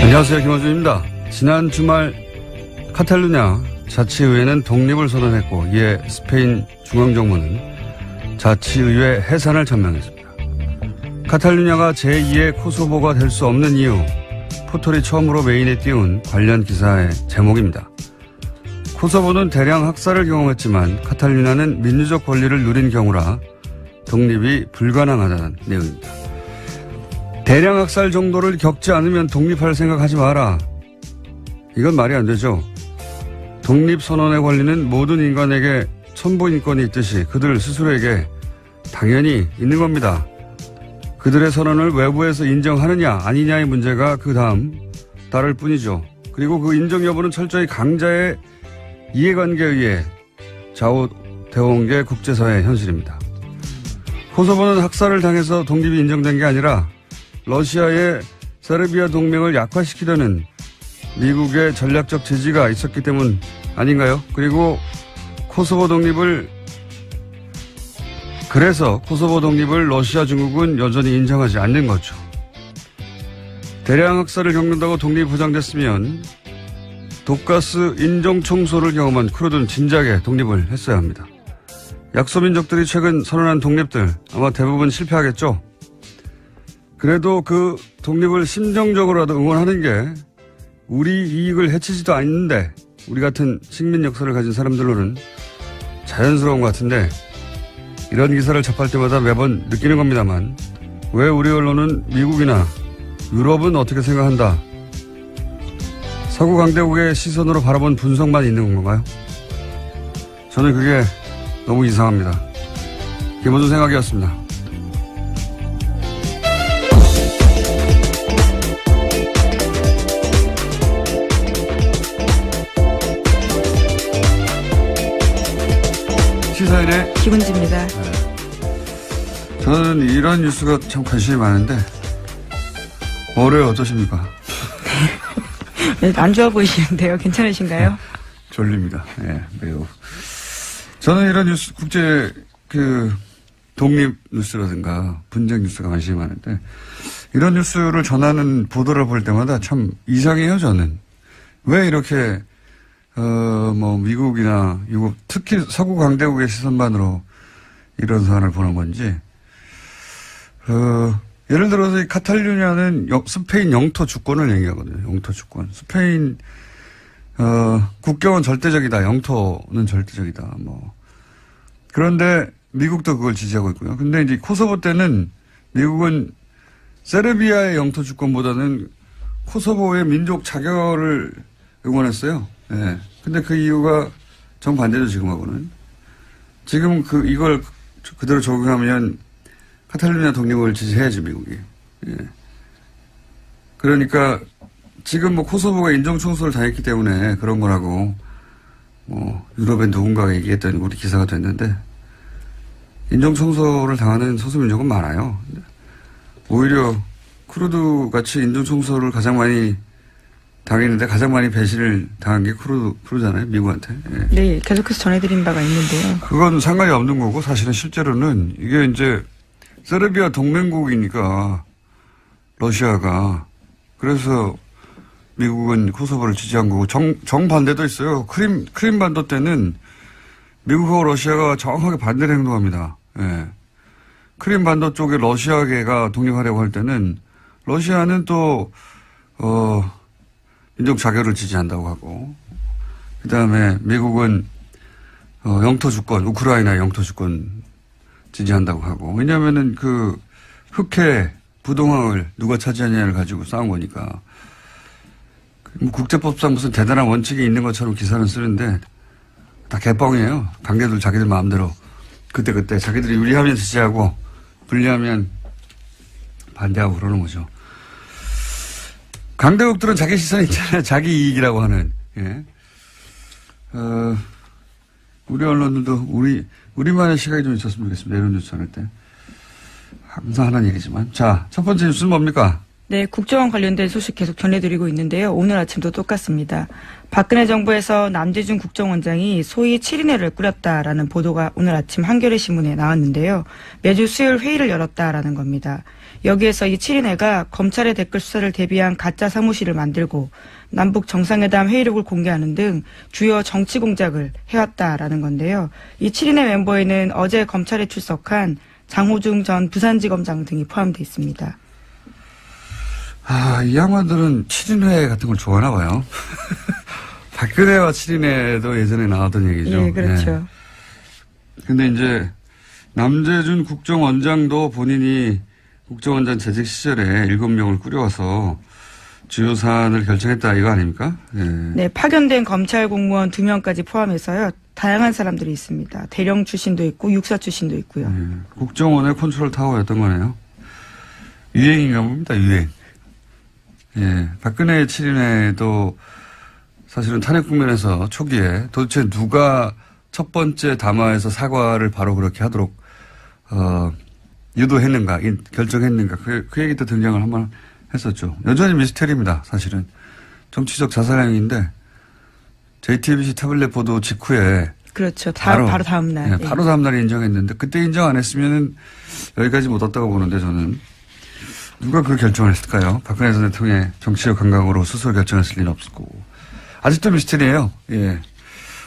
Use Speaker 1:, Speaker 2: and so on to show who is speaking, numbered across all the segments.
Speaker 1: 안녕하세요. 김어준입니다. 지난 주말 카탈루냐 자치의회는 독립을 선언했고 이에 스페인 중앙정부는 자치의회 해산을 전명했습니다. 카탈루냐가 제2의 코소보가 될 수 없는 이유, 포털이 처음으로 메인에 띄운 관련 기사의 제목입니다. 코소보는 대량 학살을 경험했지만 카탈루냐는 민주적 권리를 누린 경우라 독립이 불가능하다는 내용입니다. 대량 학살 정도를 겪지 않으면 독립할 생각하지 마라. 이건 말이 안 되죠. 독립선언의 권리는 모든 인간에게 천부인권이 있듯이 그들 스스로에게 당연히 있는 겁니다. 그들의 선언을 외부에서 인정하느냐 아니냐의 문제가 그 다음 다를 뿐이죠. 그리고 그 인정 여부는 철저히 강자의 이해관계에 의해 좌우되어 온 게 국제사회의 현실입니다. 코소보는 학살을 당해서 독립이 인정된 게 아니라 러시아의 세르비아 동맹을 약화시키려는 미국의 전략적 지지가 있었기 때문 아닌가요? 그리고 그래서 코소보 독립을 러시아 중국은 여전히 인정하지 않는 거죠. 대량 학살을 겪는다고 독립이 보장됐으면 독가스 인종청소를 경험한 쿠르드는 진작에 독립을 했어야 합니다. 약소민족들이 최근 선언한 독립들 아마 대부분 실패하겠죠. 그래도 그 독립을 심정적으로라도 응원하는 게 우리 이익을 해치지도 않는데 우리 같은 식민 역사를 가진 사람들로는 자연스러운 것 같은데 이런 기사를 접할 때마다 매번 느끼는 겁니다만 왜 우리 언론은 미국이나 유럽은 어떻게 생각한다. 서구 강대국의 시선으로 바라본 분석만 있는 건가요? 저는 그게 너무 이상합니다. 김어준 생각이었습니다. 시사인의
Speaker 2: 김은지입니다.
Speaker 1: 네. 저는 이런 뉴스가 참 관심이 많은데 올해 어떠십니까?
Speaker 2: 네, 안 좋아 보이시는데요. 괜찮으신가요?
Speaker 1: 졸립니다. 네, 매우. 저는 이런 뉴스, 국제 독립 뉴스라든가 분쟁 뉴스가 관심이 많은데 이런 뉴스를 전하는 보도를 볼 때마다 참 이상해요. 저는 왜 이렇게 미국이나 유럽, 특히 서구 강대국의 시선만으로 이런 사안을 보는 건지, 예를 들어서 이 카탈루냐는 스페인 영토 주권을 얘기하거든요. 영토 주권. 스페인, 국경은 절대적이다. 영토는 절대적이다. 그런데 미국도 그걸 지지하고 있고요. 근데 이제 코소보 때는 미국은 세르비아의 영토 주권보다는 코소보의 민족 자결을 응원했어요. 네. 근데 그 이유가 정반대죠, 지금하고는. 지금 이걸 그대로 적용하면 카탈루냐 독립을 지지해야지, 미국이. 예. 그러니까 지금 코소보가 인종청소를 당했기 때문에 그런 거라고 유럽의 누군가가 얘기했더니 우리 기사가 됐는데 인종청소를 당하는 소수민족은 많아요. 오히려 쿠르드 같이 인종청소를 가장 많이 당했는데 가장 많이 배신을 당한 게 쿠르드잖아요, 미국한테. 예.
Speaker 2: 네, 계속해서 전해드린 바가 있는데요.
Speaker 1: 그건 상관이 없는 거고 사실은 실제로는 이게 이제 세르비아 동맹국이니까 러시아가 그래서 미국은 코소보를 지지한 거고 정반대도 있어요. 크림 반도 때는 미국하고 러시아가 정확하게 반대로 행동합니다. 예. 크림 반도 쪽에 러시아계가 독립하려고 할 때는 러시아는 또 민족 자결을 지지한다고 하고, 그 다음에 미국은 영토 주권, 우크라이나 영토 주권 지지한다고 하고, 왜냐하면은 흑해 부동항을 누가 차지하냐를 가지고 싸운 거니까. 국제법상 무슨 대단한 원칙이 있는 것처럼 기사는 쓰는데 다 개뻥이에요. 관계들 자기들 마음대로 그때 자기들이 유리하면 지지하고 불리하면 반대하고 그러는 거죠. 강대국들은 자기 시선이 있잖아요. 자기 이익이라고 하는. 예. 우리 언론들도 우리만의 시각이 좀 있었으면 좋겠습니다. 이런 뉴스 전할 때. 항상 하는 얘기지만. 자, 첫 번째 뉴스는 뭡니까?
Speaker 2: 네, 국정원 관련된 소식 계속 전해드리고 있는데요. 오늘 아침도 똑같습니다. 박근혜 정부에서 남재준 국정원장이 소위 7인회를 꾸렸다라는 보도가 오늘 아침 한겨레 신문에 나왔는데요. 매주 수요일 회의를 열었다라는 겁니다. 여기에서 이 7인회가 검찰의 댓글 수사를 대비한 가짜 사무실을 만들고 남북 정상회담 회의록을 공개하는 등 주요 정치 공작을 해왔다라는 건데요. 이 7인회 멤버에는 어제 검찰에 출석한 장호중 전 부산지검장 등이 포함되어 있습니다.
Speaker 1: 이 양반들은 7인회 같은 걸 좋아하나 봐요. 박근혜와 7인회도 예전에 나왔던 얘기죠.
Speaker 2: 예, 그렇죠.
Speaker 1: 근데 이제 남재준 국정원장도 본인이 국정원장 재직 시절에 7명을 꾸려와서 주요 사안을 결정했다 이거 아닙니까? 예.
Speaker 2: 네, 파견된 검찰 공무원 2명까지 포함해서요. 다양한 사람들이 있습니다. 대령 출신도 있고 육사 출신도 있고요.
Speaker 1: 국정원의 컨트롤 타워였던 거네요. 유행인가 봅니다. 유행. 예, 박근혜 7인회도 사실은 탄핵 국면에서 초기에 도대체 누가 첫 번째 담화에서 사과를 바로 그렇게 하도록 유도했는가, 결정했는가 그 얘기 때 등장을 한번 했었죠. 여전히 미스테리입니다. 사실은 정치적 자살행위인데 JTBC 태블릿 보도 직후에
Speaker 2: 그렇죠. 바로 다음 날.
Speaker 1: 네, 바로 다음 날에 인정했는데 그때 인정 안 했으면은 여기까지 못 왔다고 보는데 저는 누가 그 결정을 했을까요? 박근혜 전 대통령의 정치적 감각으로 스스로 결정했을 리는 없을 거고. 아직도 미스터리예요. 예.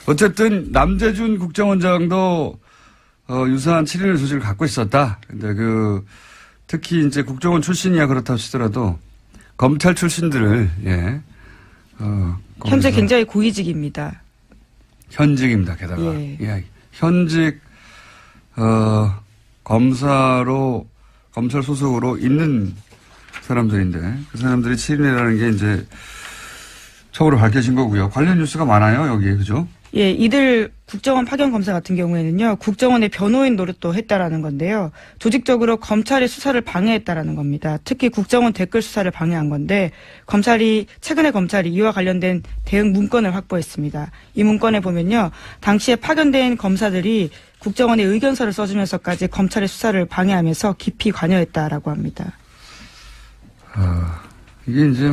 Speaker 1: 어쨌든 남재준 국정원장도 유사한 7인회 소식을 갖고 있었다. 근데 특히 이제 국정원 출신이야 그렇다고 치더라도 검찰 출신들을
Speaker 2: 현재 굉장히 고위직입니다.
Speaker 1: 현직입니다. 게다가
Speaker 2: 예.
Speaker 1: 현직 검찰 소속으로 있는 사람들인데 그 사람들이 7인회라는 게 이제 처음으로 밝혀진 거고요. 관련 뉴스가 많아요. 여기에 그죠?
Speaker 2: 예, 이들 국정원 파견 검사 같은 경우에는요. 국정원의 변호인 노릇도 했다라는 건데요. 조직적으로 검찰의 수사를 방해했다라는 겁니다. 특히 국정원 댓글 수사를 방해한 건데 최근에 검찰이 이와 관련된 대응 문건을 확보했습니다. 이 문건에 보면요. 당시에 파견된 검사들이 국정원의 의견서를 써주면서까지 검찰의 수사를 방해하면서 깊이 관여했다라고 합니다.
Speaker 1: 이게 이제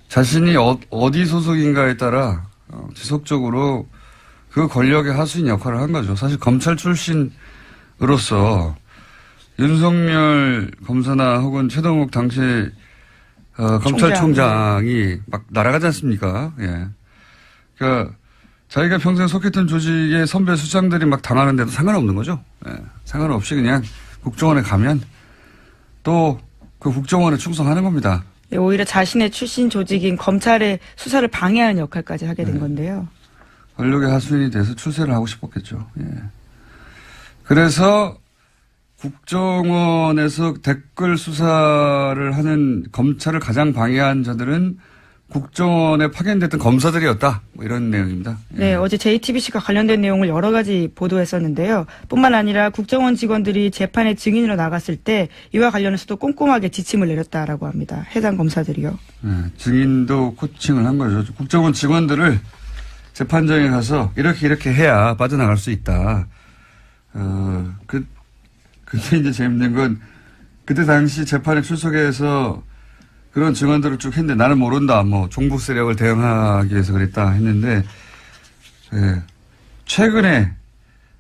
Speaker 1: 자신이 어디 소속인가에 따라 지속적으로 그 권력의 하수인 역할을 한 거죠. 사실 검찰 출신으로서 윤석열 검사나 혹은 최동욱 당시 검찰총장이 막 날아가지 않습니까? 예. 그러니까 자기가 평생 속했던 조직의 선배 수장들이 막 당하는데도 상관없는 거죠. 예. 상관없이 그냥 국정원에 가면 또 그 국정원에 충성하는 겁니다.
Speaker 2: 네, 오히려 자신의 출신 조직인 검찰의 수사를 방해하는 역할까지 하게 된 건데요.
Speaker 1: 권력의 하수인이 돼서 출세를 하고 싶었겠죠. 예. 그래서 국정원에서 댓글 수사를 하는 검찰을 가장 방해한 자들은 국정원에 파견됐던 검사들이었다. 이런 내용입니다. 예.
Speaker 2: 네, 어제 JTBC가 관련된 내용을 여러 가지 보도했었는데요. 뿐만 아니라 국정원 직원들이 재판에 증인으로 나갔을 때 이와 관련해서도 꼼꼼하게 지침을 내렸다라고 합니다. 해당 검사들이요.
Speaker 1: 예, 증인도 코칭을 한 거죠. 국정원 직원들을 재판장에 가서 이렇게 해야 빠져나갈 수 있다. 그때 이제 재밌는 건 그때 당시 재판에 출석해서 그런 증언들을 쭉 했는데 나는 모른다. 종북 세력을 대응하기 위해서 그랬다 했는데 최근에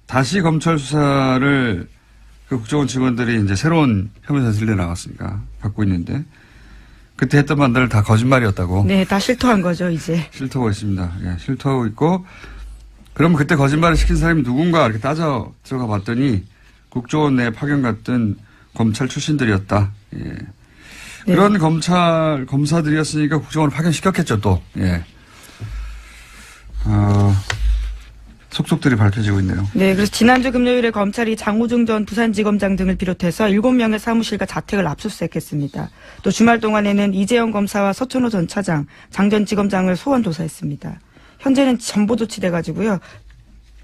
Speaker 1: 다시 검찰 수사를 그 국정원 직원들이 이제 새로운 혐의 사실을 나왔으니까 받고 있는데 그때 했던 말들 다 거짓말이었다고.
Speaker 2: 네, 다 실토한 거죠 이제.
Speaker 1: 실토하고 있습니다. 예, 실토하고 있고 그럼 그때 거짓말을 시킨 사람이 누군가 이렇게 따져 들어가 봤더니 국정원 내에 파견 갔던 검찰 출신들이었다. 예.
Speaker 2: 네.
Speaker 1: 그런 검사들이었으니까 국정원을 파견시켰겠죠, 또. 예. 속속들이 밝혀지고 있네요.
Speaker 2: 네, 그래서 지난주 금요일에 검찰이 장호중 전 부산지검장 등을 비롯해서 7명의 사무실과 자택을 압수수색했습니다. 또 주말 동안에는 이재영 검사와 서천호 전 차장, 장 전 지검장을 소환 조사했습니다. 현재는 전보 조치돼가지고요.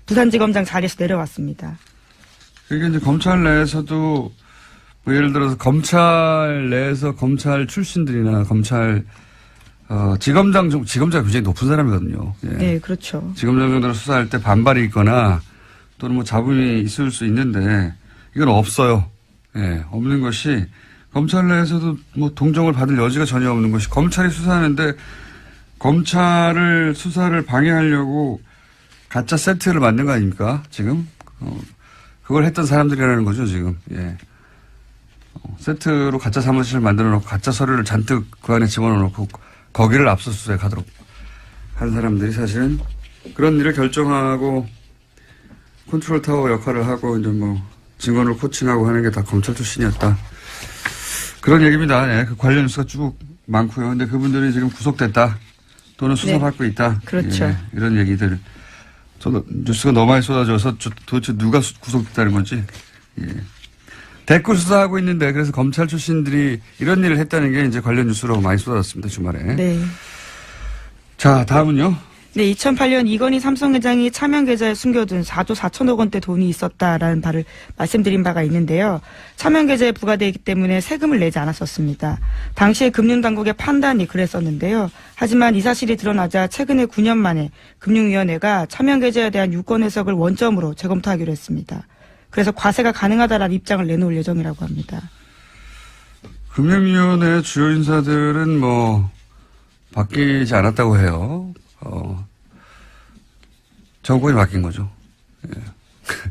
Speaker 2: 부산지검장 자리에서 내려왔습니다.
Speaker 1: 그러니까 이제 검찰 내에서도 예를 들어서 검찰 내에서 검찰 출신들이나 지검장이 굉장히 높은 사람이거든요. 예.
Speaker 2: 네, 그렇죠.
Speaker 1: 지검장 정도로 수사할 때 반발이 있거나 또는 잡음이 있을 수 있는데 이건 없어요. 예, 없는 것이 검찰 내에서도 뭐 동정을 받을 여지가 전혀 없는 것이 검찰이 수사하는데 검찰을 수사를 방해하려고 가짜 세트를 만든 거 아닙니까? 지금 그걸 했던 사람들이라는 거죠 지금. 예. 세트로 가짜 사무실을 만들어 놓고 가짜 서류를 잔뜩 그 안에 집어넣어 놓고 거기를 압수수색하도록 한 사람들이 사실은 그런 일을 결정하고 컨트롤 타워 역할을 하고 이제 뭐 증언을 코칭하고 하는 게 다 검찰 출신이었다. 그런 얘기입니다. 예. 그 관련 뉴스가 쭉 많고요. 근데 그분들이 지금 구속됐다. 또는 수사받고 있다.
Speaker 2: 그렇죠.
Speaker 1: 예. 이런 얘기들. 저도 뉴스가 너무 많이 쏟아져서 도대체 누가 구속됐다는 건지. 예. 댓글 수사하고 있는데 그래서 검찰 출신들이 이런 일을 했다는 게 이제 관련 뉴스로 많이 쏟아졌습니다. 주말에.
Speaker 2: 네.
Speaker 1: 자, 다음은요.
Speaker 2: 네, 2008년 이건희 삼성 회장이 차명 계좌에 숨겨둔 4조 4천억 원대 돈이 있었다라는 바를 말씀드린 바가 있는데요. 차명 계좌에 부과되기 때문에 세금을 내지 않았었습니다. 당시에 금융당국의 판단이 그랬었는데요. 하지만 이 사실이 드러나자 최근에 9년 만에 금융위원회가 차명 계좌에 대한 유권 해석을 원점으로 재검토하기로 했습니다. 그래서 과세가 가능하다라는 입장을 내놓을 예정이라고 합니다.
Speaker 1: 금융위원회 주요 인사들은 뭐 바뀌지 않았다고 해요. 정권이 바뀐 거죠. 예.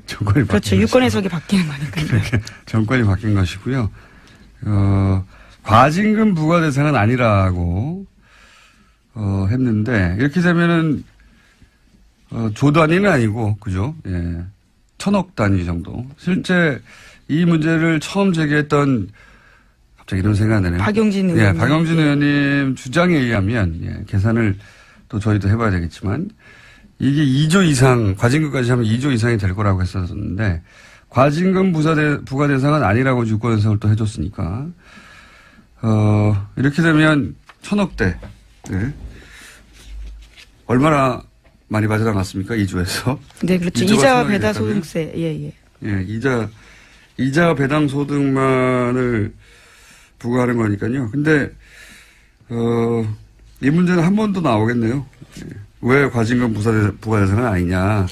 Speaker 1: 정권이
Speaker 2: 그렇죠.
Speaker 1: 바뀐
Speaker 2: 유권 해석이 바뀌는 거니까요.
Speaker 1: 정권이 바뀐 것이고요. 과징금 부과 대상은 아니라고 했는데 이렇게 되면은 조 단위는 아니고 그죠? 예. 1,000억 단위 정도. 실제 이 문제를 처음 제기했던 갑자기 이런 생각이 나네요.
Speaker 2: 박용진 의원님.
Speaker 1: 예, 박용진 의원님 주장에 의하면 예, 계산을 또 저희도 해봐야 되겠지만 이게 2조 이상 과징금까지 하면 2조 이상이 될 거라고 했었는데 과징금 부과 대상은 아니라고 유권 해석을 또 해줬으니까 이렇게 되면 1,000억대 예. 얼마나 많이 빠져나갔습니까? 2조에서.
Speaker 2: 네, 그렇죠. 이자 배당 소득세. 예.
Speaker 1: 예, 이자 배당 소득만을 부과하는 거니까요. 근데 이 문제는 한 번 더 나오겠네요. 예. 왜 과징금 부과 대상은 아니냐.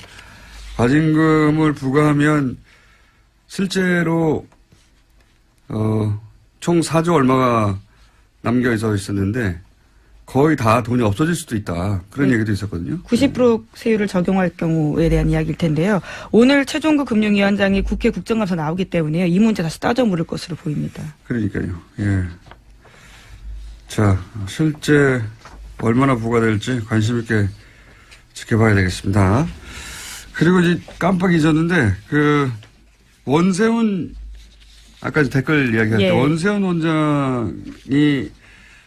Speaker 1: 과징금을 부과하면 실제로 총 4조 얼마가 남겨 있었는데 거의 다 돈이 없어질 수도 있다. 그런 얘기도 있었거든요.
Speaker 2: 90% 세율을 적용할 경우에 대한 이야기일 텐데요. 오늘 최종구 금융위원장이 국회 국정감사 나오기 때문에 이 문제 다시 따져 물을 것으로 보입니다.
Speaker 1: 그러니까요. 예. 자, 실제 얼마나 부과될지 관심 있게 지켜봐야 되겠습니다. 그리고 이제 깜빡 잊었는데 원세훈 아까 댓글 이야기할 때 원세훈 원장이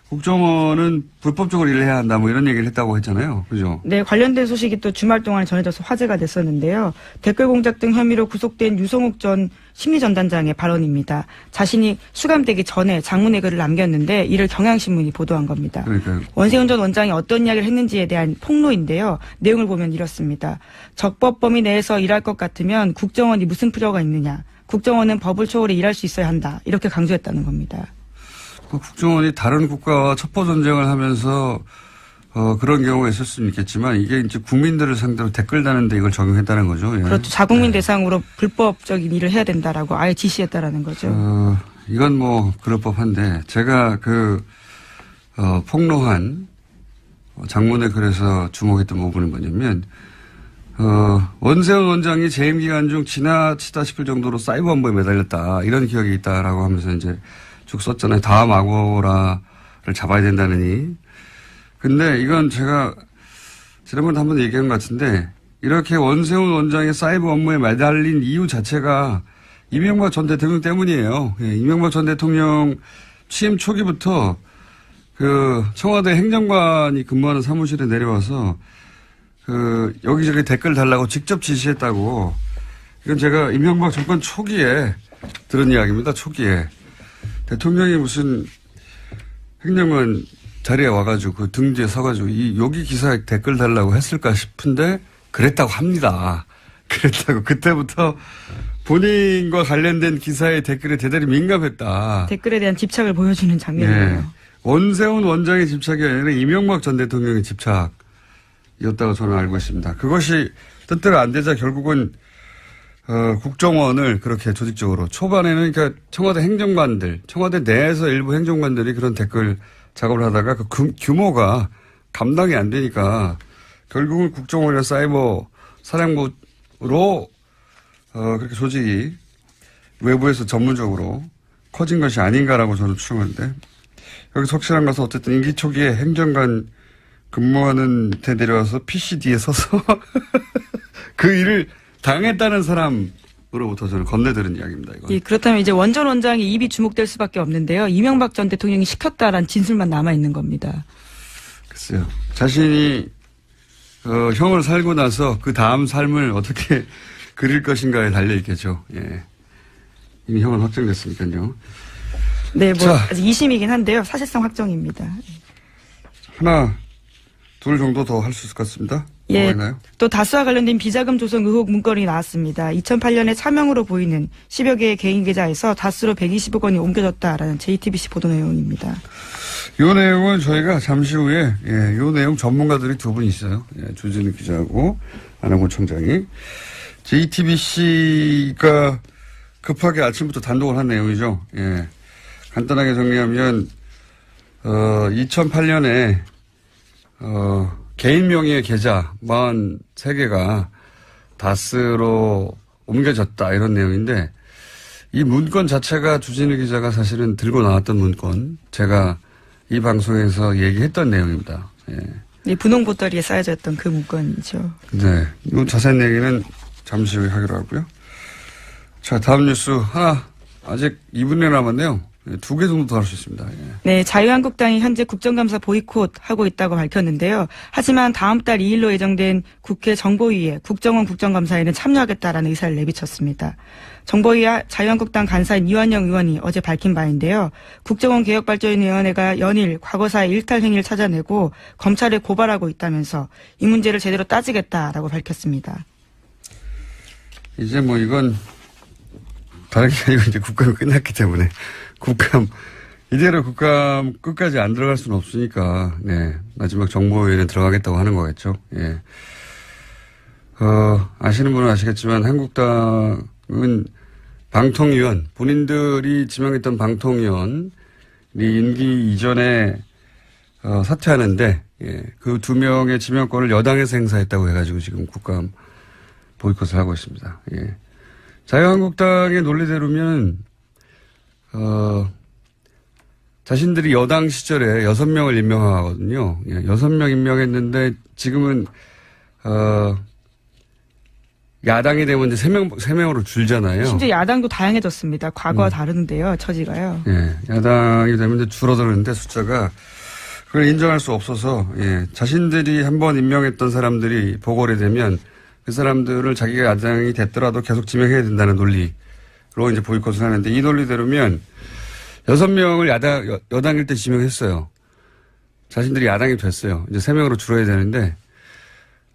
Speaker 1: 국정원은 불법적으로 일을 해야 한다 뭐 이런 얘기를 했다고 했잖아요. 그죠? 네.
Speaker 2: 관련된 소식이 또 주말 동안에 전해져서 화제가 됐었는데요. 댓글 공작 등 혐의로 구속된 유성욱 전 심리전단장의 발언입니다. 자신이 수감되기 전에 장문의 글을 남겼는데 이를 경향신문이 보도한 겁니다.
Speaker 1: 그러니까요.
Speaker 2: 원세훈 전 원장이 어떤 이야기를 했는지에 대한 폭로인데요. 내용을 보면 이렇습니다. 적법 범위 내에서 일할 것 같으면 국정원이 무슨 필요가 있느냐. 국정원은 법을 초월해 일할 수 있어야 한다. 이렇게 강조했다는 겁니다.
Speaker 1: 국정원이 다른 국가와 첩보 전쟁을 하면서 그런 경우가 있을 수는 있겠지만 이게 이제 국민들을 상대로 댓글 다는데 이걸 적용했다는 거죠. 예.
Speaker 2: 그렇죠. 자국민 대상으로 불법적인 일을 해야 된다라고 아예 지시했다라는 거죠.
Speaker 1: 이건 뭐 그럴 법한데 제가 폭로한 장문의 글에서 주목했던 부분은 뭐냐면 원세훈 원장이 재임 기간 중 지나치다 싶을 정도로 사이버 업무에 매달렸다 이런 기억이 있다라고 하면서 이제 쭉 썼잖아요. 다음 악어라를 잡아야 된다느니. 근데 이건 제가 지난번에 한번 얘기한 것 같은데 이렇게 원세훈 원장의 사이버 업무에 매달린 이유 자체가 이명박 전 대통령 때문이에요. 예, 이명박 전 대통령 취임 초기부터 청와대 행정관이 근무하는 사무실에 내려와서 여기저기 댓글 달라고 직접 지시했다고. 이건 제가 이명박 정권 초기에 들은 이야기입니다. 초기에. 대통령이 무슨 행정관 자리에 와가지고 그 등 뒤에 서가지고 여기 기사에 댓글 달라고 했을까 싶은데 그랬다고 합니다. 그랬다고. 그때부터 본인과 관련된 기사의 댓글에 대단히 민감했다.
Speaker 2: 댓글에 대한 집착을 보여주는 장면이에요.
Speaker 1: 네. 원세훈 원장의 집착이 아니라 이명박 전 대통령의 집착이었다고 저는 알고 있습니다. 그것이 뜻대로 안 되자 결국은 국정원을 그렇게 조직적으로 초반에는 그러니까 청와대 행정관들, 청와대 내에서 일부 행정관들이 그런 댓글 작업을 하다가 그 규모가 감당이 안 되니까 결국은 국정원이나 사이버 사령부로 그렇게 조직이 외부에서 전문적으로 커진 것이 아닌가라고 저는 추정하는데 여기서 확실한 것은 어쨌든 임기 초기에 행정관 근무하는 데 내려와서 PCD에 서서 그 일을 당했다는 사람으로부터 저는 건네들은 이야기입니다. 이건.
Speaker 2: 예, 그렇다면 이제 원전 원장의 입이 주목될 수밖에 없는데요. 이명박 전 대통령이 시켰다라는 진술만 남아 있는 겁니다.
Speaker 1: 글쎄요. 자신이 형을 살고 나서 그 다음 삶을 어떻게 그릴 것인가에 달려 있겠죠. 예. 이미 형은 확정됐으니까요.
Speaker 2: 네, 뭐
Speaker 1: 자.
Speaker 2: 아직 2심이긴 한데요. 사실상 확정입니다.
Speaker 1: 하나, 둘 정도 더 할 수 있을 것 같습니다.
Speaker 2: 예,
Speaker 1: 뭐가 있나요?
Speaker 2: 또 다스와 관련된 비자금 조성 의혹 문건이 나왔습니다. 2008년에 차명으로 보이는 10여 개의 개인 계좌에서 다스로 120억 원이 옮겨졌다라는 JTBC 보도 내용입니다.
Speaker 1: 이 내용은 저희가 잠시 후에 이 내용 전문가들이 두 분 있어요. 주진우 기자하고 안홍근 총장이. JTBC가 급하게 아침부터 단독을 한 내용이죠. 예. 간단하게 정리하면 2008년에 개인 명의의 계좌 43개가 다스로 옮겨졌다 이런 내용인데 이 문건 자체가 주진우 기자가 사실은 들고 나왔던 문건 제가 이 방송에서 얘기했던 내용입니다. 예.
Speaker 2: 네, 분홍 보따리에 쌓여져 있던 그 문건이죠.
Speaker 1: 네. 이 자세한 얘기는 잠시 후에 하기로 하고요. 자, 다음 뉴스 하나 아직 2분이 남았네요. 2개 정도 더 할 수 있습니다. 예.
Speaker 2: 네, 자유한국당이 현재 국정감사 보이콧하고 있다고 밝혔는데요. 하지만 다음 달 2일로 예정된 국회 정보위에 국정원 국정감사에는 참여하겠다라는 의사를 내비쳤습니다. 정보위 자유한국당 간사인 이완영 의원이 어제 밝힌 바인데요. 국정원 개혁발전위원회가 연일 과거사의 일탈 행위를 찾아내고 검찰에 고발하고 있다면서 이 문제를 제대로 따지겠다라고 밝혔습니다.
Speaker 1: 이제 뭐 이건 다른 게 아니고 이제 국감이 끝났기 때문에 이대로 국감 끝까지 안 들어갈 수는 없으니까, 네. 마지막 정보위원회 들어가겠다고 하는 거겠죠. 예. 아시는 분은 아시겠지만 한국당은 방통위원, 본인들이 지명했던 방통위원이 임기 이전에, 사퇴하는데, 예. 그 2명의 지명권을 여당에서 행사했다고 해가지고 지금 국감 보이콧을 하고 있습니다. 예. 자유한국당의 논리대로면, 자신들이 여당 시절에 6명을 임명하거든요. 예, 6명 임명했는데 지금은, 야당이 되면 이제 3명으로 줄잖아요.
Speaker 2: 심지어 야당도 다양해졌습니다. 과거와 다른데요, 처지가요.
Speaker 1: 예, 야당이 되면 이제 줄어드는데 숫자가 그걸 인정할 수 없어서, 예, 자신들이 한번 임명했던 사람들이 보궐이 되면 그 사람들을 자기가 야당이 됐더라도 계속 지명해야 된다는 논리로 이제 보이콧을 하는데 이 논리대로면 6명을 여당일 때 지명했어요. 자신들이 야당이 됐어요. 이제 3명으로 줄어야 되는데,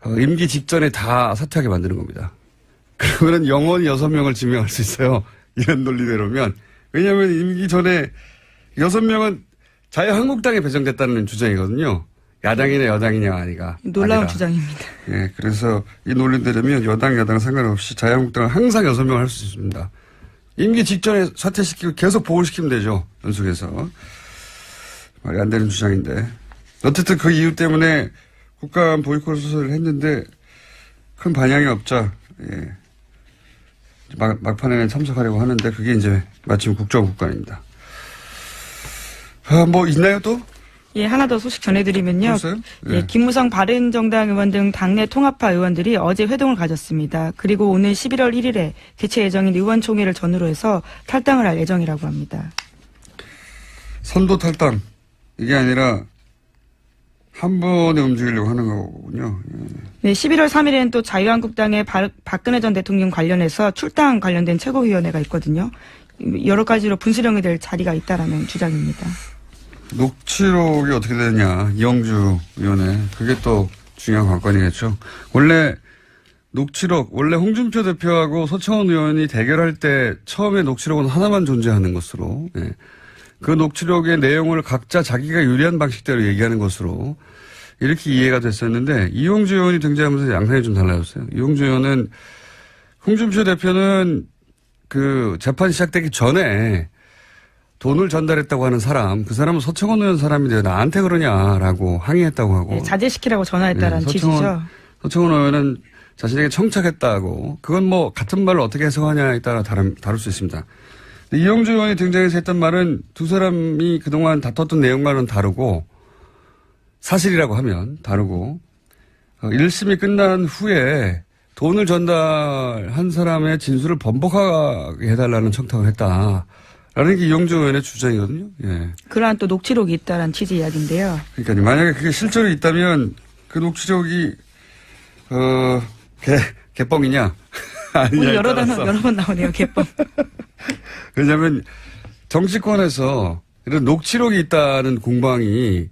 Speaker 1: 임기 직전에 다 사퇴하게 만드는 겁니다. 그러면은 영원히 6명을 지명할 수 있어요. 이런 논리대로면. 왜냐하면 임기 전에 6명은 자유한국당에 배정됐다는 주장이거든요. 야당이냐 여당이냐 아니가.
Speaker 2: 놀라운
Speaker 1: 아니라.
Speaker 2: 주장입니다.
Speaker 1: 예, 그래서 이 논리대로면 여당 상관없이 자유한국당은 항상 6명을 할 수 있습니다. 임기 직전에 사퇴시키고 계속 보궐시키면 되죠. 연속해서. 말이 안 되는 주장인데. 어쨌든 그 이유 때문에 국감 보이콧을 했는데 큰 반향이 없자, 예. 막판에는 참석하려고 하는데 그게 이제 마침 국정국감입니다. 뭐 있나요 또?
Speaker 2: 예, 하나 더 소식 전해드리면요.
Speaker 1: 네.
Speaker 2: 예, 김무성 바른정당 의원 등 당내 통합파 의원들이 어제 회동을 가졌습니다. 그리고 오늘 11월 1일에 개최 예정인 의원총회를 전후로 해서 탈당을 할 예정이라고 합니다.
Speaker 1: 선도 탈당. 이게 아니라 한 번에 움직이려고 하는 거군요. 예.
Speaker 2: 네, 11월 3일에는 또 자유한국당의 박근혜 전 대통령 관련해서 출당 관련된 최고위원회가 있거든요. 여러 가지로 분수령이 될 자리가 있다라는 주장입니다.
Speaker 1: 녹취록이 어떻게 되느냐. 이영주 위원회. 그게 또 중요한 관건이겠죠. 원래 홍준표 대표하고 서청원 의원이 대결할 때 처음에 녹취록은 하나만 존재하는 것으로, 예. 그 녹취록의 내용을 각자 자기가 유리한 방식대로 얘기하는 것으로 이렇게 이해가 됐었는데 이용주 의원이 등장하면서 양상이 좀 달라졌어요. 이용주 의원은 홍준표 대표는 그 재판 시작되기 전에 돈을 전달했다고 하는 사람, 그 사람은 서청원 의원 사람인데 나한테 그러냐라고 항의했다고 하고.
Speaker 2: 네, 자제시키라고 전화했다라는 취지죠.
Speaker 1: 서청원 의원은 자신에게 청착했다고. 그건 뭐 같은 말을 어떻게 해석하냐에 따라 다를 수 있습니다. 이용주 의원이 등장해서 했던 말은 두 사람이 그동안 다퉜던 내용과는 다르고 사실이라고 하면 다르고 1심이 끝난 후에 돈을 전달한 사람의 진술을 번복하게 해달라는 청탁을 했다라는 게 이용주 의원의 주장이거든요. 예.
Speaker 2: 그러한 또 녹취록이 있다라는 취지 이야기인데요.
Speaker 1: 그러니까 만약에 그게 실제로 있다면 그 녹취록이 개뻥이냐
Speaker 2: 오늘 여러 번 나오네요. 개뻥.
Speaker 1: 왜냐하면 정치권에서 이런 녹취록이 있다는 공방이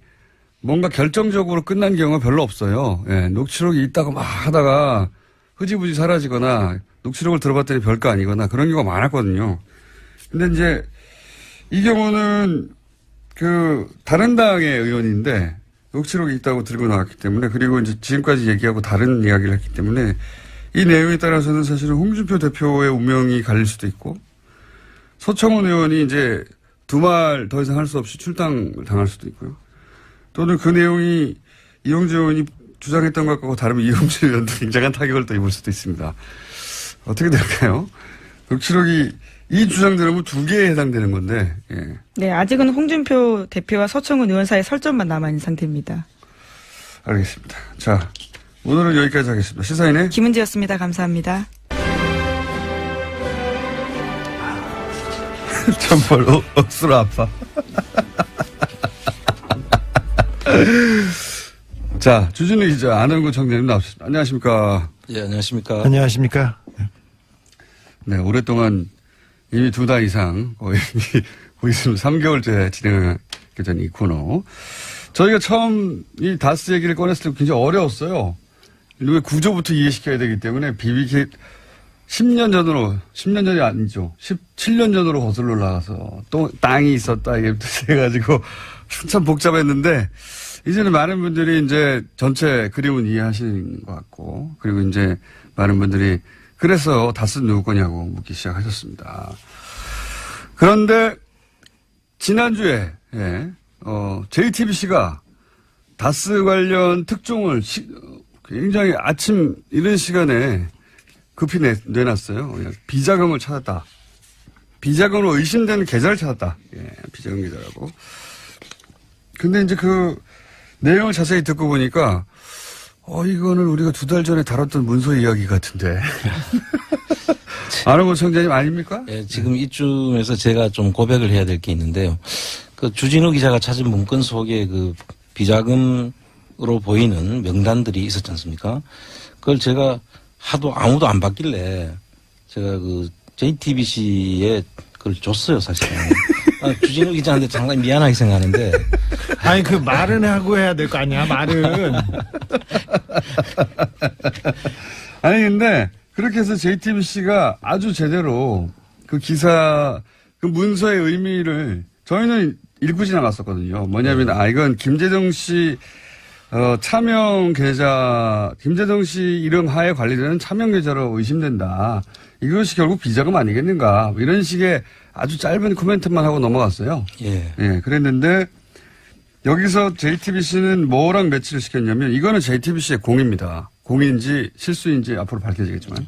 Speaker 1: 뭔가 결정적으로 끝난 경우가 별로 없어요. 예, 녹취록이 있다고 막 하다가 흐지부지 사라지거나 녹취록을 들어봤더니 별거 아니거나 그런 경우가 많았거든요. 근데 이제 이 경우는 그 다른 당의 의원인데 녹취록이 있다고 들고 나왔기 때문에 그리고 이제 지금까지 얘기하고 다른 이야기를 했기 때문에 이 내용에 따라서는 사실은 홍준표 대표의 운명이 갈릴 수도 있고 서청원 의원이 이제 두 말 더 이상 할 수 없이 출당을 당할 수도 있고요. 또는 그 내용이 이용주 의원이 주장했던 것과 다르면 이용주 의원도 굉장한 타격을 또 입을 수도 있습니다. 어떻게 될까요? 녹취록이 이 주장 들으면 두 개에 해당되는 건데. 예.
Speaker 2: 네, 아직은 홍준표 대표와 서청원 의원 사이의 설전만 남아있는 상태입니다.
Speaker 1: 알겠습니다. 자, 오늘은 여기까지 하겠습니다. 시사인의
Speaker 2: 김은지였습니다. 감사합니다.
Speaker 1: 정말 억수로 아파. 자, 주진우 기자, 안원구 청장님 나오셨습니다. 안녕하십니까.
Speaker 3: 예, 안녕하십니까.
Speaker 4: 안녕하십니까.
Speaker 1: 네, 오랫동안 이미 2달 이상 거의 있으면 3개월째 진행하게 된 이 코너. 저희가 처음 이 다스 얘기를 꺼냈을 때 굉장히 어려웠어요. 왜 구조부터 이해시켜야 되기 때문에 BBK 10년 전이 아니죠. 17년 전으로 거슬러 나가서 또 땅이 있었다 이게부터 해가지고 참 복잡했는데 이제는 많은 분들이 이제 전체 그림은 이해하시는 것 같고 그리고 이제 많은 분들이 그래서 다스는 누구 거냐고 묻기 시작하셨습니다. 그런데 지난주에 JTBC가 다스 관련 특종을 굉장히 아침 이른 시간에 급히 내놨어요. 비자금을 찾았다. 비자금으로 의심되는 계좌를 찾았다. 예, 비자금 계좌라고. 근데 이제 그 내용을 자세히 듣고 보니까 이거는 우리가 2달 전에 다뤘던 문서 이야기 같은데. 안원구 청장님 아닙니까?
Speaker 3: 예, 지금 이쯤에서 제가 좀 고백을 해야 될 게 있는데요. 그 주진우 기자가 찾은 문건 속에 그 비자금으로 보이는 명단들이 있었지 않습니까? 그걸 제가 하도 아무도 안 받길래 제가 그 JTBC에 그걸 줬어요, 사실은. 주진우 기자한테 상당히 미안하게 생각하는데.
Speaker 4: 아니, 그 말은 하고 해야 될 거 아니야, 말은.
Speaker 1: 아니, 근데 그렇게 해서 JTBC가 아주 제대로 그 기사, 그 문서의 의미를 저희는 읽고 지나갔었거든요. 뭐냐면, 이건 김재동 씨 차명 계좌, 김재동 씨 이름 하에 관리되는 차명 계좌로 의심된다. 이것이 결국 비자금 아니겠는가. 이런 식의 아주 짧은 코멘트만 하고 넘어갔어요.
Speaker 3: 예.
Speaker 1: 예, 그랬는데 여기서 JTBC는 뭐랑 매치를 시켰냐면 이거는 JTBC의 공입니다. 공인지 실수인지 앞으로 밝혀지겠지만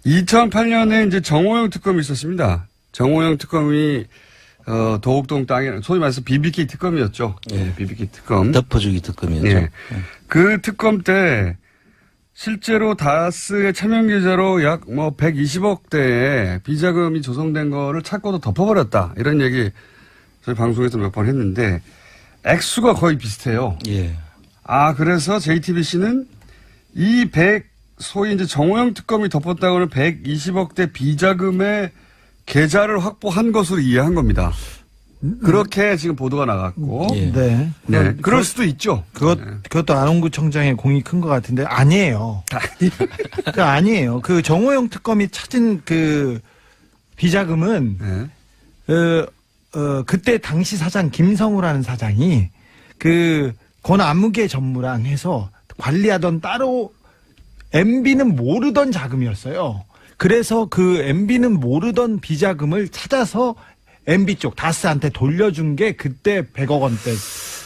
Speaker 1: 2008년에 이제 정호영 특검이 있었습니다. 정호영 특검이 도곡동 땅에 소위 말해서 BBK 특검이었죠.
Speaker 3: 예.
Speaker 1: BBK 특검.
Speaker 3: 덮어주기 특검이었죠.
Speaker 1: 예. 그 특검 때 실제로 다스의 차명 계좌로 약 120억 대의 비자금이 조성된 거를 찾고도 덮어버렸다. 이런 얘기 저희 방송에서 몇 번 했는데 액수가 거의 비슷해요.
Speaker 3: 예.
Speaker 1: 그래서 JTBC는 소위 이제 정호영 특검이 덮었다고는 120억 대 비자금의 계좌를 확보한 것으로 이해한 겁니다. 그렇게 지금 보도가 나갔고.
Speaker 3: 예.
Speaker 4: 네.
Speaker 1: 네. 그럴 수도 있죠.
Speaker 4: 그것도 안원구 청장의 공이 큰 것 같은데, 아니에요. 그 아니에요. 그 정호영 특검이 찾은 그 비자금은,
Speaker 1: 네.
Speaker 4: 그때 당시 사장 김성우라는 사장이 그 권안무개 전무랑 해서 관리하던 따로 MB는 모르던 자금이었어요. 그래서 그 MB는 모르던 비자금을 찾아서 MB 쪽 다스한테 돌려준 게 그때 100억 원대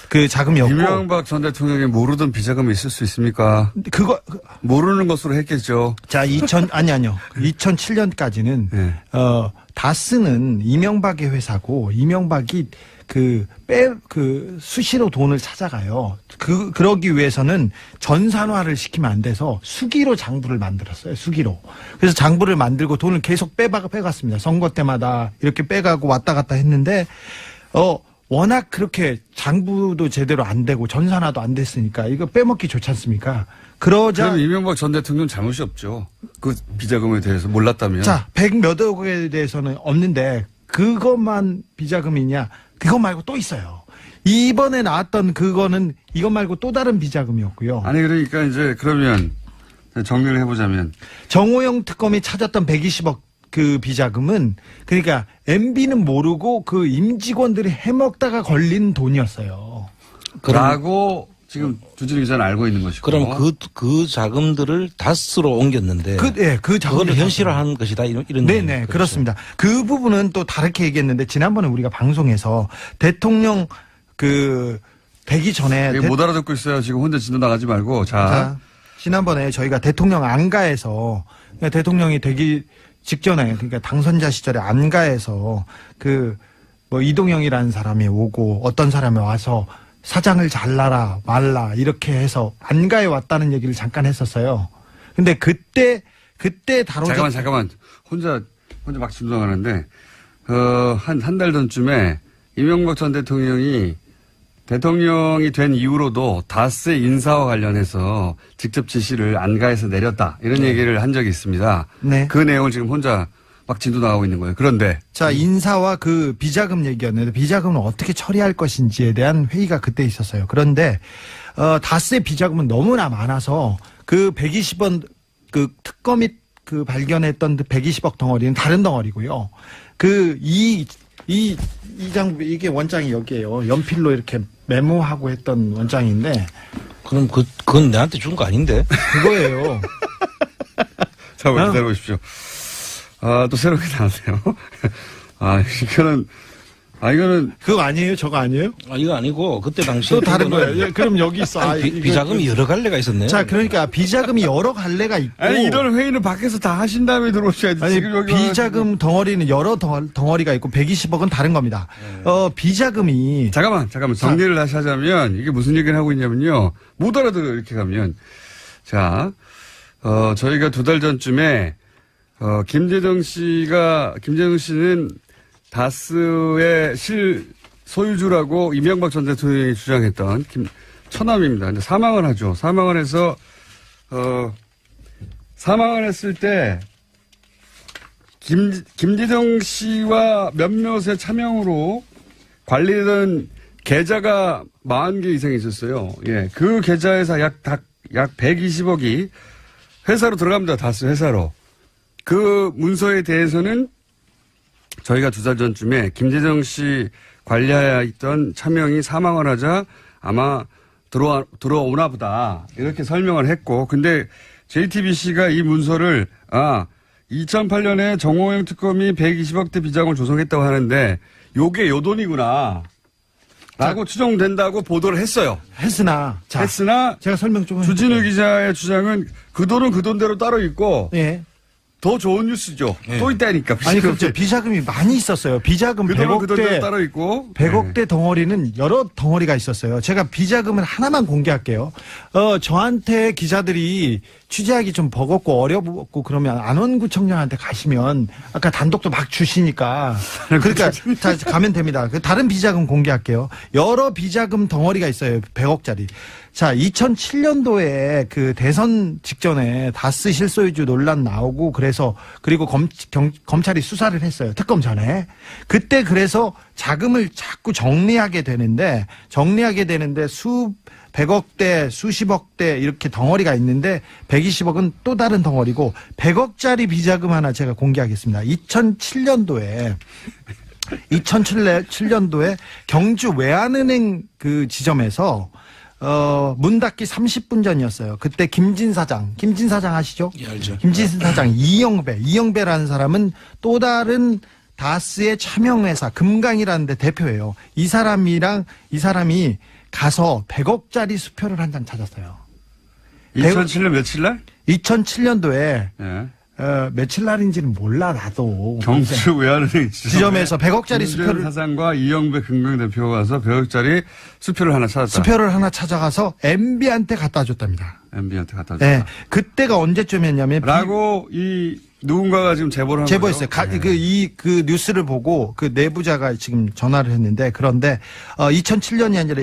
Speaker 4: 그 자금이었고.
Speaker 1: 이명박 전 대통령이 모르던 비자금이 있을 수 있습니까? 모르는 것으로 했겠죠.
Speaker 4: 자, 2007년까지는
Speaker 1: 네.
Speaker 4: 다스는 이명박의 회사고 이명박이 수시로 돈을 찾아가요. 그러기 위해서는 전산화를 시키면 안 돼서 수기로 장부를 만들었어요. 수기로. 그래서 장부를 만들고 돈을 계속 빼갔습니다. 선거 때마다 이렇게 빼가고 왔다 갔다 했는데, 워낙 그렇게 장부도 제대로 안 되고 전산화도 안 됐으니까 이거 빼먹기 좋지 않습니까?
Speaker 1: 그럼 이명박 전 대통령 잘못이 없죠. 그 비자금에 대해서 몰랐다면.
Speaker 4: 자, 100몇억에 대해서는 없는데 그것만 비자금이냐? 그것 말고 또 있어요. 이번에 나왔던 그거는 이것 말고 또 다른 비자금이었고요.
Speaker 1: 아니 그러니까 이제 그러면 정리를 해보자면
Speaker 4: 정호영 특검이 찾았던 120억 그 비자금은 그러니까 MB는 모르고 그 임직원들이 해먹다가 걸린 돈이었어요.
Speaker 1: 라고 지금 주진우 기자는 알고 있는 것이고.
Speaker 3: 그럼 그 자금들을 다스로 옮겼는데.
Speaker 4: 그 자금을
Speaker 3: 그걸 현실화한 것이다. 이런.
Speaker 4: 네네,
Speaker 3: 그렇죠.
Speaker 4: 그렇습니다. 그 부분은 또 다르게 얘기했는데 지난번에 우리가 방송에서 대통령 되기 전에.
Speaker 1: 못 알아듣고 있어요. 지금 혼자 진도 나가지 말고. 자.
Speaker 4: 지난번에 저희가 대통령 안가에서 대통령이 되기 직전에 그러니까 당선자 시절에 안가에서 이동영이라는 사람이 오고 어떤 사람이 와서 사장을 잘라라 말라 이렇게 해서 안가에 왔다는 얘기를 잠깐 했었어요. 근데 그때 다뤄진
Speaker 1: 잠깐만 혼자 막 진동하는데 한 달 전쯤에 이명박 전 대통령이 된 이후로도 다스의 인사와 관련해서 직접 지시를 안가에서 내렸다 이런 얘기를 한 적이 있습니다.
Speaker 4: 네.
Speaker 1: 그 내용을 지금 혼자 막 진도 나가고 있는 거예요. 그런데
Speaker 4: 자, 인사와 그 비자금 얘기였는데 비자금을 어떻게 처리할 것인지에 대한 회의가 그때 있었어요. 그런데 다스의 비자금은 너무나 많아서 그 120원 그 특검이 발견했던 120억 덩어리는 다른 덩어리고요. 이 장부 이게 원장이 여기에요. 연필로 이렇게 메모하고 했던 원장인데.
Speaker 3: 그럼 그건 내한테 준 거 아닌데?
Speaker 4: 그거예요.
Speaker 1: 잠깐만 기다려보십시오. 또 새롭게 나왔네요. 이거는.
Speaker 4: 그거 아니에요? 저거 아니에요?
Speaker 3: 이거 아니고, 그때 당시에.
Speaker 4: 또 다른 거예요. 그럼 여기 있어.
Speaker 3: 비자금이 여러 갈래가 있었네요.
Speaker 4: 자, 그러니까 비자금이 여러 갈래가 있고.
Speaker 1: 아니, 이런 회의는 밖에서 다 하신 다음에 들어오셔야지.
Speaker 4: 아니,
Speaker 1: 지금 여기
Speaker 4: 비자금 덩어리는 여러 덩어리가 있고 120억은 다른 겁니다. 비자금이.
Speaker 1: 잠깐만. 정리를 다시 하자면, 이게 무슨 얘기를 하고 있냐면요. 못 알아들어요, 이렇게 가면. 자, 저희가 2달 전쯤에, 김재정 씨는 다스의 소유주라고 이명박 전 대통령이 주장했던 처남입니다. 근데 사망을 하죠. 사망을 해서, 사망을 했을 때, 김재정 씨와 몇몇의 차명으로 관리되던 계좌가 40개 이상 있었어요. 예. 그 계좌에서 약 120억이 회사로 들어갑니다. 다스 회사로. 그 문서에 대해서는 저희가 2달 전쯤에 김재정 씨 관리하에 있던 차명이 사망을 하자 아마 들어오나 보다. 이렇게 설명을 했고. 근데 JTBC가 이 문서를 2008년에 정호영 특검이 120억대 비자금을 조성했다고 하는데 요게 요 돈이구나. 라고 추정된다고 보도를 했어요.
Speaker 4: 했으나 제가 설명 좀
Speaker 1: 주진우 기자의 주장은 그 돈은 그 돈대로 따로 있고
Speaker 4: 예.
Speaker 1: 더 좋은 뉴스죠.
Speaker 3: 예.
Speaker 1: 또 있다니까.
Speaker 4: 아니 그렇죠. 비자금이 많이 있었어요. 비자금
Speaker 1: 그 돈은 그 돈대로
Speaker 4: 100억대
Speaker 1: 따로 있고
Speaker 4: 100억대 덩어리는 여러 덩어리가 있었어요. 제가 비자금을 하나만 공개할게요. 저한테 기자들이 취재하기 좀 버겁고 어렵고 그러면 안원구청장한테 가시면 아까 단독도 막 주시니까 그러니까 자, 가면 됩니다. 다른 비자금 공개할게요. 여러 비자금 덩어리가 있어요. 100억짜리. 자, 2007년도에 그 대선 직전에 다스 실소유주 논란 나오고 그리고 검찰이 수사를 했어요. 특검 전에. 그때 그래서 자금을 자꾸 정리하게 되는데 백억대, 수십억대 이렇게 덩어리가 있는데 120억은 또 다른 덩어리고 100억짜리 비자금 하나 제가 공개하겠습니다. 2007년도에 경주 외환은행 그 지점에서 문 닫기 30분 전이었어요. 그때 김진 사장 아시죠?
Speaker 3: 예, 알죠.
Speaker 4: 김진 사장 이영배라는 사람은 또 다른 다스의 차명회사 금강이라는 데 대표예요. 이 사람이 가서 100억짜리 수표를 한 장 찾았어요.
Speaker 1: 2007년 며칠 날?
Speaker 4: 2007년도에
Speaker 1: 예.
Speaker 4: 며칠 날인지는 몰라 나도.
Speaker 1: 경주 외환은행
Speaker 4: 지점에서 100억짜리 수표를
Speaker 1: 사장과 이영배 금강 대표가 와서 100억짜리 수표를 하나 찾았다.
Speaker 4: 수표를 하나 찾아가서 MB한테 갖다 줬답니다.
Speaker 1: MB한테 갖다 줬다.
Speaker 4: 네, 그때가 언제쯤이었냐면
Speaker 1: 라고 이 누군가가 지금 제보를 한
Speaker 4: 제보했어요.
Speaker 1: 거죠.
Speaker 4: 그 뉴스를 보고 그 내부자가 지금 전화를 했는데 그런데 2007년이 아니라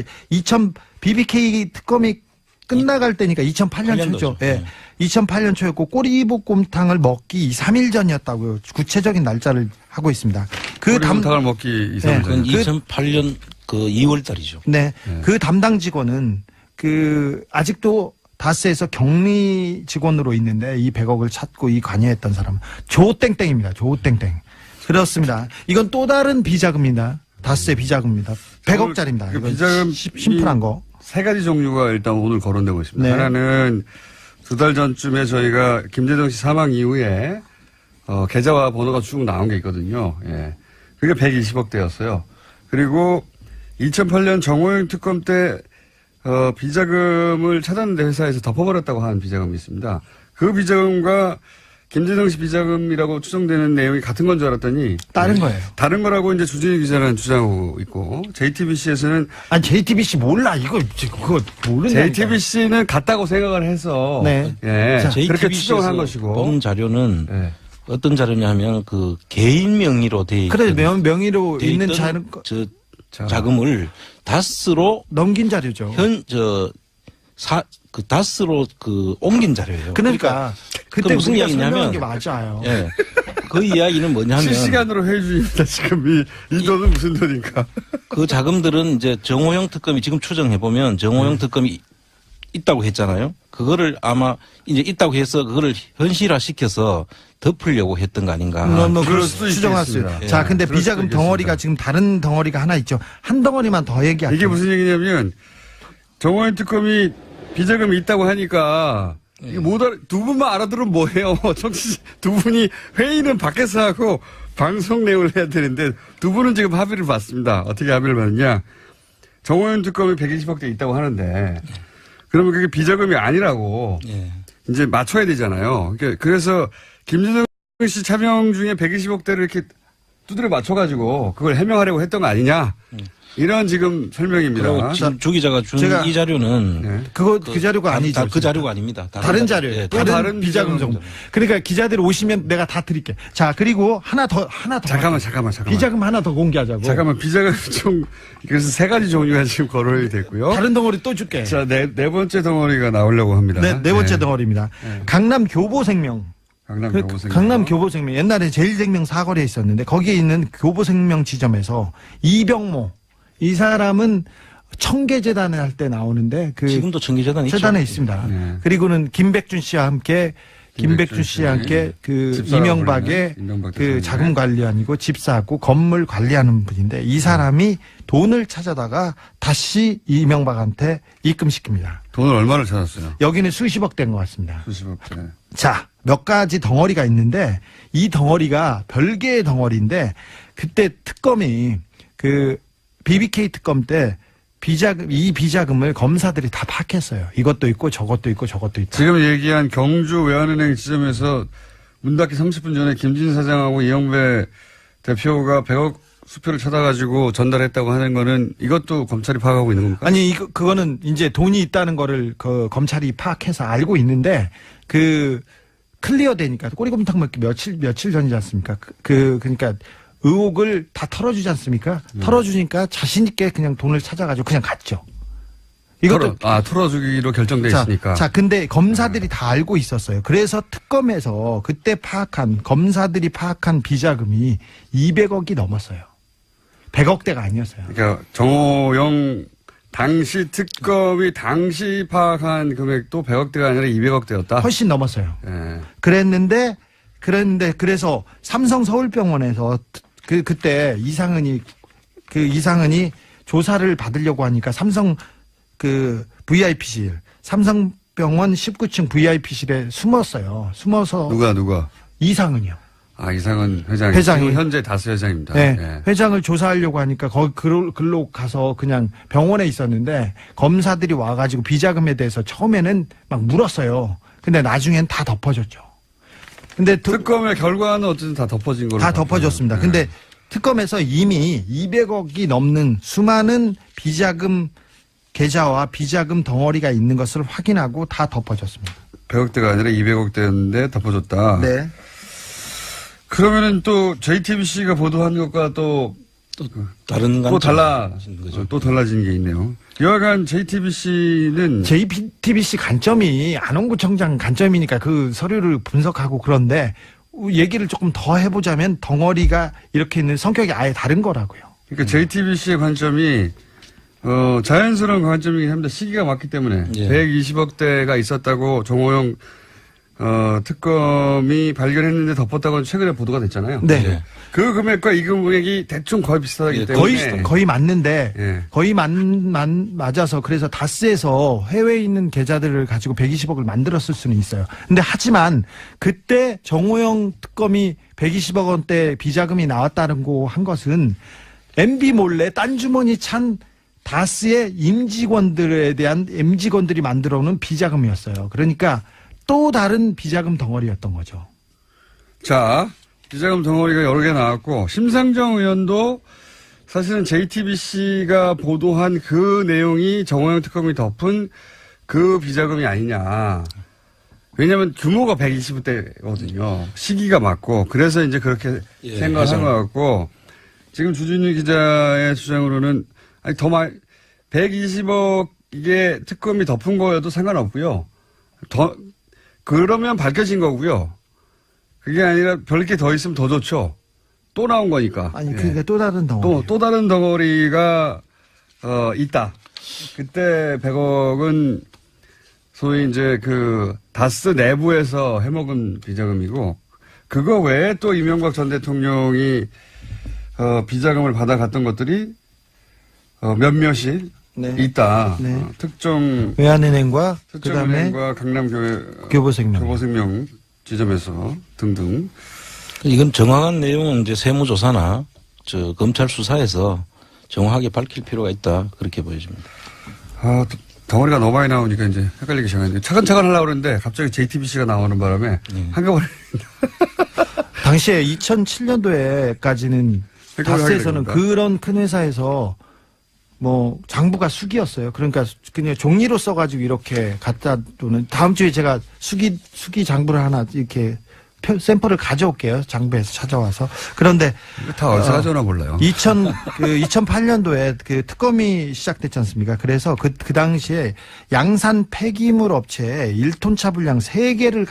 Speaker 4: BBK 특검이 끝나갈 때니까 2008년 초죠. 예. 2008년 초였고 꼬리볶음탕을 먹기 2, 3일 전이었다고요. 구체적인 날짜를 하고 있습니다.
Speaker 1: 꼬리볶음탕을 먹기 2, 3일
Speaker 3: 그건
Speaker 1: 전.
Speaker 3: 2008년 그 2월 달이죠.
Speaker 4: 네. 그 담당 직원은 아직도 다스에서 격리 직원으로 있는데 이 100억을 찾고 이 관여했던 사람은 조땡땡입니다. 조땡땡. 그렇습니다. 이건 또 다른 비자금입니다. 다스의 비자금입니다. 100억짜리입니다.
Speaker 1: 그 비자금
Speaker 4: 심플한 거.
Speaker 1: 세 가지 종류가 일단 오늘 거론되고 있습니다.
Speaker 4: 네.
Speaker 1: 하나는 2달 전쯤에 저희가 김재동 씨 사망 이후에 계좌와 번호가 쭉 나온 게 있거든요. 예. 그게 120억대였어요. 그리고 2008년 정호영 특검 때 비자금을 찾았는데 회사에서 덮어버렸다고 하는 비자금이 있습니다. 그 비자금과 김재동 씨 비자금이라고 추정되는 내용이 같은 건 줄 알았더니
Speaker 4: 다른 거예요.
Speaker 1: 다른 거라고 이제 주진희 기자는 주장하고 있고 JTBC에서는
Speaker 4: 아니 JTBC 몰라 그거 모르는
Speaker 1: JTBC는 같다고 생각을 해서
Speaker 4: 네.
Speaker 1: 예, 그렇게
Speaker 3: JTBC
Speaker 1: 추정을 한
Speaker 3: 에서
Speaker 1: 것이고
Speaker 3: 본 자료는
Speaker 1: 예.
Speaker 3: 어떤 자료냐면 그 개인 명의로 돼 있는
Speaker 4: 그래 명의로 있는 자료
Speaker 3: 자금을 다스로
Speaker 4: 넘긴 자료죠.
Speaker 3: 다스로 옮긴 자료예요.
Speaker 4: 그러니까 그때
Speaker 3: 무슨
Speaker 4: 우리가
Speaker 3: 이야기냐면
Speaker 4: 설명한 게 맞아요.
Speaker 3: 예. 그 이야기는 뭐냐면
Speaker 1: 실시간으로 회의 중입니다. 지금 이 돈은 무슨 돈인가?
Speaker 3: 그 자금들은 이제 정호영 특검이 지금 추정해 보면 정호영 특검이 있다고 했잖아요. 그거를 아마 이제 있다고 해서 그거를 현실화 시켜서 덮으려고 했던 거 아닌가.
Speaker 1: 그럴 수도
Speaker 4: 추정할 수
Speaker 1: 있겠습니다.
Speaker 4: 자, 근데
Speaker 1: 그럴 수도
Speaker 4: 비자금 덩어리가
Speaker 1: 있겠습니다.
Speaker 4: 지금 다른 덩어리가 하나 있죠. 한 덩어리만 더 얘기할게요.
Speaker 1: 이게 무슨 얘기냐면 정호영 특검이 비자금이 있다고 하니까 이게 두 분만 알아들으면 뭐해요. 두 분이 회의는 밖에서 하고 방송 내용을 해야 되는데 두 분은 지금 합의를 봤습니다. 어떻게 합의를 봤느냐. 정호영 특검이 120억대 있다고 하는데 그러면 그게 비자금이 아니라고
Speaker 3: 예.
Speaker 1: 이제 맞춰야 되잖아요. 그래서 김재동 씨 차명 중에 120억대를 이렇게 두드려 맞춰가지고 그걸 해명하려고 했던 거 아니냐. 이런 지금 설명입니다.
Speaker 3: 그리고 지금 주 기자가 준
Speaker 4: 제가
Speaker 3: 이 자료는
Speaker 1: 네.
Speaker 4: 그 자료가 아니죠.
Speaker 3: 그 자료가 아닙니다.
Speaker 4: 다른 자료예요.
Speaker 3: 예,
Speaker 4: 다른 비자금
Speaker 1: 비자금
Speaker 4: 정보. 그러니까 기자들 오시면 내가 다 드릴게. 자, 그리고 하나 더.
Speaker 1: 잠깐만.
Speaker 4: 비자금 하나 더 공개하자고.
Speaker 1: 잠깐만, 비자금 그래서 세 가지 종류가 지금 거론이 됐고요.
Speaker 4: 다른 덩어리 또 줄게.
Speaker 1: 자, 네 번째 덩어리가 나오려고 합니다.
Speaker 4: 네 번째 덩어리입니다.
Speaker 1: 네.
Speaker 4: 강남 교보생명. 강남 교보생명. 옛날에 제일생명 사거리에 있었는데 거기에 있는 교보생명 지점에서 이병모. 이 사람은 청계재단을 할 때 나오는데
Speaker 3: 지금도 청계재단에 있죠.
Speaker 4: 재단에 있습니다.
Speaker 1: 네.
Speaker 4: 그리고는 김백준 씨와 함께 그 이명박의 그 자금 관리안이고 집사하고 건물 관리하는 분인데 이 사람이 돈을 찾아다가 다시 이명박한테 입금시킵니다.
Speaker 1: 돈을 얼마를 찾았어요?
Speaker 4: 여기는 수십억 된 것 같습니다.
Speaker 1: 수십억대.
Speaker 4: 자, 몇 가지 덩어리가 있는데 이 덩어리가 별개의 덩어리인데 그때 특검이 그 BBK 특검 때 이 비자금을 검사들이 다 파악했어요. 이것도 있고 저것도 있고 저것도 있다.
Speaker 1: 지금 얘기한 경주 외환은행 지점에서 문 닫기 30분 전에 김진 사장하고 이영배 대표가 100억 수표를 찾아가지고 전달했다고 하는 거는 이것도 검찰이 파악하고 있는 겁니까?
Speaker 4: 아니, 그거는 이제 돈이 있다는 거를 검찰이 파악해서 알고 있는데 클리어 되니까 꼬리곰탕 먹기 며칠 전이지 않습니까? 그러니까 의혹을 다 털어주지 않습니까? 털어주니까 자신있게 그냥 돈을 찾아가지고 그냥 갔죠.
Speaker 1: 털어주기로 결정돼 있으니까.
Speaker 4: 자, 근데 검사들이 다 알고 있었어요. 그래서 특검에서 그때 검사들이 파악한 비자금이 200억이 넘었어요. 100억대가 아니었어요.
Speaker 1: 그러니까 정호영 당시 특검이 당시 파악한 금액도 100억대가 아니라 200억대였다.
Speaker 4: 훨씬 넘었어요.
Speaker 1: 예.
Speaker 4: 그랬는데 그래서 삼성 서울병원에서 그때 이상은이 조사를 받으려고 하니까 삼성 VIP실, 삼성병원 19층 VIP실에 숨었어요. 숨어서
Speaker 1: 누가?
Speaker 4: 이상은요.
Speaker 1: 아, 이상은 회장이.
Speaker 4: 회장이.
Speaker 1: 지금 현재 다스 회장입니다.
Speaker 4: 네,
Speaker 1: 예.
Speaker 4: 회장을 조사하려고 하니까 거기 글로 가서 그냥 병원에 있었는데 검사들이 와가지고 비자금에 대해서 처음에는 막 물었어요. 근데 나중엔 다 덮어졌죠. 근데
Speaker 1: 특검의 결과는 어쨌든 다 덮어진 걸로.
Speaker 4: 다 덮어졌습니다.
Speaker 1: 네.
Speaker 4: 근데 특검에서 이미 200억이 넘는 수많은 비자금 계좌와 비자금 덩어리가 있는 것을 확인하고 다 덮어졌습니다.
Speaker 1: 100억대가 아니라 200억대였는데 덮어줬다.
Speaker 4: 네.
Speaker 1: 그러면은 또 JTBC가 보도한 것과 또
Speaker 3: 다른
Speaker 1: 또
Speaker 3: 관점인 거죠.
Speaker 1: 또 달라진 게 있네요. 여하간 JTBC는
Speaker 4: JTBC 관점이 안원구청장 관점이니까 그 서류를 분석하고 그런데 얘기를 조금 더 해보자면 덩어리가 이렇게 있는 성격이 아예 다른 거라고요.
Speaker 1: 그러니까 JTBC의 관점이 자연스러운 관점이긴 합니다. 시기가 맞기 때문에
Speaker 3: 예.
Speaker 1: 120억대가 있었다고 정호영 특검이 발견했는데 덮었다고 최근에 보도가 됐잖아요.
Speaker 4: 네.
Speaker 3: 예.
Speaker 1: 그 금액과 이 금액이 대충 거의 비슷하기 때문에
Speaker 4: 거의 맞는데
Speaker 1: 예.
Speaker 4: 거의 맞아서 그래서 다스에서 해외에 있는 계좌들을 가지고 120억을 만들었을 수는 있어요. 근데 하지만 그때 정호영 특검이 120억 원대 비자금이 나왔다는 거 한 것은 MB 몰래 딴 주머니 찬 다스의 임직원들에 대한 임직원들이 만들어 놓은 비자금이었어요. 그러니까 또 다른 비자금 덩어리였던 거죠.
Speaker 1: 자, 비자금 덩어리가 여러 개 나왔고 심상정 의원도 사실은 JTBC가 보도한 그 내용이 정호영 특검이 덮은 그 비자금이 아니냐. 왜냐하면 규모가 120대거든요. 시기가 맞고 그래서 이제 그렇게
Speaker 3: 예,
Speaker 1: 생각을 한 것 같고 지금 주진우 기자의 주장으로는 아니 더 많이 120억의 특검이 덮은 거여도 상관없고요. 그러면 밝혀진 거고요. 그게 아니라 별게 더 있으면 더 좋죠. 또 나온 거니까.
Speaker 4: 아니 그러니까 또 다른 덩어리.
Speaker 1: 또 다른 덩어리가 있다. 그때 100억은 소위 이제 그 다스 내부에서 해먹은 비자금이고 그거 외에 또 이명박 전 대통령이 비자금을 받아갔던 것들이 몇몇이
Speaker 4: 네.
Speaker 1: 있다.
Speaker 4: 네.
Speaker 1: 특정
Speaker 4: 외환은행과 그다음에
Speaker 1: 특정은행과
Speaker 4: 교보생명
Speaker 1: 지점에서 등등.
Speaker 3: 이건 정확한 내용은 이제 세무조사나 검찰 수사에서 정확하게 밝힐 필요가 있다 그렇게 보여집니다.
Speaker 1: 아, 덩어리가 너무 많이 나오니까 이제 헷갈리기 시작했는데 차근차근 하려고 그러는데 갑자기 JTBC가 나오는 바람에 한꺼번에
Speaker 4: 당시에 2007년도에까지는 다스에서는 그런 큰 회사에서 뭐 장부가 수기였어요. 그러니까 그냥 종이로 써가지고 이렇게 갖다 두는 다음 주에 제가 수기 장부를 하나 이렇게 샘플을 가져올게요. 장부에서 찾아와서. 그런데
Speaker 1: 다 어디서 가져오나 몰라요.
Speaker 4: 2008년도에 그 특검이 시작됐지 않습니까? 그래서 그 당시에 양산 폐기물 업체에 1톤차 분량 3개를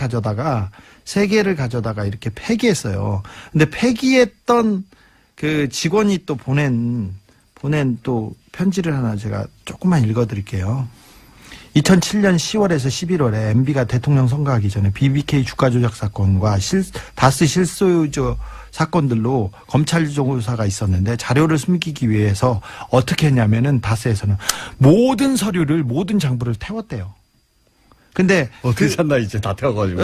Speaker 4: 가져다가 이렇게 폐기했어요. 근데 폐기했던 그 직원이 또 보낸 또 편지를 하나 제가 조금만 읽어드릴게요. 2007년 10월에서 11월에 MB가 대통령 선거하기 전에 BBK 주가 조작 사건과 다스 실소유주 사건들로 검찰 조사가 있었는데 자료를 숨기기 위해서 어떻게 했냐면은 다스에서는 모든 서류를 모든 장부를 태웠대요. 근데
Speaker 1: 어떻게 샀나 이제 다 태워가지고.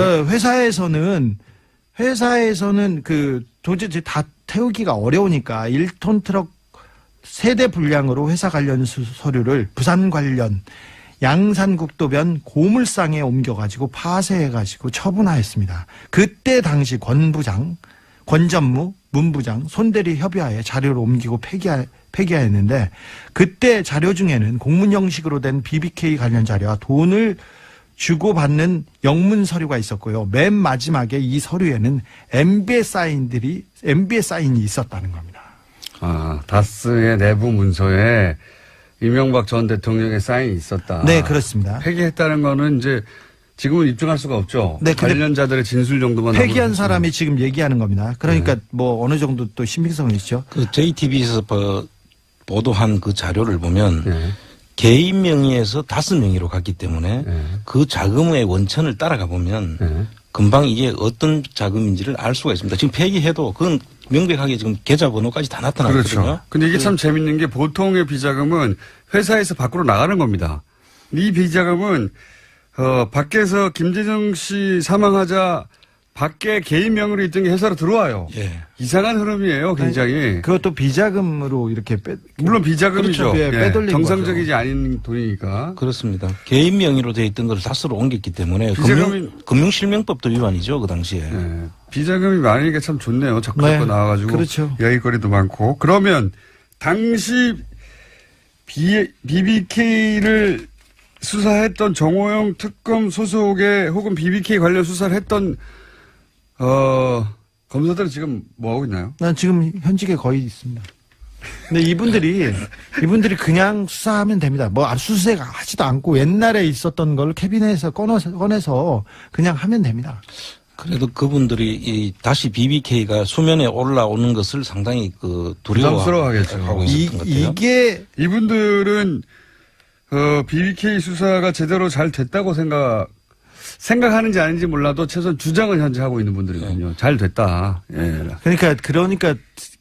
Speaker 4: 회사에서는 그 도저히 다 태우기가 어려우니까 1톤 트럭 세대 분량으로 회사 관련 서류를 부산 관련 양산국도변 고물상에 옮겨가지고 파쇄해가지고 처분하였습니다. 그때 당시 권전무, 문부장, 손대리 협의하에 자료를 옮기고 폐기하였는데 그때 자료 중에는 공문 형식으로 된 BBK 관련 자료와 돈을 주고받는 영문 서류가 있었고요. 맨 마지막에 이 서류에는 MB의 사인이 있었다는 겁니다.
Speaker 1: 아, 다스의 내부 문서에 이명박 전 대통령의 사인이 있었다.
Speaker 4: 네, 그렇습니다.
Speaker 1: 폐기했다는 거는 이제 지금은 입증할 수가 없죠.
Speaker 4: 네,
Speaker 1: 관련자들의 진술 정도만.
Speaker 4: 폐기한 사람이 지금 얘기하는 겁니다. 그러니까 뭐 어느 정도 또 신빙성이 있죠.
Speaker 3: 그 JTBC에서 보도한 그 자료를 보면
Speaker 1: 네.
Speaker 3: 개인 명의에서 다스 명의로 갔기 때문에
Speaker 1: 네.
Speaker 3: 그 자금의 원천을 따라가 보면
Speaker 1: 네.
Speaker 3: 금방 이게 어떤 자금인지를 알 수가 있습니다. 지금 폐기해도 그건 명백하게 지금 계좌번호까지 다 나타나거든요.
Speaker 1: 그렇죠. 근데 이게 참 재밌는 게 보통의 비자금은 회사에서 밖으로 나가는 겁니다. 이 비자금은 밖에서 김재정 씨 사망하자 밖에 개인 명의로 있던 게 회사로 들어와요.
Speaker 3: 예.
Speaker 1: 이상한 흐름이에요, 굉장히.
Speaker 4: 그것도 비자금으로 이렇게
Speaker 1: 물론 비자금이죠.
Speaker 4: 그렇죠. 예, 빼돌린
Speaker 1: 정상적이지 않은 돈이니까.
Speaker 3: 그렇습니다. 개인 명의로 돼 있던 걸 다스로 옮겼기 때문에 금융실명법도 위반이죠, 그 당시에.
Speaker 1: 네. 비자금이 많으니까 참 좋네요. 자꾸
Speaker 4: 네.
Speaker 1: 나와가지고.
Speaker 4: 그렇죠.
Speaker 1: 이야기거리도 많고. 그러면 당시 BBK를 수사했던 정호영 특검 소속의 혹은 BBK 관련 수사를 했던 검사들은 지금 뭐 하고 있나요?
Speaker 4: 난 지금 현직에 거의 있습니다. 근데 이분들이 그냥 수사하면 됩니다. 뭐 압수수색 하지도 않고 옛날에 있었던 걸 캐비넷에서 꺼내서 그냥 하면 됩니다.
Speaker 3: 그래도 그분들이 다시 BBK가 수면에 올라오는 것을 상당히
Speaker 1: 부담스러워하겠죠.
Speaker 3: 하고 있었던 것 같아요.
Speaker 4: 이게
Speaker 1: 이분들은 BBK 수사가 제대로 잘 됐다고 생각하는지 아닌지 몰라도 최소한 주장은 현재 하고 있는 분들이거든요.
Speaker 3: 네.
Speaker 1: 잘 됐다. 예.
Speaker 4: 그러니까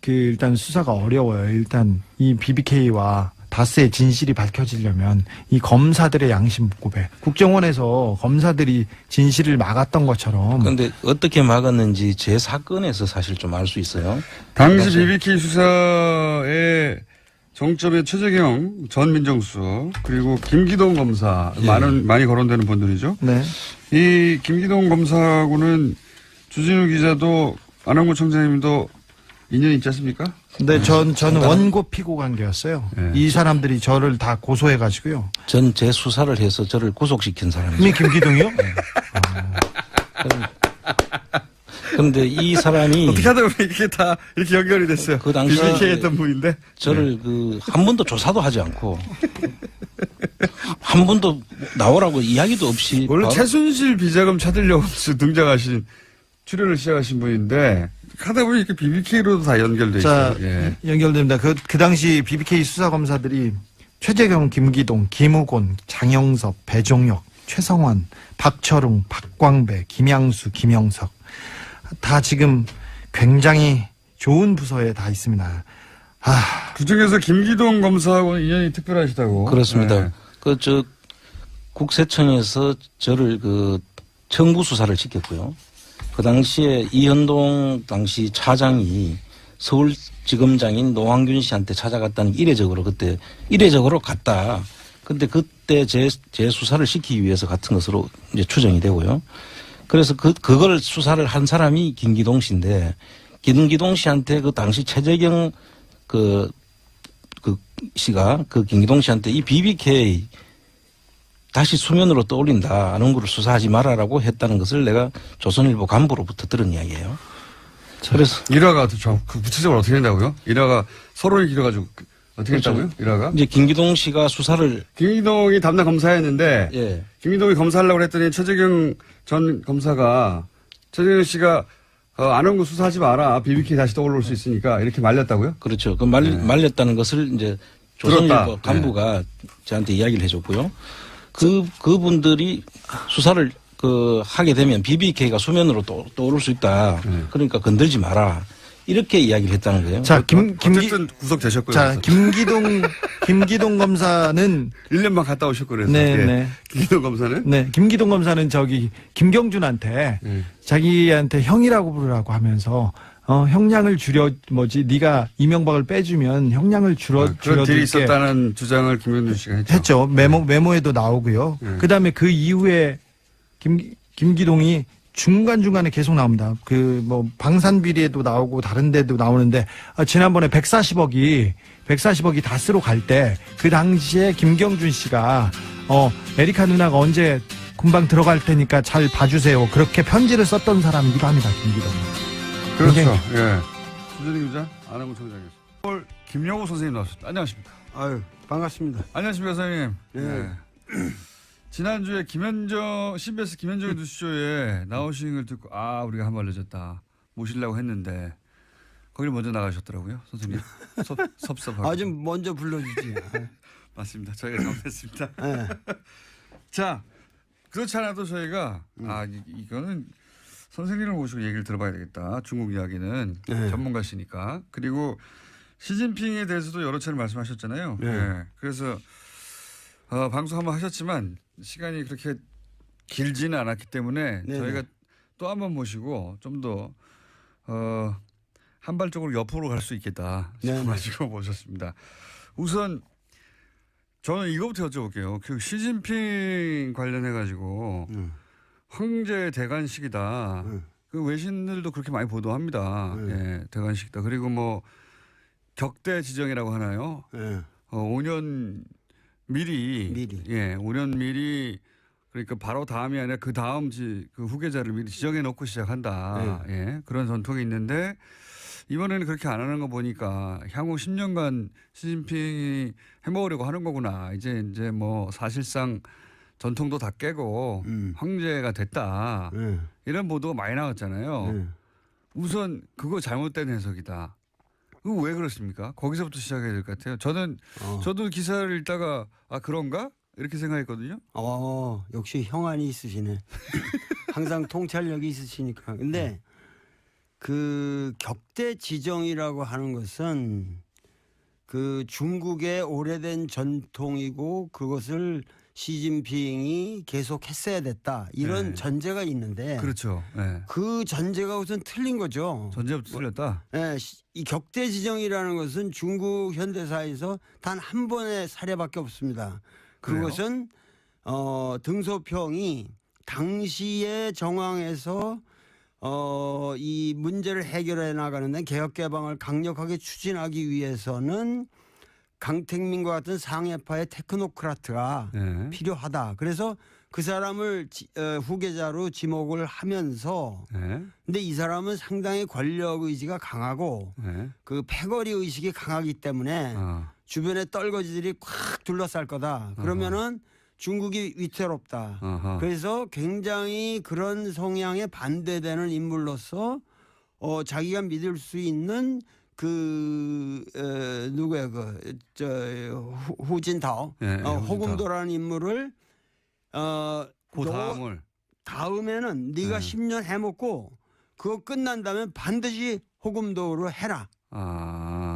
Speaker 4: 일단 수사가 어려워요. 일단 이 BBK와 다스의 진실이 밝혀지려면 이 검사들의 양심 고백, 국정원에서 검사들이 진실을 막았던 것처럼.
Speaker 3: 그런데 어떻게 막았는지 제 사건에서 사실 좀 알 수 있어요.
Speaker 1: 당시 BBK 수사의 정점에 최재경 전 민정수석 그리고 김기동 검사 많이 거론되는 분들이죠.
Speaker 4: 네.
Speaker 1: 이 김기동 검사하고는 주진우 기자도 안홍구 청장님도 인연이 있지 않습니까?
Speaker 4: 근데 저는 원고 피고 관계였어요.
Speaker 1: 네.
Speaker 4: 이 사람들이 저를 다 고소해가지고요.
Speaker 3: 전 제 수사를 해서 저를 구속시킨 사람이죠.
Speaker 4: 이미 김기동이요?
Speaker 3: 그런데 이 사람이
Speaker 1: 어떻게 하다 보면 이게 다 이렇게 연결이 됐어요.
Speaker 3: 그 당시에
Speaker 1: BBK 했던 분인데.
Speaker 3: 저를 한 번도 조사도 하지 않고 한 번도 나오라고 이야기도 없이
Speaker 1: 원래
Speaker 3: 바로
Speaker 1: 최순실 비자금 찾으려고 등장하신 출연을 시작하신 분인데 하다 보니 이렇게 BBK로도 다 연결돼 있어요. 예.
Speaker 4: 연결됩니다. 그 당시 BBK 수사검사들이 최재경, 김기동, 김우곤, 장영섭, 배종혁, 최성환, 박철웅, 박광배, 김양수, 김영석 다 지금 굉장히 좋은 부서에 다 있습니다.
Speaker 1: 그중에서 김기동 검사하고는 인연이 특별하시다고.
Speaker 3: 그렇습니다.
Speaker 1: 네.
Speaker 3: 국세청에서 저를 청부 수사를 시켰고요. 그 당시에 이현동 당시 차장이 서울지검장인 노황균 씨한테 찾아갔다는 이례적으로 갔다. 근데 그때 제 수사를 시키기 위해서 같은 것으로 이제 추정이 되고요. 그래서 그걸 수사를 한 사람이 김기동 씨인데, 김기동 씨한테 그 당시 최재경 씨가 김기동 씨한테 이 BBK 다시 수면으로 떠올린다. 안홍구를 수사하지 말아라고 했다는 것을 내가 조선일보 간부로부터 들은 이야기예요. 그래서
Speaker 1: 일화가 구체적으로 어떻게 된다고요? 일화가 서로를 길어가지고 어떻게 했다고요? 일화가?
Speaker 3: 이제 김기동 씨가 수사를
Speaker 1: 김기동이 담당 검사였는데
Speaker 3: 예.
Speaker 1: 김기동이 검사하려고 했더니 최재경 전 검사가 최재경 씨가 안홍구 수사하지 마라. BBK 다시 떠올릴 수 있으니까 이렇게 말렸다고요?
Speaker 3: 그렇죠. 말렸다는 것을 이제 조선일보 간부가 저한테 이야기를 해줬고요. 그분들이 수사를 하게 되면 BBK가 수면으로 떠오를 수 있다. 그러니까 건들지 마라. 이렇게 이야기를 했다는 거예요.
Speaker 1: 자, 어쨌든 구속되셨고요.
Speaker 4: 자, 김기동 검사는
Speaker 1: 1년만 갔다 오셨고 그래서.
Speaker 4: 네,
Speaker 1: 예.
Speaker 4: 네.
Speaker 1: 김기동 검사는?
Speaker 4: 네, 김기동 검사는 김경준한테 자기한테 형이라고 부르라고 하면서 형량을 네가 이명박을 빼주면 형량을
Speaker 1: 그런
Speaker 4: 줄여줄게.
Speaker 1: 딜이 있었다는 주장을 김경준 씨가 했죠.
Speaker 4: 메모에도 나오고요. 그다음에 그 이후에 김기동이 중간중간에 계속 나옵니다. 방산비리에도 나오고 다른 데도 나오는데, 지난번에 140억이 다스로 갈 때, 그 당시에 김경준 씨가, 에리카 누나가 언제 군방 들어갈 테니까 잘 봐주세요. 그렇게 편지를 썼던 사람이기도 합니다, 김기동.
Speaker 1: 그렇죠. 예. 주진우 기자, 안홍구 청장이었습니다. 오늘 김영호 선생님 나왔습니다. 안녕하십니까.
Speaker 5: 아유, 반갑습니다.
Speaker 1: 안녕하십니까, 선생님.
Speaker 5: 예.
Speaker 1: 지난주에 CBS 김현정의 뉴스쇼에 나오신 걸 듣고, 우리가 한 발 늦었다. 모시려고 했는데, 거기를 먼저 나가셨더라고요, 선생님. 섭섭하고.
Speaker 5: 좀 먼저 불러주지.
Speaker 1: 맞습니다. 저희가 잘못했습니다.
Speaker 5: 네.
Speaker 1: 자, 그렇지 않아도 저희가, 이거는 선생님을 모시고 얘기를 들어봐야 되겠다. 중국 이야기는 전문가시니까. 그리고 시진핑에 대해서도 여러 차례 말씀하셨잖아요.
Speaker 5: 네.
Speaker 1: 그래서 방송 한번 하셨지만 시간이 그렇게 길지는 않았기 때문에
Speaker 5: 네네.
Speaker 1: 저희가 또 한 번 모시고 좀 더 한 발쪽으로 옆으로 갈 수 있겠다 싶어가지고 모셨습니다. 우선 저는 이거부터 여쭤볼게요. 그 시진핑 관련해가지고 황제 대관식이다. 그 외신들도 그렇게 많이 보도합니다. 예, 대관식이다. 그리고 뭐 격대 지정이라고 하나요?
Speaker 5: 예.
Speaker 1: 5년 미리. 예, 5년 미리 그러니까 바로 다음이 아니라 그 다음 그 후계자를 미리 지정해 놓고 시작한다. 예, 그런 전통이 있는데 이번에는 그렇게 안 하는 거 보니까 향후 10년간 시진핑이 해먹으려고 하는 거구나. 이제 뭐 사실상 전통도 다 깨고 황제가 됐다. 이런 보도가 많이 나왔잖아요. 우선 그거 잘못된 해석이다. 그거 왜 그렇습니까? 거기서부터 시작해야 될 것 같아요. 저도 기사를 읽다가 아 그런가? 이렇게 생각했거든요.
Speaker 5: 역시 형안이 있으시네. 항상 통찰력이 있으시니까. 근데 그 격대 지정이라고 하는 것은 그 중국의 오래된 전통이고 그것을 시진핑이 계속 했어야 됐다. 이런
Speaker 1: 네.
Speaker 5: 전제가 있는데.
Speaker 1: 그렇죠. 네.
Speaker 5: 그 전제가 우선 틀린 거죠.
Speaker 1: 전제부터 틀렸다.
Speaker 5: 네, 이 격대 지정이라는 것은 중국 현대사에서 단 한 번의 사례밖에 없습니다. 그것은 등소평이 당시의 정황에서 이 문제를 해결해 나가는데 개혁 개방을 강력하게 추진하기 위해서는 강택민과 같은 상해파의 테크노크라트가
Speaker 1: 네.
Speaker 5: 필요하다. 그래서 그 사람을 후계자로 지목을 하면서
Speaker 1: 네.
Speaker 5: 근데 이 사람은 상당히 권력 의지가 강하고
Speaker 1: 네.
Speaker 5: 그 패거리 의식이 강하기 때문에 주변에 떨거지들이 콱 둘러쌀 거다. 그러면은 중국이 위태롭다.
Speaker 1: 아하.
Speaker 5: 그래서 굉장히 그런 성향에 반대되는 인물로서 자기가 믿을 수 있는 누구야 후진타오
Speaker 1: 네,
Speaker 5: 호금도라는 인물을
Speaker 1: 그
Speaker 5: 다음에는 네가 10년 해먹고 그거 끝난 다음에 반드시 호금도로 해라.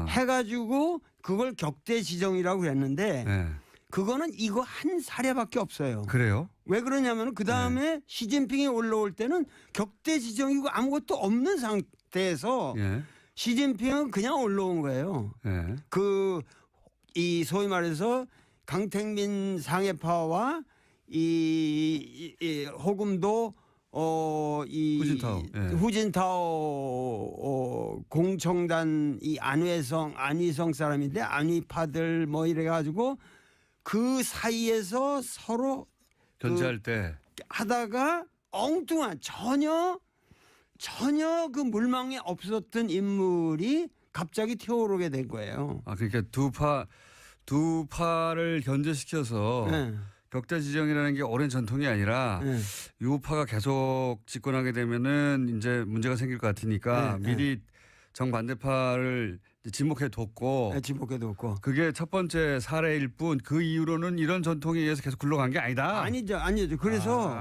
Speaker 5: 해가지고 그걸 격대 지정이라고 그랬는데
Speaker 1: 네.
Speaker 5: 그거는 이거 한 사례밖에 없어요.
Speaker 1: 그래요?
Speaker 5: 왜 그러냐면 그 다음에 시진핑이 올라올 때는 격대 지정이고 아무것도 없는 상태에서
Speaker 1: 예.
Speaker 5: 시진핑은 그냥 올라온 거예요.
Speaker 1: 예.
Speaker 5: 이 소위 말해서 강택민 상해파와 이 호금도 후진타오 공청단 이 안위성 사람인데 안위파들 뭐 이래가지고 그 사이에서 서로
Speaker 1: 견제할 때
Speaker 5: 하다가 엉뚱한 전혀 그 물망에 없었던 인물이 갑자기 튀어오르게 된 거예요.
Speaker 1: 그러니까 두 파를 견제시켜서
Speaker 5: 네.
Speaker 1: 격대 지정이라는 게 오랜 전통이 아니라 유파가 계속 집권하게 되면은 이제 문제가 생길 것 같으니까 미리 정반대파를 지목해 뒀고 그게 첫 번째 사례일 뿐 그 이후로는 이런 전통에 의해서 계속 굴러간 게 아니다.
Speaker 5: 아니죠. 그래서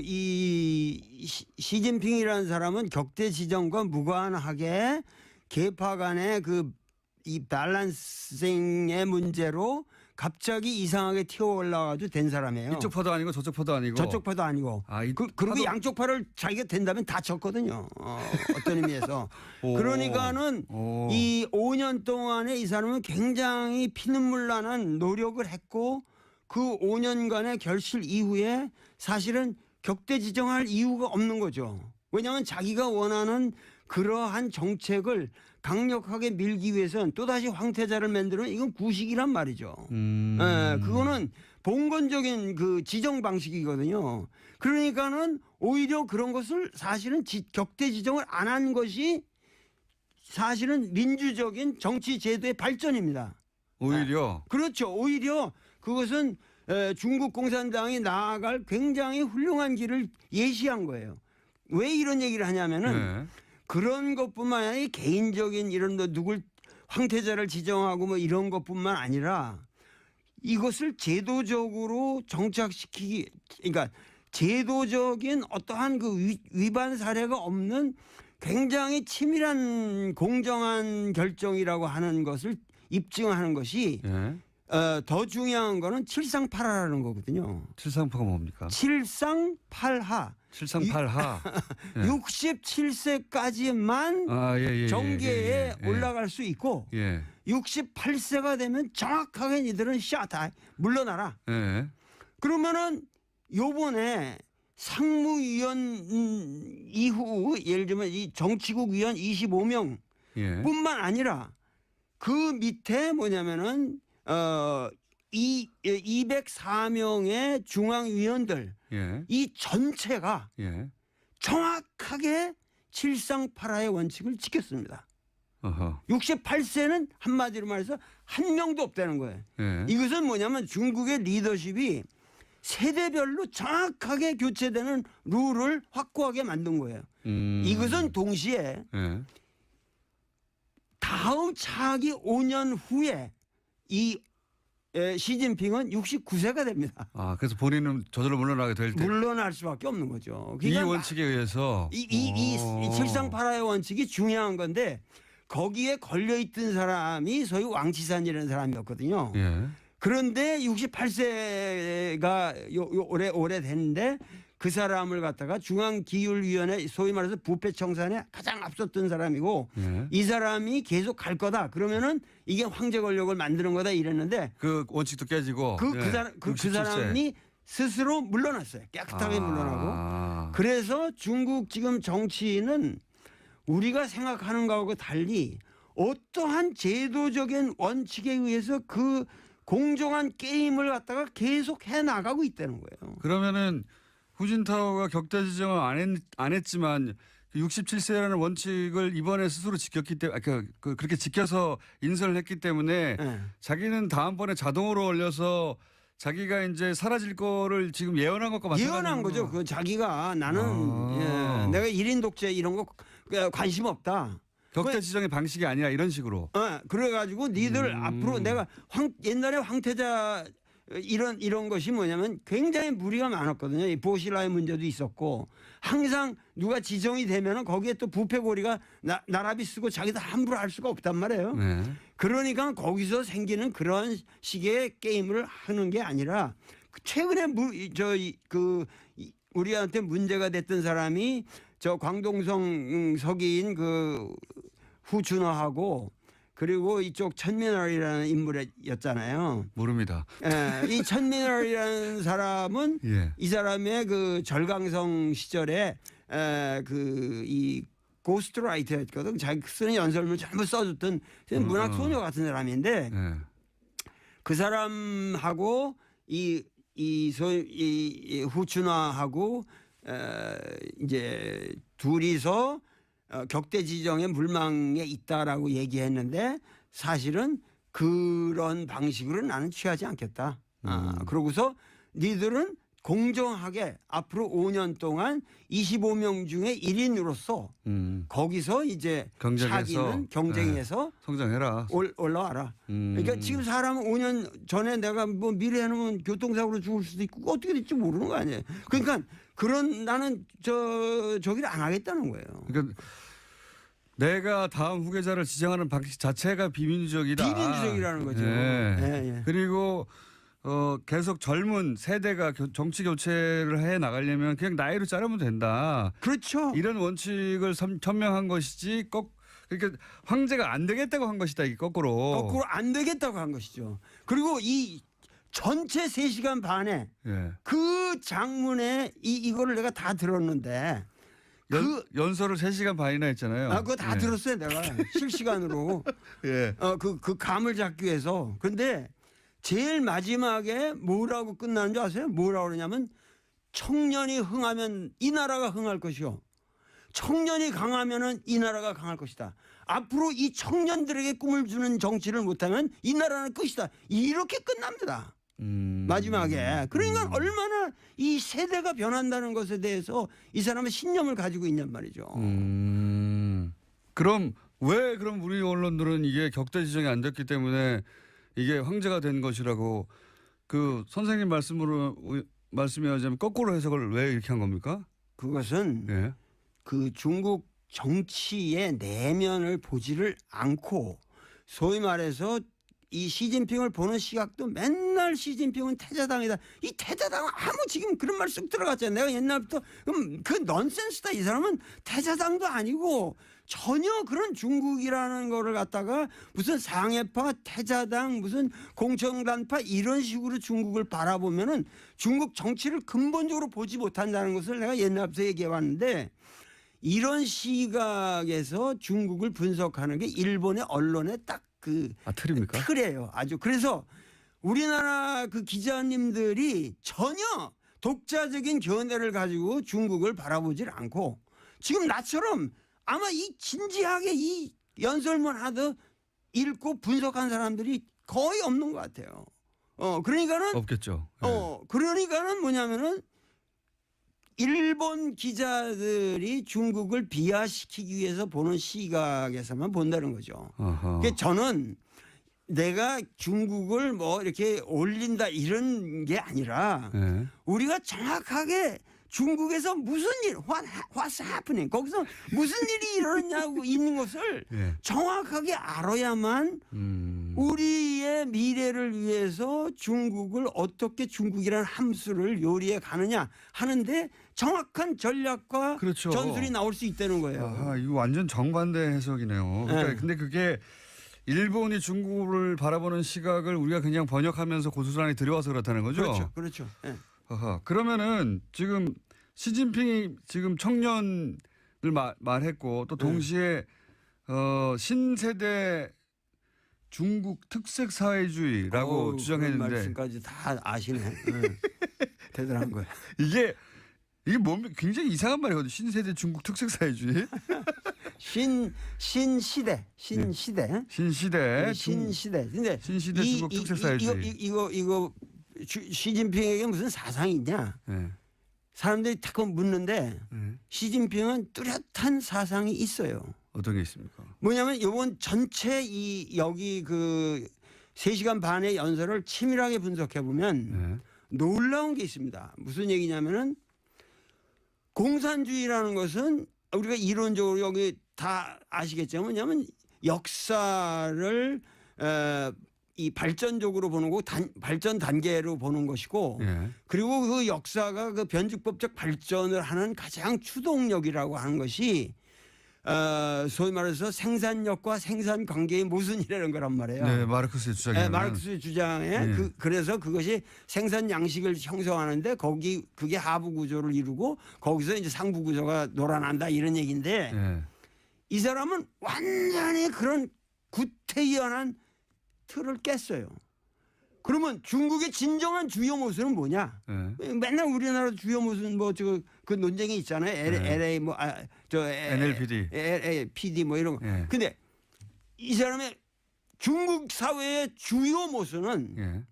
Speaker 5: 이 시진핑이라는 사람은 격대 지정과 무관하게 계파 간의 이 밸런싱의 문제로 갑자기 이상하게 튀어올라가지고 된 사람이에요.
Speaker 1: 이쪽 파도 아니고 저쪽 파도 아니고.
Speaker 5: 저쪽 파도 아니고. 그리고 양쪽 파를 자기가 된다면 다 졌거든요. 어떤 의미에서. 그러니까는 이 5년 동안에 이 사람은 굉장히 피눈물 나는 노력을 했고 그 5년간의 결실 이후에 사실은 격대 지정할 이유가 없는 거죠. 왜냐하면 자기가 원하는 그러한 정책을 강력하게 밀기 위해서는 또다시 황태자를 만들면 이건 구식이란 말이죠. 그거는 봉건적인 그 지정 방식이거든요. 그러니까는 오히려 그런 것을 사실은 격대 지정을 안 한 것이 사실은 민주적인 정치 제도의 발전입니다.
Speaker 1: 오히려.
Speaker 5: 그렇죠. 오히려 그것은 중국 공산당이 나아갈 굉장히 훌륭한 길을 예시한 거예요. 왜 이런 얘기를 하냐면은 그런 것뿐만 아니라 개인적인 이런 누굴 황태자를 지정하고 뭐 이런 것뿐만 아니라 이것을 제도적으로 정착시키기 그러니까 제도적인 어떠한 그 위반 사례가 없는 굉장히 치밀한 공정한 결정이라고 하는 것을 입증하는 것이 더 중요한 거는 칠상팔하라는 거거든요.
Speaker 1: 칠상파가 뭡니까?
Speaker 5: 칠상팔하.
Speaker 1: 칠상팔하. 예.
Speaker 5: 67세까지만 정계에 올라갈 수 있고
Speaker 1: 예.
Speaker 5: 68세가 되면 정확하게 니들은 다 물러나라.
Speaker 1: 예.
Speaker 5: 그러면은 요번에 상무위원 이후 예를 들면 이 정치국 위원 25명
Speaker 1: 예.
Speaker 5: 뿐만 아니라 그 밑에 뭐냐면은 204명의 중앙위원들
Speaker 1: 예.
Speaker 5: 이 전체가
Speaker 1: 예.
Speaker 5: 정확하게 칠상팔하의 원칙을 지켰습니다.
Speaker 1: 어허.
Speaker 5: 68세는 한마디로 말해서 한 명도 없다는 거예요.
Speaker 1: 예.
Speaker 5: 이것은 뭐냐면 중국의 리더십이 세대별로 정확하게 교체되는 룰을 확고하게 만든 거예요. 이것은 동시에
Speaker 1: 예.
Speaker 5: 다음 차기 5년 후에 이 시진핑은 69세가 됩니다.
Speaker 1: 아, 그래서 본인은 저절로 물러나게 될 때.
Speaker 5: 물러날 수밖에 없는 거죠.
Speaker 1: 이 원칙에 의해서.
Speaker 5: 이 칠상팔하의 원칙이 중요한 건데 거기에 걸려있던 사람이 소위 왕치산이라는 사람이었거든요.
Speaker 1: 예.
Speaker 5: 그런데 68세가 올해 됐는데 그 사람을 갖다가 중앙기율위원회 소위 말해서 부패청산에 가장 앞섰던 사람이고
Speaker 1: 예.
Speaker 5: 이 사람이 계속 갈 거다. 그러면은 이게 황제 권력을 만드는 거다 이랬는데
Speaker 1: 그 원칙도 깨지고.
Speaker 5: 그
Speaker 1: 예.
Speaker 5: 사람이 스스로 물러났어요. 깨끗하게 물러나고. 그래서 중국 지금 정치인은 우리가 생각하는 거하고 달리 어떠한 제도적인 원칙에 의해서 그 공정한 게임을 갖다가 계속 해 나가고 있다는 거예요.
Speaker 1: 그러면은 후진타오가 격대 지정을 안 했지만 67세라는 원칙을 이번에 스스로 지켰기 때문에 그렇게 지켜서 인선을 했기 때문에
Speaker 5: 네.
Speaker 1: 자기는 다음번에 자동으로 올려서 자기가 이제 사라질 거를 지금 예언한 것과 마찬가지로
Speaker 5: 예언한 거죠. 그 자기가 나는 예, 내가 1인 독재 이런 거 관심 없다.
Speaker 1: 격대 지정의 방식이 아니라 이런 식으로.
Speaker 5: 그래가지고 니들 앞으로 내가 옛날에 황태자 이런 것이 뭐냐면 굉장히 무리가 많았거든요. 이 보시라의 문제도 있었고 항상 누가 지정이 되면은 거기에 또 부패고리가 나라비 쓰고 자기도 함부로 할 수가 없단 말이에요.
Speaker 1: 네.
Speaker 5: 그러니까 거기서 생기는 그런 식의 게임을 하는 게 아니라 최근에 우리한테 문제가 됐던 사람이 저 광동성 서기인 그 후춘화하고 그리고 이쪽 천민월이라는 인물이었잖아요.
Speaker 1: 모릅니다.
Speaker 5: 이 천민월이라는 사람은
Speaker 1: 예.
Speaker 5: 이 사람의 그 절강성 시절에 이 고스트라이터였거든. 자기 쓰는 연설문을 전부 써줬던 문학 소녀 같은 사람인데
Speaker 1: 예.
Speaker 5: 그 사람하고 이 후춘화하고 이제 둘이서 격대 지정의 물망에 있다라고 얘기했는데 사실은 그런 방식으로 나는 취하지 않겠다. 그러고서 니들은 공정하게 앞으로 5년 동안 25명 중에 1인으로서 거기서 이제 자기는 경쟁에서
Speaker 1: 성장해라.
Speaker 5: 올라와라. 그러니까 지금 사람은 5년 전에 내가 뭐 미래에는 교통사고로 죽을 수도 있고 어떻게 될지 모르는 거 아니에요. 그러니까 나는 저기를 안 하겠다는 거예요.
Speaker 1: 그러니까 내가 다음 후계자를 지정하는 방식 자체가 비민주적이다.
Speaker 5: 비민주적이라는 거죠.
Speaker 1: 예.
Speaker 5: 예.
Speaker 1: 그리고 계속 젊은 세대가 정치 교체를 해 나가려면 그냥 나이로 자르면 된다.
Speaker 5: 그렇죠.
Speaker 1: 이런 원칙을 천명한 것이지 그러니까 황제가 안 되겠다고 한 것이다. 이게 거꾸로
Speaker 5: 안 되겠다고 한 것이죠. 그리고 이 전체 3시간 반에
Speaker 1: 예.
Speaker 5: 그 장문에 이거를 내가 다 들었는데
Speaker 1: 연설을 3시간 반이나 했잖아요.
Speaker 5: 그거 다
Speaker 1: 예.
Speaker 5: 들었어요. 내가 실시간으로.
Speaker 1: 예.
Speaker 5: 그 감을 잡기 위해서. 그런데 제일 마지막에 뭐라고 끝나는 줄 아세요? 뭐라고 그러냐면 청년이 흥하면 이 나라가 흥할 것이요. 청년이 강하면은 이 나라가 강할 것이다. 앞으로 이 청년들에게 꿈을 주는 정치를 못하면 이 나라는 끝이다. 이렇게 끝납니다. 마지막에. 그러니까 얼마나 이 세대가 변한다는 것에 대해서 이 사람은 신념을 가지고 있냔 말이죠.
Speaker 1: 그럼 우리 언론들은 이게 격대 지정이 안 됐기 때문에 이게 황제가 된 것이라고 그 선생님 말씀이하자면 거꾸로 해석을 왜 이렇게 한 겁니까?
Speaker 5: 그것은
Speaker 1: 예.
Speaker 5: 그 중국 정치의 내면을 보지를 않고 소위 말해서 이 시진핑을 보는 시각도 맨날 시진핑은 태자당이다. 이 태자당은 아무 지금 그런 말 쑥 들어갔잖아요. 내가 옛날부터 그럼 그 넌센스다. 이 사람은 태자당도 아니고 전혀 그런 중국이라는 거를 갖다가 무슨 상해파, 태자당, 무슨 공청단파 이런 식으로 중국을 바라보면은 중국 정치를 근본적으로 보지 못한다는 것을 내가 옛날부터 얘기해 왔는데 이런 시각에서 중국을 분석하는 게 일본의 언론의 딱 그
Speaker 1: 틀입니까?
Speaker 5: 틀이에요. 아주. 그래서 우리나라 그 기자님들이 전혀 독자적인 견해를 가지고 중국을 바라보질 않고 지금 나처럼 아마 이 진지하게 이 연설문 하듯 읽고 분석한 사람들이 거의 없는 것 같아요. 그러니까는
Speaker 1: 없겠죠.
Speaker 5: 그러니까는 뭐냐면은 일본 기자들이 중국을 비하시키기 위해서 보는 시각에서만 본다는 거죠. 그러니까 저는 내가 중국을 뭐 이렇게 올린다 이런 게 아니라
Speaker 1: 네.
Speaker 5: 우리가 정확하게 중국에서 무슨 일, what's happening, 거기서 무슨 일이 일어났냐고 있는 것을
Speaker 1: 네.
Speaker 5: 정확하게 알아야만 우리의 미래를 위해서 중국을 어떻게 중국이라는 함수를 요리해 가느냐 하는데 정확한 전략과
Speaker 1: 그렇죠.
Speaker 5: 전술이 나올 수 있다는 거예요.
Speaker 1: 아하, 이거 완전 정반대 해석이네요. 그러니까
Speaker 5: 네.
Speaker 1: 근데 그게 일본이 중국을 바라보는 시각을 우리가 그냥 번역하면서 고스란히 들여와서 그렇다는 거죠.
Speaker 5: 그렇죠. 그렇죠. 네.
Speaker 1: 아하, 그러면은 지금 시진핑이 지금 청년을 말했고 또 동시에 신세대 중국 특색 사회주의라고 주장했는데
Speaker 5: 그런 말씀까지 다 아시네. 대단한 거예요.
Speaker 1: 이게 뭡니까? 굉장히 이상한 말이거든요. 신세대 중국 특색 사회주의.
Speaker 5: 신시대.
Speaker 1: 신시대.
Speaker 5: 신시대. 근데
Speaker 1: 신시대 중국 특색 사회주의.
Speaker 5: 이거 시진핑에게 무슨 사상이 있냐?
Speaker 1: 네.
Speaker 5: 사람들이 자꾸 묻는데
Speaker 1: 네.
Speaker 5: 시진핑은 뚜렷한 사상이 있어요.
Speaker 1: 어떤 게 있습니까?
Speaker 5: 뭐냐면 이번 전체 여기 그 3시간 반의 연설을 치밀하게 분석해 보면
Speaker 1: 네.
Speaker 5: 놀라운 게 있습니다. 무슨 얘기냐면은 공산주의라는 것은 우리가 이론적으로 여기 다 아시겠지만 뭐냐면 역사를 이 발전적으로 보는 거 발전 단계로 보는 것이고
Speaker 1: 예.
Speaker 5: 그리고 그 역사가 그 변증법적 발전을 하는 가장 추동력이라고 하는 것이 소위 말해서 생산력과 생산 관계의 모순이라는 거란 말이에요.
Speaker 1: 네, 마르크스의 주장이.
Speaker 5: 네, 마르크스의 주장에
Speaker 1: 네.
Speaker 5: 그래서 그것이 생산 양식을 형성하는데 그게 하부 구조를 이루고 거기서 이제 상부 구조가 놀아난다 이런 얘기인데
Speaker 1: 네.
Speaker 5: 이 사람은 완전히 그런 구태연한 틀을 깼어요. 그러면 중국의 진정한 주요 모순은 뭐냐?
Speaker 1: 네.
Speaker 5: 맨날 우리나라 주요 모순 그 논쟁이 있잖아요. LA
Speaker 1: NLPD.
Speaker 5: PD 뭐 이런 거.
Speaker 1: 네.
Speaker 5: 근데 이 사람의 중국 사회의 주요 모순은
Speaker 1: 예.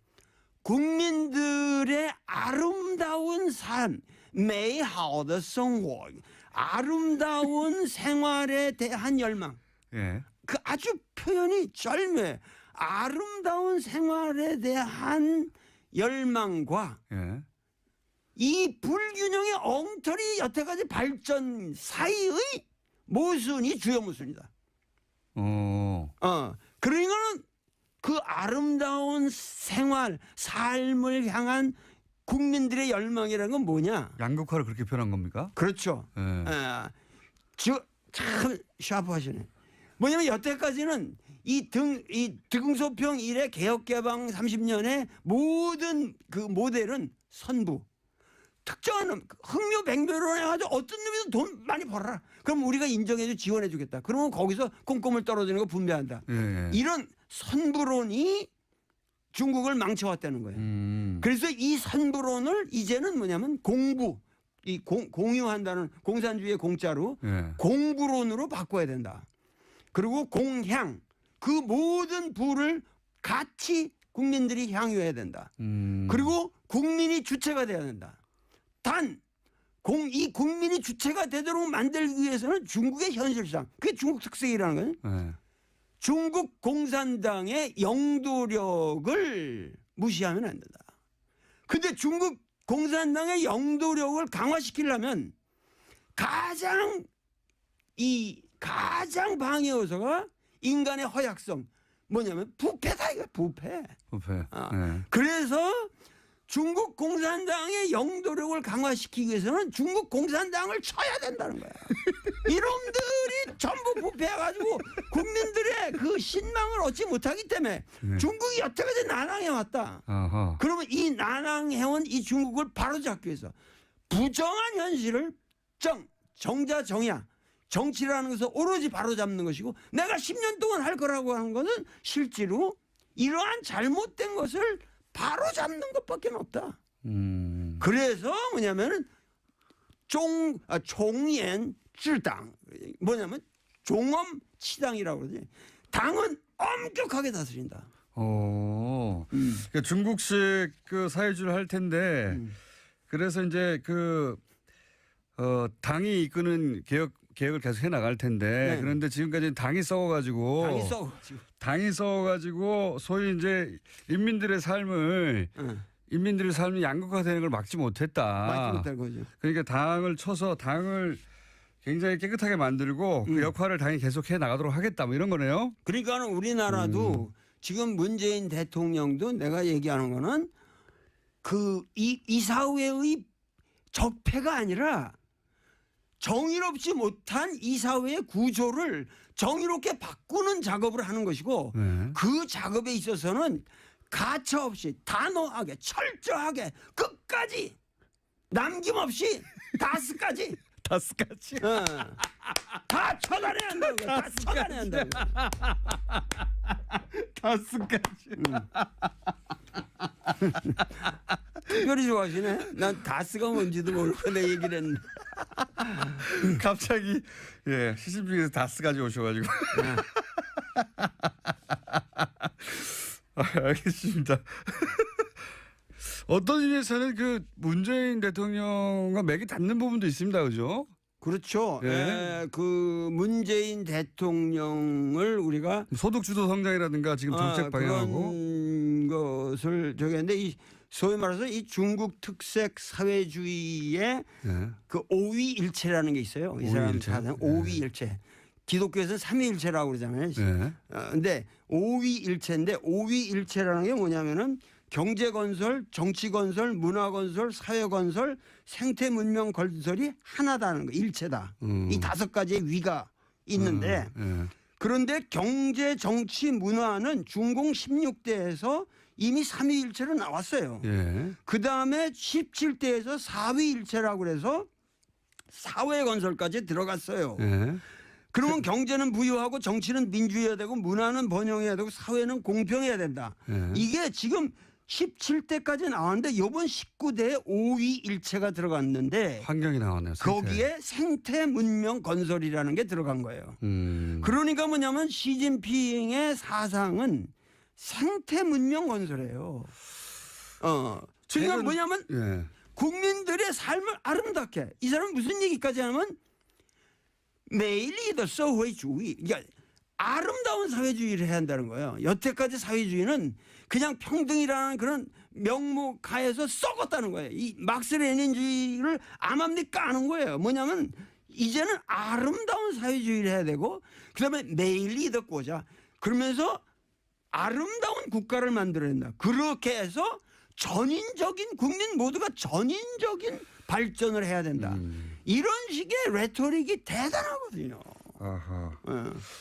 Speaker 5: 국민들의 아름다운 삶, 美好的生活, 아름다운 생활에 대한 열망.
Speaker 1: 예.
Speaker 5: 그 아주 표현이 절묘해. 아름다운 생활에 대한 열망과
Speaker 1: 예.
Speaker 5: 이 불균형의 엉터리 여태까지 발전 사이의 모순이 주요 모순이다. 그러니까는 그 아름다운 생활, 삶을 향한 국민들의 열망이라는 건 뭐냐?
Speaker 1: 양극화를 그렇게 표현한 겁니까?
Speaker 5: 그렇죠.
Speaker 1: 예.
Speaker 5: 참 샤프하시네. 뭐냐면 여태까지는 이 등소평 이래 개혁개방 30년의 모든 그 모델은 선부. 특정한 놈, 흥묘백묘로 해가지고 어떤 놈이든 돈 많이 벌어라. 그럼 우리가 인정해줘 지원해주겠다. 그러면 거기서 꼼꼼을 떨어지는 거 분배한다.
Speaker 1: 예.
Speaker 5: 이런 선부론이 중국을 망쳐왔다는 거예요. 그래서 이 선부론을 이제는 뭐냐면 공유한다는 공산주의의 공짜로
Speaker 1: 예.
Speaker 5: 공부론으로 바꿔야 된다. 그리고 공향, 그 모든 부를 같이 국민들이 향유해야 된다. 그리고 국민이 주체가 돼야 된다. 이 국민이 주체가 되도록 만들기 위해서는 중국의 현실상, 그게 중국 특색이라는 거예요.
Speaker 1: 예.
Speaker 5: 중국 공산당의 영도력을 무시하면 안 된다. 근데 중국 공산당의 영도력을 강화시키려면 가장 방해 요소가 인간의 허약성, 뭐냐면 부패다 이거 부패.
Speaker 1: 부패.
Speaker 5: 아,
Speaker 1: 네.
Speaker 5: 그래서 중국 공산당의 영도력을 강화시키기 위해서는 중국 공산당을 쳐야 된다는 거야. 이놈들이 전부 부패해가지고 국민들의 그 신망을 얻지 못하기 때문에
Speaker 1: 네.
Speaker 5: 중국이 여태까지 난항해 왔다.
Speaker 1: 아하.
Speaker 5: 그러면 이 난항해온 이 중국을 바로잡기 위해서 부정한 현실을 정자정야 정치라는 것을 오로지 바로잡는 것이고 내가 10년 동안 할 거라고 하는 것은 실제로 이러한 잘못된 것을 바로잡는 것밖에 없다. 그래서 뭐냐면은 종옌 쯔당 뭐냐면 종엄치당이라고 그러지. 당은 엄격하게 다스린다.
Speaker 1: 그러니까 중국식 그 사회주의를 할 텐데 그래서 이제 당이 이끄는 개혁을 계속 해 나갈 텐데
Speaker 5: 네.
Speaker 1: 그런데 지금까지는 당이 썩어가지고
Speaker 5: 당이 썩어가지고
Speaker 1: 소위 이제 인민들의 삶을 인민들의 삶이 양극화되는 걸 막지 못했다.
Speaker 5: 막지 못할 거죠.
Speaker 1: 그러니까 당을 쳐서 당을 굉장히 깨끗하게 만들고 그 역할을 당이 계속 해 나가도록 하겠다 뭐 이런 거네요.
Speaker 5: 그러니까 우리나라도 지금 문재인 대통령도 내가 얘기하는 거는 그 이사회의 적폐가 아니라 정의롭지 못한 이사회의 구조를 정의롭게 바꾸는 작업을 하는 것이고
Speaker 1: 네.
Speaker 5: 그 작업에 있어서는 가차없이 단호하게 철저하게 끝까지 남김없이 다스까지
Speaker 1: 다스까지.
Speaker 5: 다 처단해야 한다고. 다 처단해야 한다고.
Speaker 1: 다스까지.
Speaker 5: 특별히 좋아하시네. 난 다스가 뭔지도 모르고 내 얘기를 했는데.
Speaker 1: 갑자기 예 시신빙에서 다스까지 오셔가지고. 알겠습니다. 어떤 의미에서는 그 문재인 대통령과 맥이 닿는 부분도 있습니다, 그죠?
Speaker 5: 그렇죠.
Speaker 1: 예.
Speaker 5: 그 문재인 대통령을 우리가
Speaker 1: 소득주도 성장이라든가 지금 정책 방향하고
Speaker 5: 그런 것을 저기 했는데 이 소위 말해서 이 중국 특색 사회주의의
Speaker 1: 예.
Speaker 5: 그 오위일체라는 게 있어요. 이 사람
Speaker 1: 오위일체.
Speaker 5: 사상 오위일체. 기독교에서는 삼위일체라고 그러잖아요.
Speaker 1: 예.
Speaker 5: 근데 오위일체인데 오위일체라는 게 뭐냐면은 경제 건설, 정치 건설, 문화 건설, 사회 건설, 생태 문명 건설이 하나다는 거, 일체다. 이 5가지의 위가 있는데
Speaker 1: 예.
Speaker 5: 그런데 경제, 정치, 문화는 중공 16대에서 이미 3위일체로 나왔어요.
Speaker 1: 예.
Speaker 5: 그 다음에 17대에서 4위일체라고 그래서 사회 건설까지 들어갔어요.
Speaker 1: 예.
Speaker 5: 그러면 경제는 부유하고 정치는 민주해야 되고 문화는 번영해야 되고 사회는 공평해야 된다.
Speaker 1: 예.
Speaker 5: 이게 지금 17대까지 나왔는데 이번 19대에 5위 일체가 들어갔는데
Speaker 1: 환경이 나왔네요. 생태.
Speaker 5: 거기에 생태 문명 건설이라는 게 들어간 거예요. 그러니까 뭐냐면 시진핑의 사상은 생태 문명 건설이에요. 지금 뭐냐면
Speaker 1: 예.
Speaker 5: 국민들의 삶을 아름답게 이 사람은 무슨 얘기까지 하냐면 매일이 사회주의 그러니까 아름다운 사회주의를 해야 한다는 거예요. 여태까지 사회주의는 그냥 평등이라는 그런 명목하에서 썩었다는 거예요. 이 막스 레닌주의를 암암리 까는 거예요. 뭐냐면 이제는 아름다운 사회주의를 해야 되고 그다음에 매일이 덮고자 그러면서 아름다운 국가를 만들어야 된다. 그렇게 해서 전인적인 국민 모두가 전인적인 발전을 해야 된다. 이런 식의 레토릭이 대단하거든요.
Speaker 1: 아하.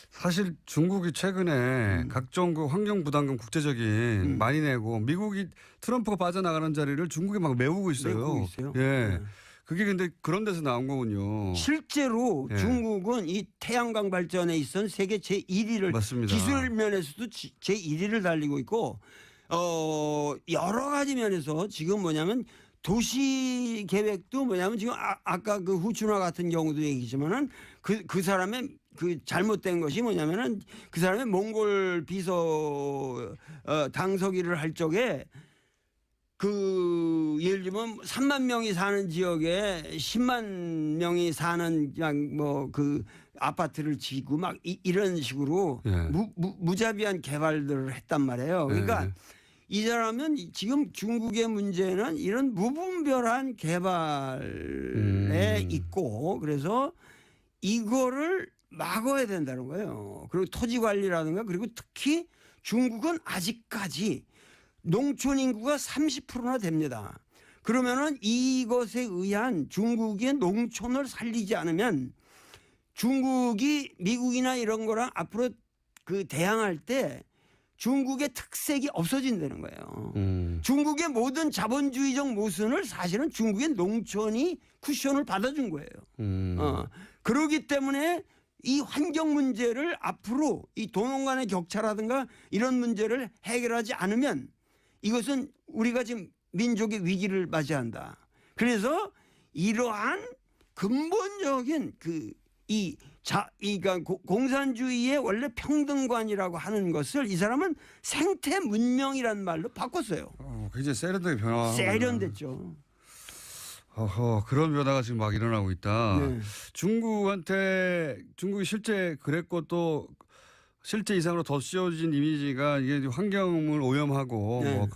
Speaker 1: 사실 중국이 최근에 각종 그 환경 부담금 국제적인 많이 내고 미국이 트럼프가 빠져나가는 자리를 중국이 막 메우고 있어요.
Speaker 5: 메우고 있어요.
Speaker 1: 예. 그게 근데 그런 데서 나온 거군요.
Speaker 5: 실제로
Speaker 1: 예.
Speaker 5: 중국은 이 태양광 발전에 있어서 세계 제1위를
Speaker 1: 맞습니다. 기술
Speaker 5: 기술 면에서도 제1위를 달리고 있고 여러 가지 면에서 지금 뭐냐면 도시 계획도 뭐냐면 지금 아까 그 후춘화 같은 경우도 얘기지만은 그 사람의 그 잘못된 것이 뭐냐면은 그 사람의 몽골 비서 당서기를 할 적에 그 예를 들면 3만 명이 사는 지역에 10만 명이 사는 그냥 뭐 그 아파트를 지고 막 이런 식으로
Speaker 1: 예.
Speaker 5: 무자비한 개발들을 했단 말이에요. 그러니까
Speaker 1: 예.
Speaker 5: 이 사람은 지금 중국의 문제는 이런 무분별한 개발에 있고 그래서 이거를 막아야 된다는 거예요. 그리고 토지 관리라든가 그리고 특히 중국은 아직까지 농촌 인구가 30%나 됩니다. 그러면은 이것에 의한 중국의 농촌을 살리지 않으면 중국이 미국이나 이런 거랑 앞으로 그 대항할 때 중국의 특색이 없어진다는 거예요. 중국의 모든 자본주의적 모순을 사실은 중국의 농촌이 쿠션을 받아준 거예요. 그러기 때문에 이 환경 문제를 앞으로 이 도농 간의 격차라든가 이런 문제를 해결하지 않으면 이것은 우리가 지금 민족의 위기를 맞이한다. 그래서 이러한 근본적인 그러니까 공산주의의 원래 평등관이라고 하는 것을 이 사람은 생태 문명이라는 말로 바꿨어요.
Speaker 1: 굉장히 세련되게 변화.
Speaker 5: 세련됐죠.
Speaker 1: 그런 변화가 지금 막 일어나고 있다.
Speaker 5: 네.
Speaker 1: 중국이 실제 그랬고 또 실제 이상으로 더 씌워진 이미지가 이게 환경을 오염하고
Speaker 5: 네.
Speaker 1: 뭐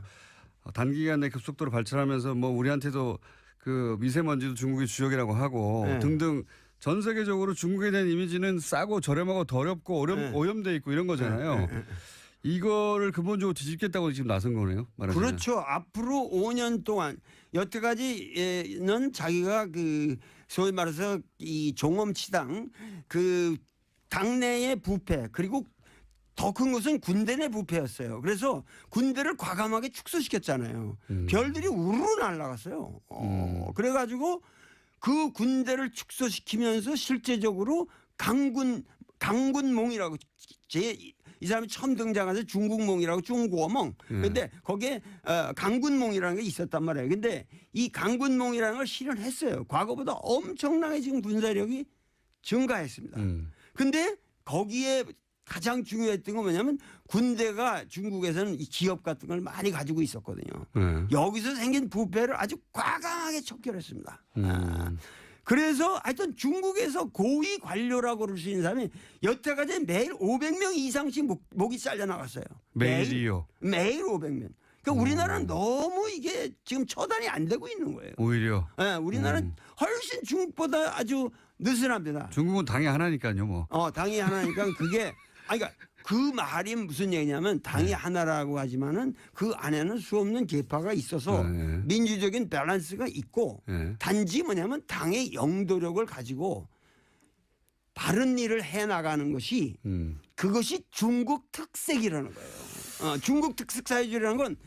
Speaker 1: 단기간에 급속도로 발전하면서 뭐 우리한테도 그 미세먼지도 중국의 주역이라고 하고
Speaker 5: 네.
Speaker 1: 등등 전 세계적으로 중국에 대한 이미지는 싸고 저렴하고 더럽고
Speaker 5: 네.
Speaker 1: 오염돼 있고 이런 거잖아요. 이거를 근본적으로 뒤집겠다고 지금 나선 거네요. 말하자면.
Speaker 5: 그렇죠. 앞으로 5년 동안 여태까지는 자기가 그 소위 말해서 이 종엄치당 그 당내의 부패 그리고 더 큰 것은 군대 내 부패였어요. 그래서 군대를 과감하게 축소시켰잖아요. 별들이 우르르 날아갔어요. 그래가지고 그 군대를 축소시키면서 실제적으로 강군몽이라고 이 사람이 처음 등장해서 중국몽이라고 중국어몽. 근데 거기에 강군몽이라는 게 있었단 말이에요. 근데 이 강군몽이라는 걸 실현했어요. 과거보다 엄청나게 지금 군사력이 증가했습니다. 근데 거기에 가장 중요했던 건 뭐냐면 군대가 중국에서는 이 기업 같은 걸 많이 가지고 있었거든요. 여기서 생긴 부패를 아주 과감하게 척결했습니다. 그래서 하여튼 중국에서 고위 관료라고 그럴 수 있는 사람이 여태까지 매일 500명 이상씩 목이 잘려나갔어요.
Speaker 1: 매일이요?
Speaker 5: 매일 500명. 그러니까 우리나라는 너무 이게 지금 처단이 안 되고 있는 거예요.
Speaker 1: 오히려.
Speaker 5: 네, 우리나라는 훨씬 중국보다 아주 느슨합니다.
Speaker 1: 중국은 당이 하나니까요, 뭐.
Speaker 5: 당이 하나니까 그게 그러니까 그 말이 무슨 얘기냐면 당이 하나라고 하지만은 그 안에는 수없는 계파가 있어서 민주적인 밸런스가 있고 단지 뭐냐면 당의 영도력을 가지고 바른 일을 해 나가는 것이 그것이 중국 특색이라는 거예요. 중국 특색 사회주의라는 건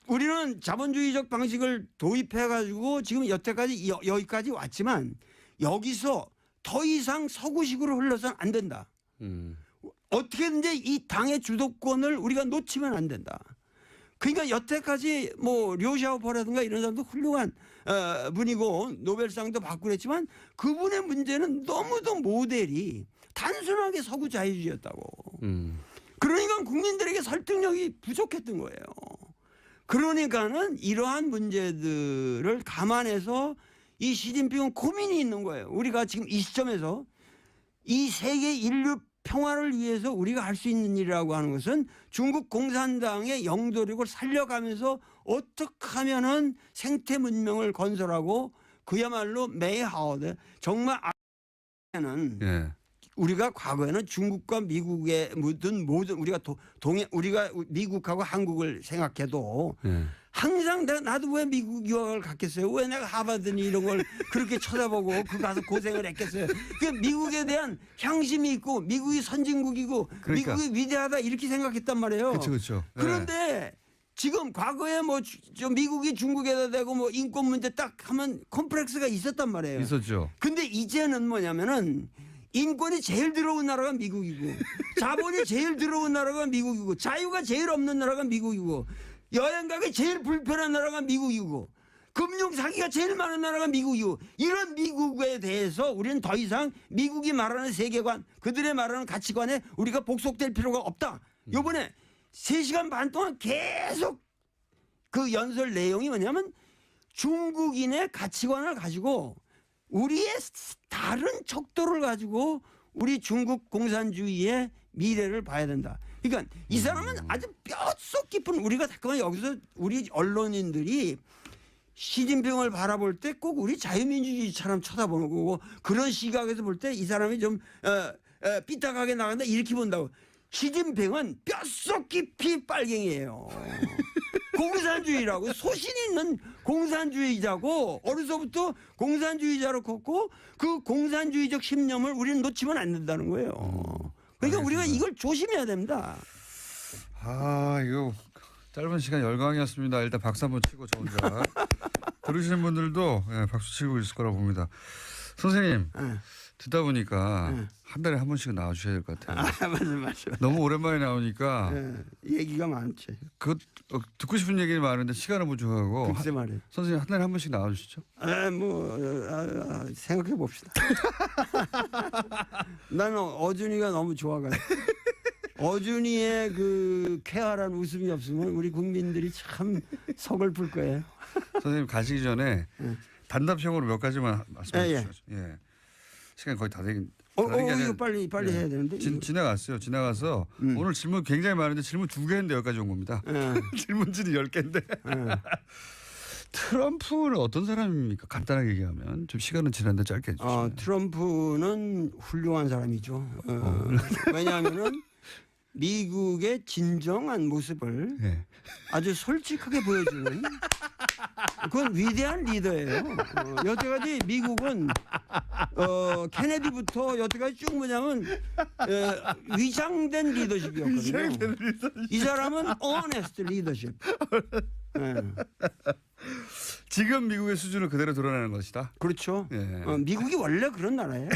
Speaker 5: 우리는 자본주의적 방식을 도입해 가지고 지금 여태까지 여기까지 왔지만 여기서 더 이상 서구식으로 흘러서는 안 된다. 어떻게든지 이 당의 주도권을 우리가 놓치면 안 된다. 그러니까 여태까지 뭐 료샤오퍼라든가 이런 사람도 훌륭한 분이고 노벨상도 받고 그랬지만 그분의 문제는 너무도 모델이 단순하게 서구 자유주의였다고. 그러니까 국민들에게 설득력이 부족했던 거예요. 그러니까는 이러한 문제들을 감안해서 이 시진핑은 고민이 있는 거예요. 우리가 지금 이 시점에서 이 세계 인류 평화를 위해서 우리가 할 수 있는 일이라고 하는 것은 중국 공산당의 영도력을 살려가면서 어떻게 하면은 생태 문명을 건설하고 그야말로 메이하우드 정말 는 우리가 과거에는 중국과 미국의 모든 우리가 우리가 미국하고 한국을 생각해도 항상 나도 왜 미국 유학을 갔겠어요? 왜 내가 하버드니 이런 걸 그렇게 쳐다보고 그 가서 고생을 했겠어요? 그 미국에 대한 향심이 있고 미국이 선진국이고
Speaker 1: 그러니까.
Speaker 5: 미국이 위대하다 이렇게 생각했단 말이에요.
Speaker 1: 그렇죠.
Speaker 5: 그런데 지금 과거에 뭐 미국이 중국에다 대고 뭐 인권 문제 딱 하면 컴플렉스가 있었단 말이에요.
Speaker 1: 있었죠.
Speaker 5: 근데 이제는 뭐냐면은 인권이 제일 들어온 나라가 미국이고 자본이 제일 들어온 나라가 미국이고 자유가 제일 없는 나라가 미국이고 여행 가기 제일 불편한 나라가 미국이고 금융 사기가 제일 많은 나라가 미국이고 이런 미국에 대해서 우리는 더 이상 미국이 말하는 세계관 그들의 말하는 가치관에 우리가 복속될 필요가 없다. 요번에 3시간 반 동안 계속 그 연설 내용이 뭐냐면 중국인의 가치관을 가지고 우리의 다른 척도를 가지고 우리 중국 공산주의의 미래를 봐야 된다. 그러니까 이 사람은 아주 뼛속 깊은 우리가 잠깐만 여기서 우리 언론인들이 시진핑을 바라볼 때 꼭 우리 자유민주주의처럼 쳐다보는 거고 그런 시각에서 볼 때 이 사람이 좀 삐딱하게 나간다 이렇게 본다고. 시진핑은 뼛속 깊이 빨갱이에요. 공산주의라고 소신 있는 공산주의자고 어려서부터 공산주의자로 컸고 그 공산주의적 신념을 우리는 놓치면 안 된다는 거예요. 그러니까 우리가 이걸 조심해야 됩니다.
Speaker 1: 아, 이거 짧은 시간 열강이었습니다. 일단 박수 한번 치고 저 혼자. 들으시는 분들도 예, 박수 치고 있을 거라고 봅니다. 선생님, 듣다 보니까 한 달에 한 번씩은 나와주셔야 될 것 같아요.
Speaker 5: 맞아.
Speaker 1: 너무 오랜만에 나오니까
Speaker 5: 얘기가 많지.
Speaker 1: 듣고 싶은 얘기는 많은데 시간을 부족하고.
Speaker 5: 글쎄 말이에요.
Speaker 1: 선생님 한 달에 한 번씩 나와주시죠.
Speaker 5: 생각해 봅시다. 나는 어준이가 너무 좋아가지고. 어준이의 그 쾌활한 웃음이 없으면 우리 국민들이 참 서글플 거예요.
Speaker 1: 선생님 가시기 전에 단답형으로 몇 가지만 말씀해 주시죠. 예. 시간이 거의 다 되긴.
Speaker 5: 이거 빨리 해야 되는데.
Speaker 1: 지나갔어요. 지나가서 오늘 질문 굉장히 많은데 질문 2개 했는데 여기까지 온 겁니다. 질문지는 10개인데. 트럼프는 어떤 사람입니까? 간단하게 얘기하면. 좀 시간은 지났는데 짧게 해주시죠.
Speaker 5: 트럼프는 훌륭한 사람이죠. 왜냐하면은 미국의 진정한 모습을
Speaker 1: 예.
Speaker 5: 아주 솔직하게 보여주는 그건 위대한 리더예요. 여태까지 미국은 케네디부터 여태까지 쭉 뭐냐면 위장된 리더십이었거든요. 이 사람은 honest 리더십.
Speaker 1: 지금 미국의 수준을 그대로 드러내는 것이다.
Speaker 5: 그렇죠.
Speaker 1: 예.
Speaker 5: 미국이 원래 그런 나라예요.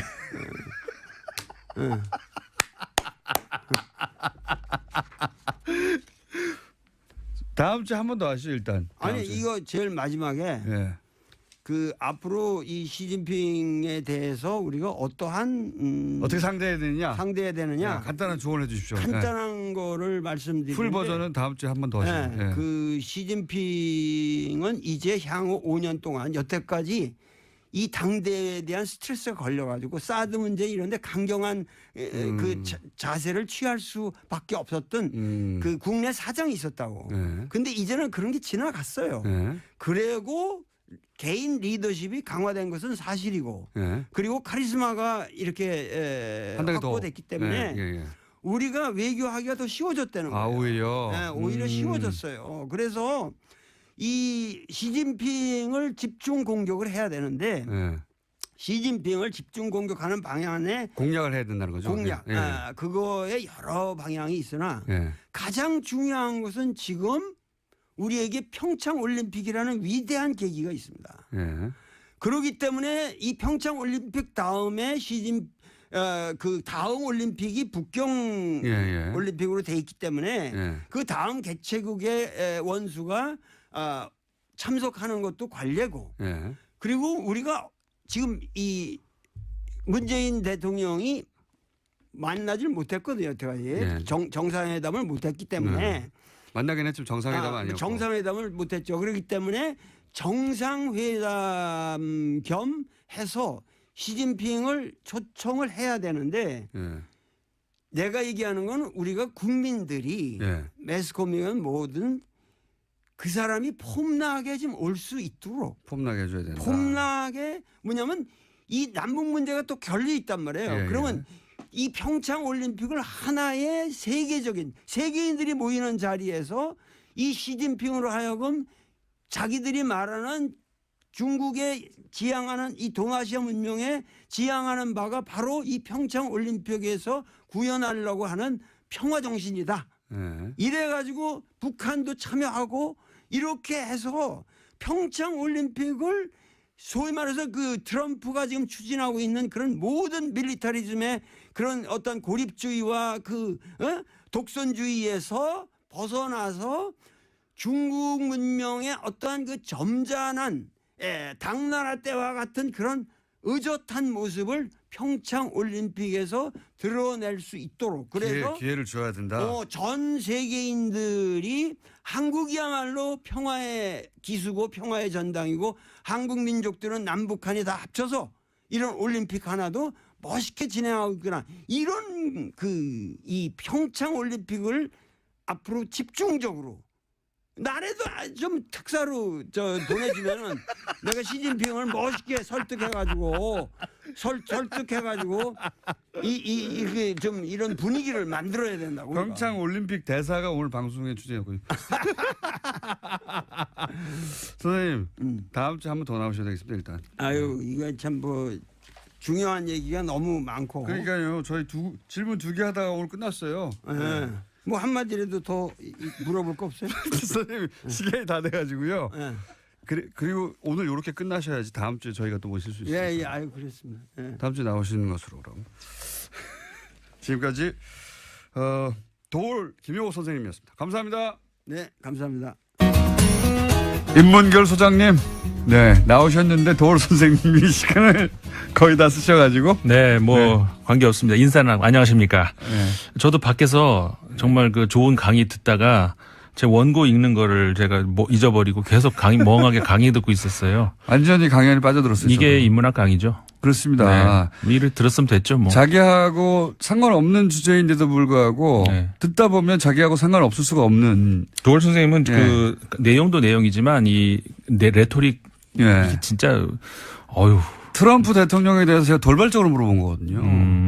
Speaker 1: 다음 주에 한 번 더 하시죠 일단.
Speaker 5: 아니 이거 제일 마지막에
Speaker 1: 예.
Speaker 5: 그 앞으로 이 시진핑에 대해서 우리가 어떠한
Speaker 1: 어떻게 상대해야 되느냐.
Speaker 5: 상대해야 되느냐.
Speaker 1: 예, 간단한 조언을 해주십시오.
Speaker 5: 간단한 거를 말씀드리는데
Speaker 1: 풀 버전은 다음 주에 한 번 더 하시죠. 예.
Speaker 5: 그 시진핑은 이제 향후 5년 동안 여태까지 이 당대에 대한 스트레스가 걸려가지고 사드 문제 이런데 강경한 그 자세를 취할 수밖에 없었던 그 국내 사정이 있었다고. 근데 이제는 그런 게 지나갔어요. 그리고 개인 리더십이 강화된 것은 사실이고 그리고 카리스마가 이렇게 확보됐기 때문에 우리가 외교하기가 더 쉬워졌다는 거예요.
Speaker 1: 오히려.
Speaker 5: 오히려 쉬워졌어요. 그래서 이 시진핑을 집중 공격을 해야 되는데 시진핑을 집중 공격하는 방향에
Speaker 1: 공략을 해야 된다는 거죠.
Speaker 5: 공략. 그거에 여러 방향이 있으나 가장 중요한 것은 지금 우리에게 평창 올림픽이라는 위대한 계기가 있습니다. 그렇기 때문에 이 평창 올림픽 다음에 그 다음 올림픽이 북경 올림픽으로 돼 있기 때문에 그 다음 개최국의 원수가 참석하는 것도 관례고 그리고 우리가 지금 이 문재인 대통령이 만나질 못했거든요. 여태까지 정상회담을 못했기 때문에
Speaker 1: 만나긴 했지만 정상회담 아니었고
Speaker 5: 정상회담을 못했죠. 그렇기 때문에 정상회담 겸 해서 시진핑을 초청을 해야 되는데 내가 얘기하는 건 우리가 국민들이 매스컴이건 뭐든 그 사람이 폼나게 좀 올 수 있도록
Speaker 1: 폼나게 해줘야 된다.
Speaker 5: 폼나게 뭐냐면 이 남북 문제가 또 결려 있단 말이에요. 그러면 이 평창 올림픽을 하나의 세계적인 세계인들이 모이는 자리에서 이 시진핑으로 하여금 자기들이 말하는 중국에 지향하는 이 동아시아 문명에 지향하는 바가 바로 이 평창 올림픽에서 구현하려고 하는 평화 정신이다. 이래 가지고 북한도 참여하고 이렇게 해서 평창 올림픽을 소위 말해서 그 트럼프가 지금 추진하고 있는 그런 모든 밀리터리즘의 그런 어떤 고립주의와 그 독선주의에서 벗어나서 중국 문명의 어떠한 그 점잖은 당나라 때와 같은 그런 의젓한 모습을 평창 올림픽에서 드러낼 수 있도록 그래서
Speaker 1: 기회를 줘야 된다.
Speaker 5: 전 세계인들이 한국이야말로 평화의 기수고 평화의 전당이고 한국 민족들은 남북한이 다 합쳐서 이런 올림픽 하나도 멋있게 진행하고 있구나. 이런 이 평창 올림픽을 앞으로 집중적으로 나라도 좀 특사로 보내주면은 내가 시진핑을 멋있게 설득해가지고 설득해가지고 이게 좀 이런 분위기를 만들어야 된다고.
Speaker 1: 평창 올림픽 대사가 오늘 방송에 출연했고요. 선생님, 다음 주에 한 번 더 나오셔야 되겠습니다, 일단.
Speaker 5: 아유, 이거 참 뭐 중요한 얘기가 너무 많고.
Speaker 1: 그러니까요, 저희 질문 2개 하다가 오늘 끝났어요.
Speaker 5: 예. 뭐 한마디라도 더 물어볼 거 없어요?
Speaker 1: 선생님, 시간이 다 돼가지고요.
Speaker 5: 예.
Speaker 1: 그리고 오늘 이렇게 끝나셔야지 다음 주에 저희가 또 모실 수 있어요.
Speaker 5: 예, 아유, 그렇습니다. 예.
Speaker 1: 다음 주에 나오시는 것으로 그럼. 지금까지 도올 김용호 선생님이었습니다. 감사합니다.
Speaker 5: 네, 감사합니다.
Speaker 1: 임문결 소장님, 네 나오셨는데 도올 선생님이 시간을 거의 다 쓰셔가지고.
Speaker 6: 네, 뭐 관계 없습니다. 인사는 안녕하십니까.
Speaker 1: 네.
Speaker 6: 저도 밖에서 정말 그 좋은 강의 듣다가 제 원고 읽는 거를 제가 뭐 잊어버리고 계속 멍하게 강의 듣고 있었어요.
Speaker 1: 완전히 강연에 빠져들었어요.
Speaker 6: 이게
Speaker 1: 저도.
Speaker 6: 인문학 강의죠.
Speaker 1: 그렇습니다.
Speaker 6: 네. 이를 들었으면 됐죠, 뭐.
Speaker 1: 자기하고 상관없는 주제인데도 불구하고
Speaker 6: 네.
Speaker 1: 듣다 보면 자기하고 상관없을 수가 없는.
Speaker 6: 도월 선생님은
Speaker 1: 네.
Speaker 6: 그 내용도 내용이지만 이 레토릭
Speaker 1: 예.
Speaker 6: 진짜 어휴.
Speaker 1: 트럼프 대통령에 대해서 제가 돌발적으로 물어본 거거든요.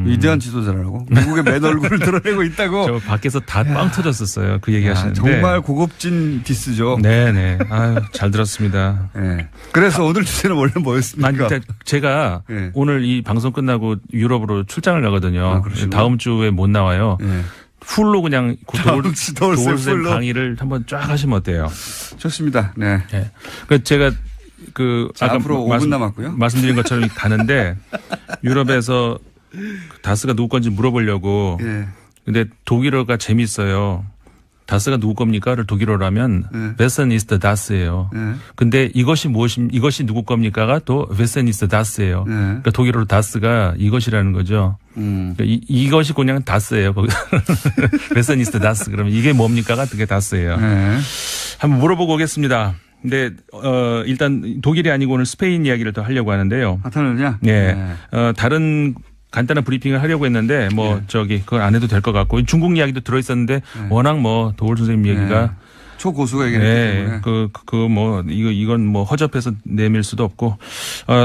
Speaker 1: 위대한 지도자라고. 미국의 맨 얼굴을 드러내고 있다고.
Speaker 6: 저 밖에서 다 빵 터졌었어요. 그 얘기 하시는데.
Speaker 1: 정말 고급진 디스죠.
Speaker 6: 네네. 아유, 잘 들었습니다.
Speaker 1: 네. 그래서 오늘 주제는 원래 뭐였습니까?
Speaker 6: 아니, 그러니까 제가
Speaker 1: 네.
Speaker 6: 오늘 이 방송 끝나고 유럽으로 출장을 가거든요.
Speaker 1: 아, 그러시구나.
Speaker 6: 다음 주에 못 나와요.
Speaker 1: 네.
Speaker 6: 풀로 그냥
Speaker 1: 다음 주 도울
Speaker 6: 도울
Speaker 1: 풀로.
Speaker 6: 강의를 한번 쫙 하시면 어때요?
Speaker 1: 좋습니다. 네.
Speaker 6: 네. 그 제가
Speaker 1: 자, 앞으로 5분 남았고요.
Speaker 6: 말씀드린 것처럼 가는데 유럽에서 다스가 누구 건지 물어보려고.
Speaker 1: 예.
Speaker 6: 근데 독일어가 재밌어요. 다스가 누구 겁니까를 독일어라면 Wessen ist das예요.
Speaker 1: 네.
Speaker 6: 근데 이것이 이것이 누구 겁니까가 또 Wessen ist das예요.
Speaker 1: 네.
Speaker 6: 그러니까 독일어로 다스가 이것이라는 거죠. 그러니까 이것이 그냥 다스예요. Wessen ist das. 그러면 이게 뭡니까가 그게 다스예요.
Speaker 1: 네.
Speaker 6: 한번 물어보고 오겠습니다. 근데 일단 독일이 아니고 오늘 스페인 이야기를 더 하려고 하는데요.
Speaker 1: 하타르냐?
Speaker 6: 네.
Speaker 1: 네.
Speaker 6: 다른 간단한 브리핑을 하려고 했는데 그건 안 해도 될 것 같고 중국 이야기도 들어 있었는데 워낙 뭐 도올 선생님 얘기가
Speaker 1: 초고수가 얘기했기
Speaker 6: 네.
Speaker 1: 때문에.
Speaker 6: 이건 뭐 허접해서 내밀 수도 없고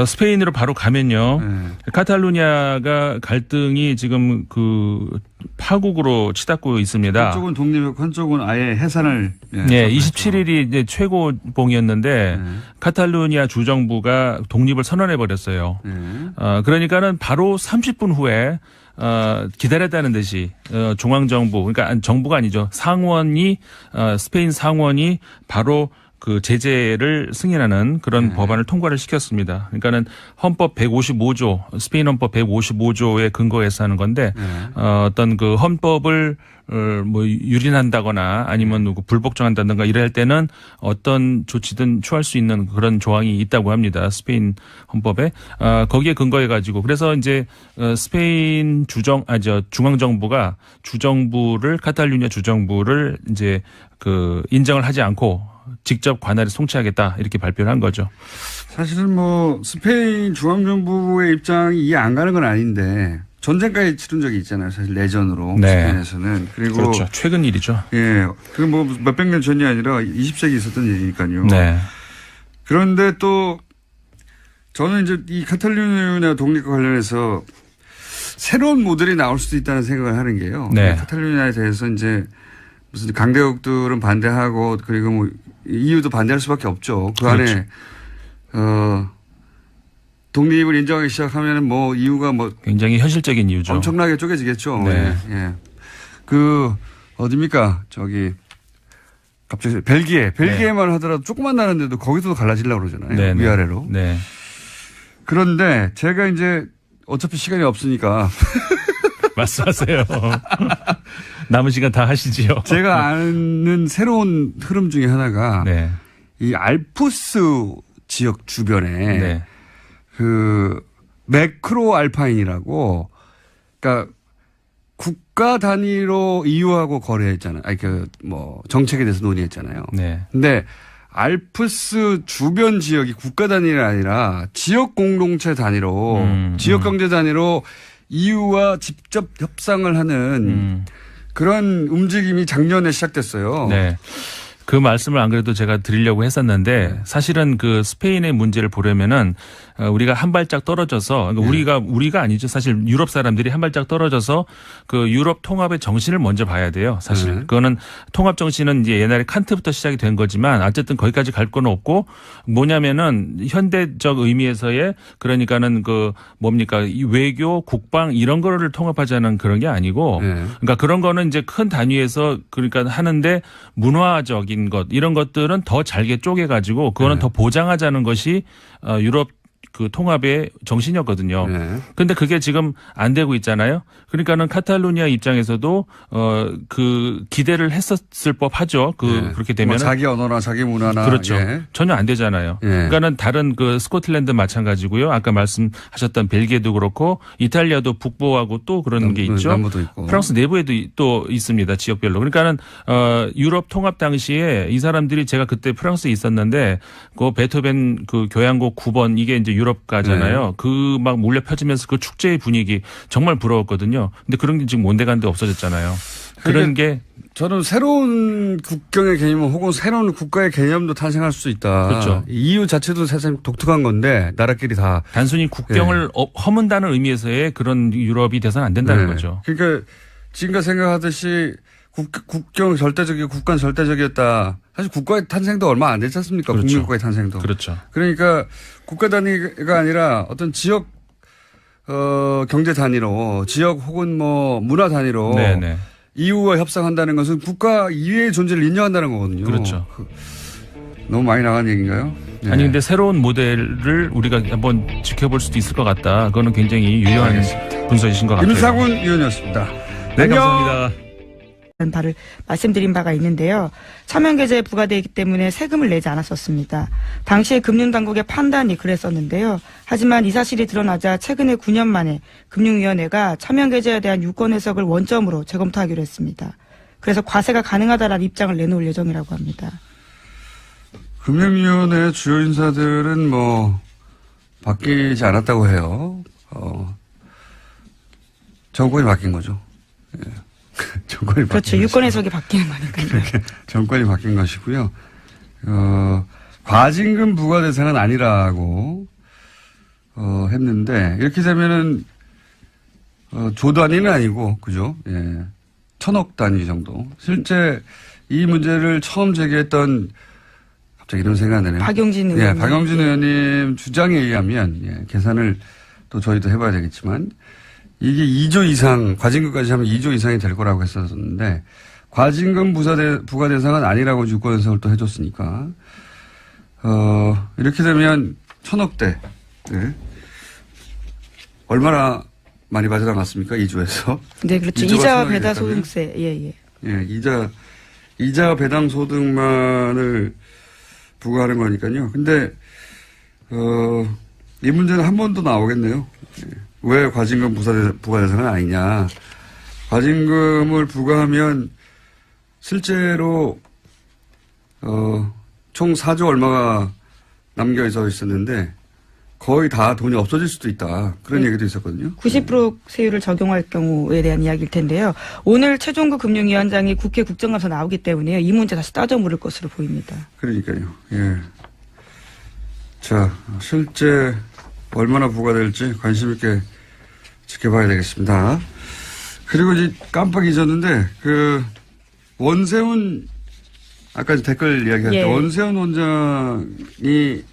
Speaker 6: 스페인으로 바로 가면요. 카탈루냐가 갈등이 지금 파국으로 치닫고 있습니다.
Speaker 1: 한쪽은 독립이고 한쪽은 아예 해산을.
Speaker 6: 네, 27일이 이제 최고봉이었는데 카탈루냐 주정부가 독립을 선언해 버렸어요. 그러니까는 바로 30분 후에 기다렸다는 듯이 중앙정부 그러니까 정부가 아니죠. 상원이 스페인 상원이 바로 그 제재를 승인하는 그런 법안을 통과를 시켰습니다. 그러니까는 헌법 155조 스페인 헌법 155조에 근거해서 하는 건데 어떤 그 헌법을 뭐 유린한다거나 아니면 누구 불복종한다든가 이럴 때는 어떤 조치든 취할 수 있는 그런 조항이 있다고 합니다. 스페인 헌법에 거기에 근거해 가지고 그래서 이제 스페인 중앙정부가 주정부를 카탈루냐 주정부를 이제 인정을 하지 않고 직접 관할에 송치하겠다 이렇게 발표를 한 거죠.
Speaker 1: 사실은 뭐 스페인 중앙정부의 입장이 이해 안 가는 건 아닌데 전쟁까지 치른 적이 있잖아요. 사실 내전으로 스페인에서는. 그리고
Speaker 6: 그렇죠. 최근 일이죠.
Speaker 1: 예, 그 뭐 몇백 년 전이 아니라 20세기 있었던 일이니까요.
Speaker 6: 네.
Speaker 1: 그런데 또 저는 이제 이 카탈루냐 독립과 관련해서 새로운 모델이 나올 수도 있다는 생각을 하는 게요.
Speaker 6: 네.
Speaker 1: 카탈루냐에 대해서 이제 무슨 강대국들은 반대하고 그리고 뭐 EU도 반대할 수밖에 없죠. 그
Speaker 6: 그렇죠.
Speaker 1: 안에 독립을 인정하기 시작하면은 뭐 EU가 뭐
Speaker 6: 굉장히 현실적인 이유죠.
Speaker 1: 엄청나게 쪼개지겠죠.
Speaker 6: 네.
Speaker 1: 예. 어딥니까? 갑자기 벨기에만 하더라도 조그만 나라인데도 거기서도 갈라지려고 그러잖아요.
Speaker 6: 네.
Speaker 1: 위아래로.
Speaker 6: 네.
Speaker 1: 그런데 제가 이제 어차피 시간이 없으니까
Speaker 6: 말씀하세요. 남은 시간 다 하시지요.
Speaker 1: 제가 아는 새로운 흐름 중에 하나가
Speaker 6: 네.
Speaker 1: 이 알프스 지역 주변에
Speaker 6: 네.
Speaker 1: 매크로 알파인이라고 그러니까 국가 단위로 EU하고 거래했잖아요. 정책에 대해서 논의했잖아요.
Speaker 6: 네.
Speaker 1: 근데 알프스 주변 지역이 국가 단위가 아니라 지역 공동체 단위로 지역 경제 단위로 EU와 직접 협상을 하는 그런 움직임이 작년에 시작됐어요.
Speaker 6: 네. 그 말씀을 안 그래도 제가 드리려고 했었는데 사실은 그 스페인의 문제를 보려면은 우리가 한 발짝 떨어져서 그러니까 우리가 아니죠. 사실 유럽 사람들이 한 발짝 떨어져서 그 유럽 통합의 정신을 먼저 봐야 돼요. 사실 그거는 통합 정신은 이제 옛날에 칸트부터 시작이 된 거지만 어쨌든 거기까지 갈 건 없고 뭐냐면은 현대적 의미에서의 그러니까는 그 뭡니까 이 외교, 국방 이런 거를 통합하자는 그런 게 아니고 그러니까 그런 거는 이제 큰 단위에서 그러니까 하는데 문화적인 것 이런 것들은 더 잘게 쪼개 가지고 그거는 더 보장하자는 것이 유럽 그 통합의 정신이었거든요. 그런데 그게 지금 안 되고 있잖아요. 그러니까는 카탈루니아 입장에서도 그 기대를 했었을 법하죠. 그렇게 되면
Speaker 1: 뭐 자기 언어나 자기 문화나
Speaker 6: 그렇죠. 전혀 안 되잖아요. 그러니까는 다른 그 스코틀랜드 마찬가지고요. 아까 말씀하셨던 벨기에도 그렇고 이탈리아도 북부하고 또 그런 게 있죠.
Speaker 1: 남부도 있고.
Speaker 6: 프랑스 내부에도 또 있습니다. 지역별로. 그러니까는 유럽 통합 당시에 이 사람들이 제가 그때 프랑스에 있었는데 그 베토벤 그 교향곡 9번 이게 이제 유럽가잖아요. 그 막 몰래 펴지면서 그 축제의 분위기 정말 부러웠거든요. 근데 그런 게 지금 온데간데 없어졌잖아요. 그런 게
Speaker 1: 저는 새로운 국경의 개념 혹은 새로운 국가의 개념도 탄생할 수 있다.
Speaker 6: 그렇죠.
Speaker 1: EU 자체도 사실 독특한 건데 나라끼리 다
Speaker 6: 단순히 국경을 허문다는 의미에서의 그런 유럽이 돼서는 안 된다는 거죠.
Speaker 1: 그러니까 지금까지 생각하듯이 국경 절대적이고 국가는 절대적이었다. 사실 국가의 탄생도 얼마 안 됐지 않습니까?
Speaker 6: 그렇죠.
Speaker 1: 국민국가의 탄생도.
Speaker 6: 그렇죠.
Speaker 1: 그러니까 국가 단위가 아니라 어떤 지역 경제 단위로 지역 혹은 뭐 문화 단위로
Speaker 6: 네네.
Speaker 1: EU와 협상한다는 것은 국가 이외의 존재를 인정한다는 거거든요.
Speaker 6: 그렇죠.
Speaker 1: 너무 많이 나간 얘기인가요? 네.
Speaker 6: 아니 근데 새로운 모델을 우리가 한번 지켜볼 수도 있을 것 같다. 그거는 굉장히 유효한 분석이신 것 같아요.
Speaker 1: 임상훈 의원이었습니다.
Speaker 6: 네,
Speaker 1: 안녕.
Speaker 6: 감사합니다.
Speaker 2: 바를 말씀드린 바가 있는데요. 차명계좌에 부과되기 때문에 세금을 내지 않았었습니다. 당시에 금융당국의 판단이 그랬었는데요. 하지만 이 사실이 드러나자 최근에 9년 만에 금융위원회가 차명계좌에 대한 유권 해석을 원점으로 재검토하기로 했습니다. 그래서 과세가 가능하다라는 입장을 내놓을 예정이라고 합니다.
Speaker 1: 금융위원회 주요 인사들은 뭐 바뀌지 않았다고 해요. 정권이 바뀐 거죠. 예. 정권이
Speaker 2: 그렇죠.
Speaker 1: 바뀐
Speaker 2: 유권 해석이 바뀌는 거니까요.
Speaker 1: 정권이 바뀐 것이고요. 과징금 부과 대상은 아니라고 했는데 이렇게 되면은 조 단위는 아니고 그죠? 예. 1,000억 단위 정도. 실제 이 문제를 처음 제기했던 갑자기 이런 생각이 나네요.
Speaker 2: 박용진 의원님.
Speaker 1: 예, 박용진 의원님 주장에 의하면 계산을 또 저희도 해봐야 되겠지만 이게 2조 이상 과징금까지 하면 2조 이상이 될 거라고 했었는데 과징금 부과 대상은 아니라고 유권 해석을 또 해줬으니까 이렇게 되면 1,000억대 얼마나 많이 빠져나갔습니까? 2조에서.
Speaker 2: 네, 그렇죠. 이자와 배당 소득세. 예.
Speaker 1: 이자 배당 소득만을 부과하는 거니까요. 근데 이 문제는 한 번 더 나오겠네요. 왜 과징금 부과 대상은 아니냐. 과징금을 부과하면 실제로 총 4조 얼마가 남겨 있었는데 거의 다 돈이 없어질 수도 있다. 그런 얘기도 있었거든요.
Speaker 2: 90% 세율을 적용할 경우에 대한 이야기일 텐데요. 오늘 최종구 금융위원장이 국회 국정감사 나오기 때문에요. 이 문제 다시 따져 물을 것으로 보입니다.
Speaker 1: 그러니까요. 예. 자, 실제 얼마나 부과될지 관심 있게 지켜봐야 되겠습니다. 그리고 이제 깜빡 잊었는데 원세훈 아까 댓글 이야기할 때 원세훈 원장이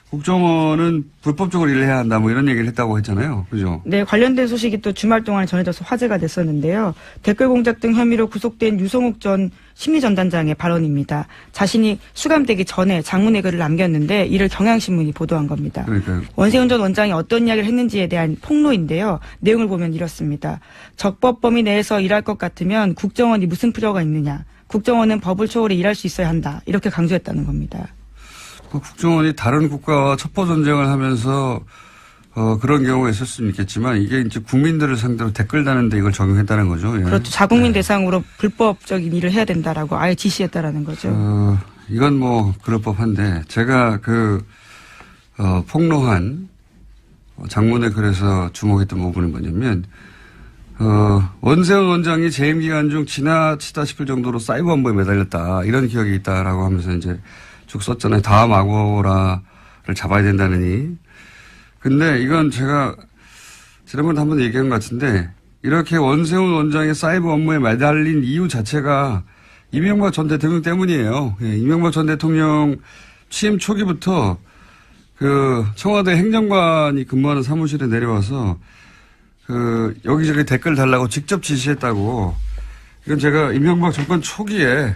Speaker 1: 국정원은 불법적으로 일을 해야 한다 뭐 이런 얘기를 했다고 했잖아요. 그죠?
Speaker 2: 네, 관련된 소식이 또 주말 동안 전해져서 화제가 됐었는데요. 댓글 공작 등 혐의로 구속된 유성욱 전 심리전단장의 발언입니다. 자신이 수감되기 전에 장문의 글을 남겼는데 이를 경향신문이 보도한 겁니다.
Speaker 1: 그러니까요.
Speaker 2: 원세훈 전 원장이 어떤 이야기를 했는지에 대한 폭로인데요. 내용을 보면 이렇습니다. 적법 범위 내에서 일할 것 같으면 국정원이 무슨 필요가 있느냐. 국정원은 법을 초월해 일할 수 있어야 한다. 이렇게 강조했다는 겁니다.
Speaker 1: 국정원이 다른 국가와 첩보 전쟁을 하면서 그런 경우가 있을 수는 있겠지만 이게 이제 국민들을 상대로 댓글 다는데 이걸 적용했다는 거죠. 예.
Speaker 2: 그렇죠. 자국민 대상으로 불법적인 일을 해야 된다라고 아예 지시했다라는 거죠.
Speaker 1: 이건 뭐 그럴 법한데 제가 폭로한 장문의 글에서 주목했던 부분은 뭐냐면 원세훈 원장이 재임 기간 중 지나치다 싶을 정도로 사이버 안보에 매달렸다 이런 기억이 있다라고 하면서 이제 쭉 썼잖아요. 다음 아고라를 잡아야 된다느니 근데 이건 제가 지난번에 한번 얘기한 것 같은데 이렇게 원세훈 원장의 사이버 업무에 매달린 이유 자체가 이명박 전 대통령 때문이에요. 예, 이명박 전 대통령 취임 초기부터 그 청와대 행정관이 근무하는 사무실에 내려와서 그 여기저기 댓글 달라고 직접 지시했다고. 이건 제가 이명박 정권 초기에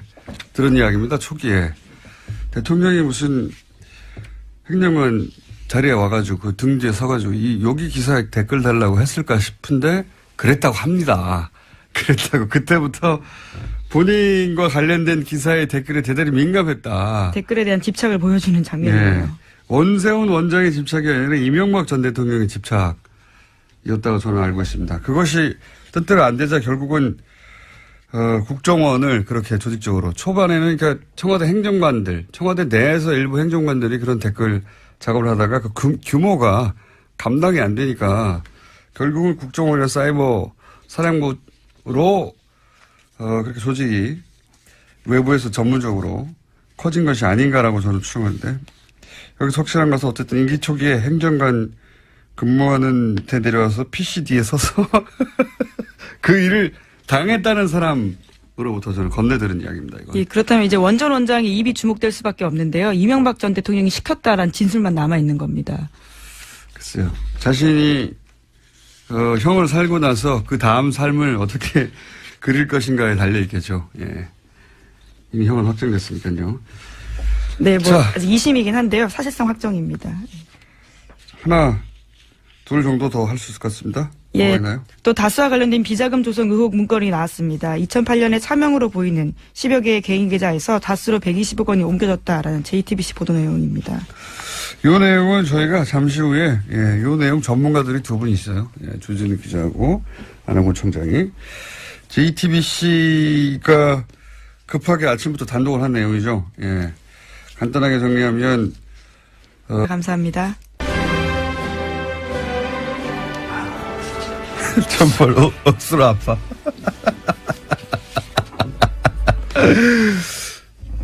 Speaker 1: 들은 이야기입니다. 초기에. 대통령이 무슨 행정관 자리에 와가지고 그 등 뒤에 서가지고 여기 기사에 댓글 달라고 했을까 싶은데 그랬다고 합니다. 그랬다고. 그때부터 본인과 관련된 기사의 댓글에 대단히 민감했다.
Speaker 2: 댓글에 대한 집착을 보여주는 장면이에요.
Speaker 1: 네. 원세훈 원장의 집착이 아니라 이명박 전 대통령의 집착이었다고 저는 알고 있습니다. 그것이 뜻대로 안 되자 결국은 국정원을 그렇게 조직적으로 초반에는 그러니까 청와대 행정관들, 청와대 내에서 일부 행정관들이 그런 댓글 작업을 하다가 그 규모가 감당이 안 되니까 결국은 국정원이나 사이버 사령부로 그렇게 조직이 외부에서 전문적으로 커진 것이 아닌가라고 저는 추정하는데 여기서 확실한 것은 어쨌든 임기 초기에 행정관 근무하는 데 내려와서 PCD에 서서 그 일을 당했다는 사람으로부터 저는 건네들은 이야기입니다. 이건.
Speaker 2: 예, 그렇다면 이제 원전 원장이 입이 주목될 수밖에 없는데요. 이명박 전 대통령이 시켰다라는 진술만 남아 있는 겁니다.
Speaker 1: 글쎄요. 자신이 형을 살고 나서 그 다음 삶을 어떻게 그릴 것인가에 달려 있겠죠. 예. 이미 형은 확정됐으니까요.
Speaker 2: 네, 뭐
Speaker 1: 자.
Speaker 2: 아직 2심이긴 한데요. 사실상 확정입니다.
Speaker 1: 하나, 둘 정도 더 할 수 있을 것 같습니다.
Speaker 2: 예,
Speaker 1: 뭐가 있나요?
Speaker 2: 또 다스와 관련된 비자금 조성 의혹 문건이 나왔습니다. 2008년에 차명으로 보이는 10여 개의 개인 계좌에서 다스로 120억 원이 옮겨졌다라는 JTBC 보도 내용입니다.
Speaker 1: 이 내용은 저희가 잠시 후에 이 내용 전문가들이 두 분 있어요. 예, 주진우 기자하고 안홍근 총장이 JTBC가 급하게 아침부터 단독을 한 내용이죠. 예, 간단하게 정리하면
Speaker 2: 감사합니다.
Speaker 1: 정말 억수로 아파.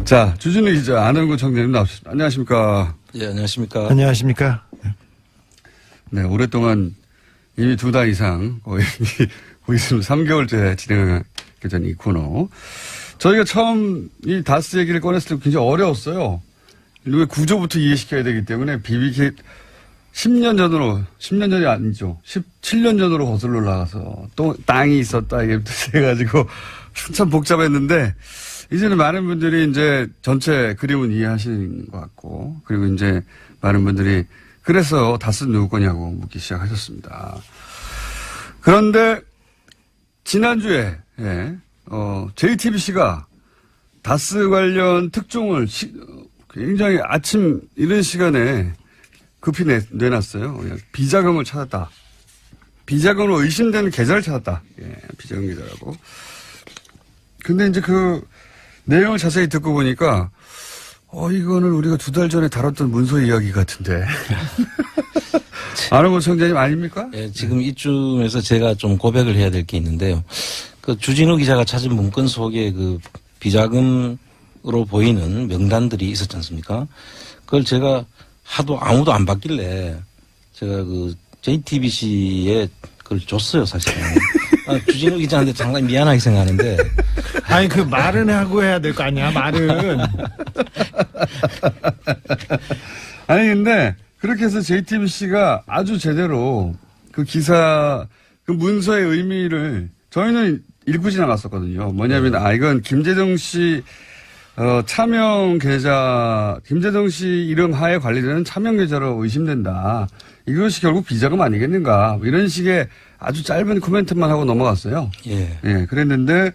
Speaker 1: 자, 주진우 기자, 안홍근 총장님 나오셨습니다. 안녕하십니까?
Speaker 3: 예, 안녕하십니까.
Speaker 4: 안녕하십니까.
Speaker 1: 네, 오랫동안 이미 2달 이상 거의 있으면 3개월째 진행하기 전 이 코너. 저희가 처음 이 다스 얘기를 꺼냈을 때 굉장히 어려웠어요. 왜 구조부터 이해시켜야 되기 때문에 BBK 10년 전이 아니죠. 17년 전으로 거슬러 올라가서 또 땅이 있었다 이게부터 해가지고 참 복잡했는데 이제는 많은 분들이 이제 전체 그림은 이해하시는 것 같고 그리고 이제 많은 분들이 그래서 다스 누구 거냐고 묻기 시작하셨습니다. 그런데 지난주에 JTBC가 다스 관련 특종을 굉장히 아침 이른 시간에 급히 내놨어요. 비자금을 찾았다. 비자금으로 의심되는 계좌를 찾았다. 예, 비자금 계좌라고. 근데 이제 그 내용을 자세히 듣고 보니까 이거는 우리가 2달 전에 다뤘던 문서 이야기 같은데. 안홍근 총장님 아닙니까?
Speaker 3: 예, 지금 이쯤에서 제가 좀 고백을 해야 될 게 있는데요. 그 주진우 기자가 찾은 문건 속에 그 비자금으로 보이는 명단들이 있었지 않습니까? 그걸 제가 하도 아무도 안 받길래 제가 그 JTBC에 그걸 줬어요, 사실은. 주진우 기자한테 상당히 미안하게 생각하는데.
Speaker 4: 아니, 그 말은 하고 해야 될 거 아니야, 말은.
Speaker 1: 아니, 근데 그렇게 해서 JTBC가 아주 제대로 그 기사, 그 문서의 의미를 저희는 읽고 지나갔었거든요. 뭐냐면, 이건 김재정 씨 차명 계좌, 김재정 씨 이름 하에 관리되는 차명 계좌로 의심된다. 이것이 결국 비자금 아니겠는가. 이런 식의 아주 짧은 코멘트만 하고 넘어갔어요.
Speaker 3: 예.
Speaker 1: 예, 그랬는데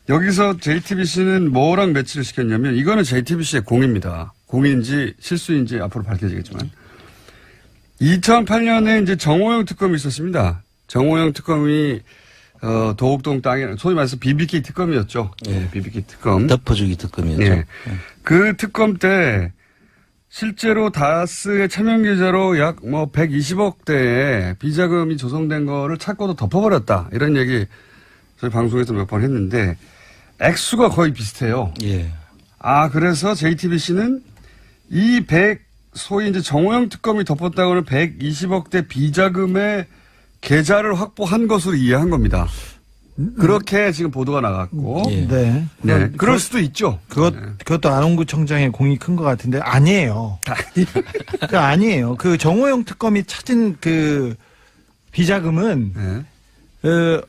Speaker 1: 여기서 JTBC는 뭐랑 매치를 시켰냐면 이거는 JTBC의 공입니다. 공인지 실수인지 앞으로 밝혀지겠지만 2008년에 이제 정호영 특검이 있었습니다. 정호영 특검이 도곡동 땅에 소위 말해서 BBK 특검이었죠.
Speaker 3: 예.
Speaker 1: BBK 특검.
Speaker 3: 덮어주기 특검이었죠.
Speaker 1: 예. 그 특검 때 실제로 다스의 차명 계좌로 약 120억 대의 비자금이 조성된 거를 찾고도 덮어버렸다. 이런 얘기 저희 방송에서 몇 번 했는데 액수가 거의 비슷해요.
Speaker 3: 예.
Speaker 1: 그래서 JTBC는 이 소위 이제 정호영 특검이 덮었다고는 120억대 비자금의 계좌를 확보한 것으로 이해한 겁니다. 그렇게 지금 보도가 나갔고.
Speaker 3: 예.
Speaker 4: 네.
Speaker 1: 네. 그럴 수도 있죠.
Speaker 4: 그것도 안원구청장의 공이 큰 것 같은데 아니에요. 아니에요. 그 정호영 특검이 찾은 그 비자금은
Speaker 1: 네.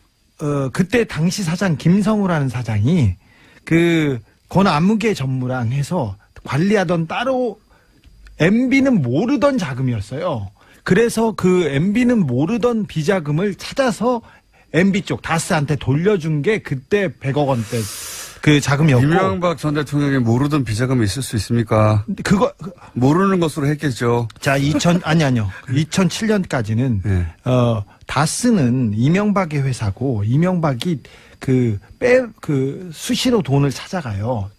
Speaker 4: 그때 당시 사장 김성우라는 사장이 그 권안무개 전무랑 해서 관리하던 따로 MB는 모르던 자금이었어요. 그래서 그 MB는 모르던 비자금을 찾아서 MB 쪽 다스한테 돌려준 게 그때 100억 원대 그 자금이었고.
Speaker 1: 이명박 전 대통령이 모르던 비자금이 있을 수 있습니까?
Speaker 4: 그거
Speaker 1: 모르는 것으로 했겠죠.
Speaker 4: 자, 2007년까지는
Speaker 1: 네.
Speaker 4: 다스는 이명박의 회사고 이명박이 수시로 돈을 찾아가요.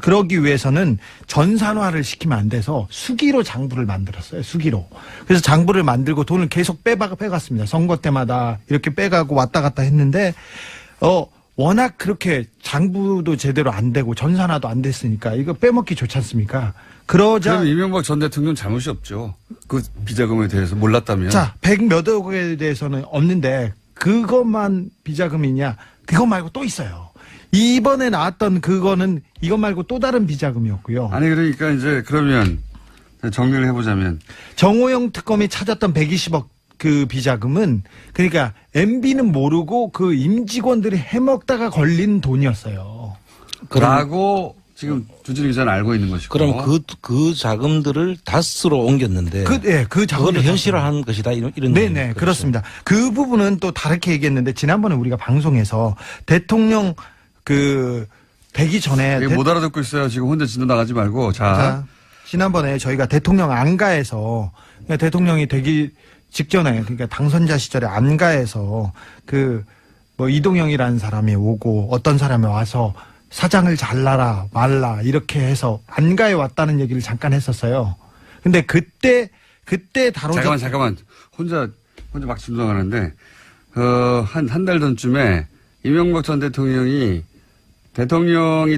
Speaker 4: 그러기 위해서는 전산화를 시키면 안 돼서 수기로 장부를 만들었어요. 수기로. 그래서 장부를 만들고 돈을 계속 빼갔습니다. 선거 때마다 이렇게 빼가고 왔다 갔다 했는데, 워낙 그렇게 장부도 제대로 안 되고 전산화도 안 됐으니까 이거 빼먹기 좋지 않습니까? 그러자.
Speaker 1: 그럼 이명박 전 대통령 잘못이 없죠. 그 비자금에 대해서 몰랐다면.
Speaker 4: 자, 100몇 억에 대해서는 없는데 그것만 비자금이냐? 그거 말고 또 있어요. 이번에 나왔던 그거는 이것 말고 또 다른 비자금이었고요.
Speaker 1: 아니 그러니까 이제 그러면 정리를 해보자면
Speaker 4: 정호영 특검이 찾았던 120억 그 비자금은 그러니까 MB는 모르고 그 임직원들이 해먹다가 걸린 돈이었어요.
Speaker 1: 라고 지금 주진우 기자는 알고 있는 것이고.
Speaker 3: 그럼 그 자금들을 다스로 옮겼는데.
Speaker 4: 그 자금을
Speaker 3: 그걸 현실화한 것이다 이런.
Speaker 4: 네네 그렇죠. 그렇습니다. 그 부분은 또 다르게 얘기했는데 지난번에 우리가 방송에서 대통령 되기 전에
Speaker 1: 못 알아듣고 있어요. 지금 혼자 진도 나가지 말고. 자,
Speaker 4: 지난번에 저희가 대통령 안가에서 대통령이 되기 직전에 그러니까 당선자 시절에 안가에서 이동영이라는 사람이 오고 어떤 사람이 와서 사장을 잘라라 말라 이렇게 해서 안가에 왔다는 얘기를 잠깐 했었어요. 근데 그때 다뤄졌.
Speaker 1: 잠깐만. 혼자 막 진동하는데 한 달 전쯤에 이명박 전 대통령이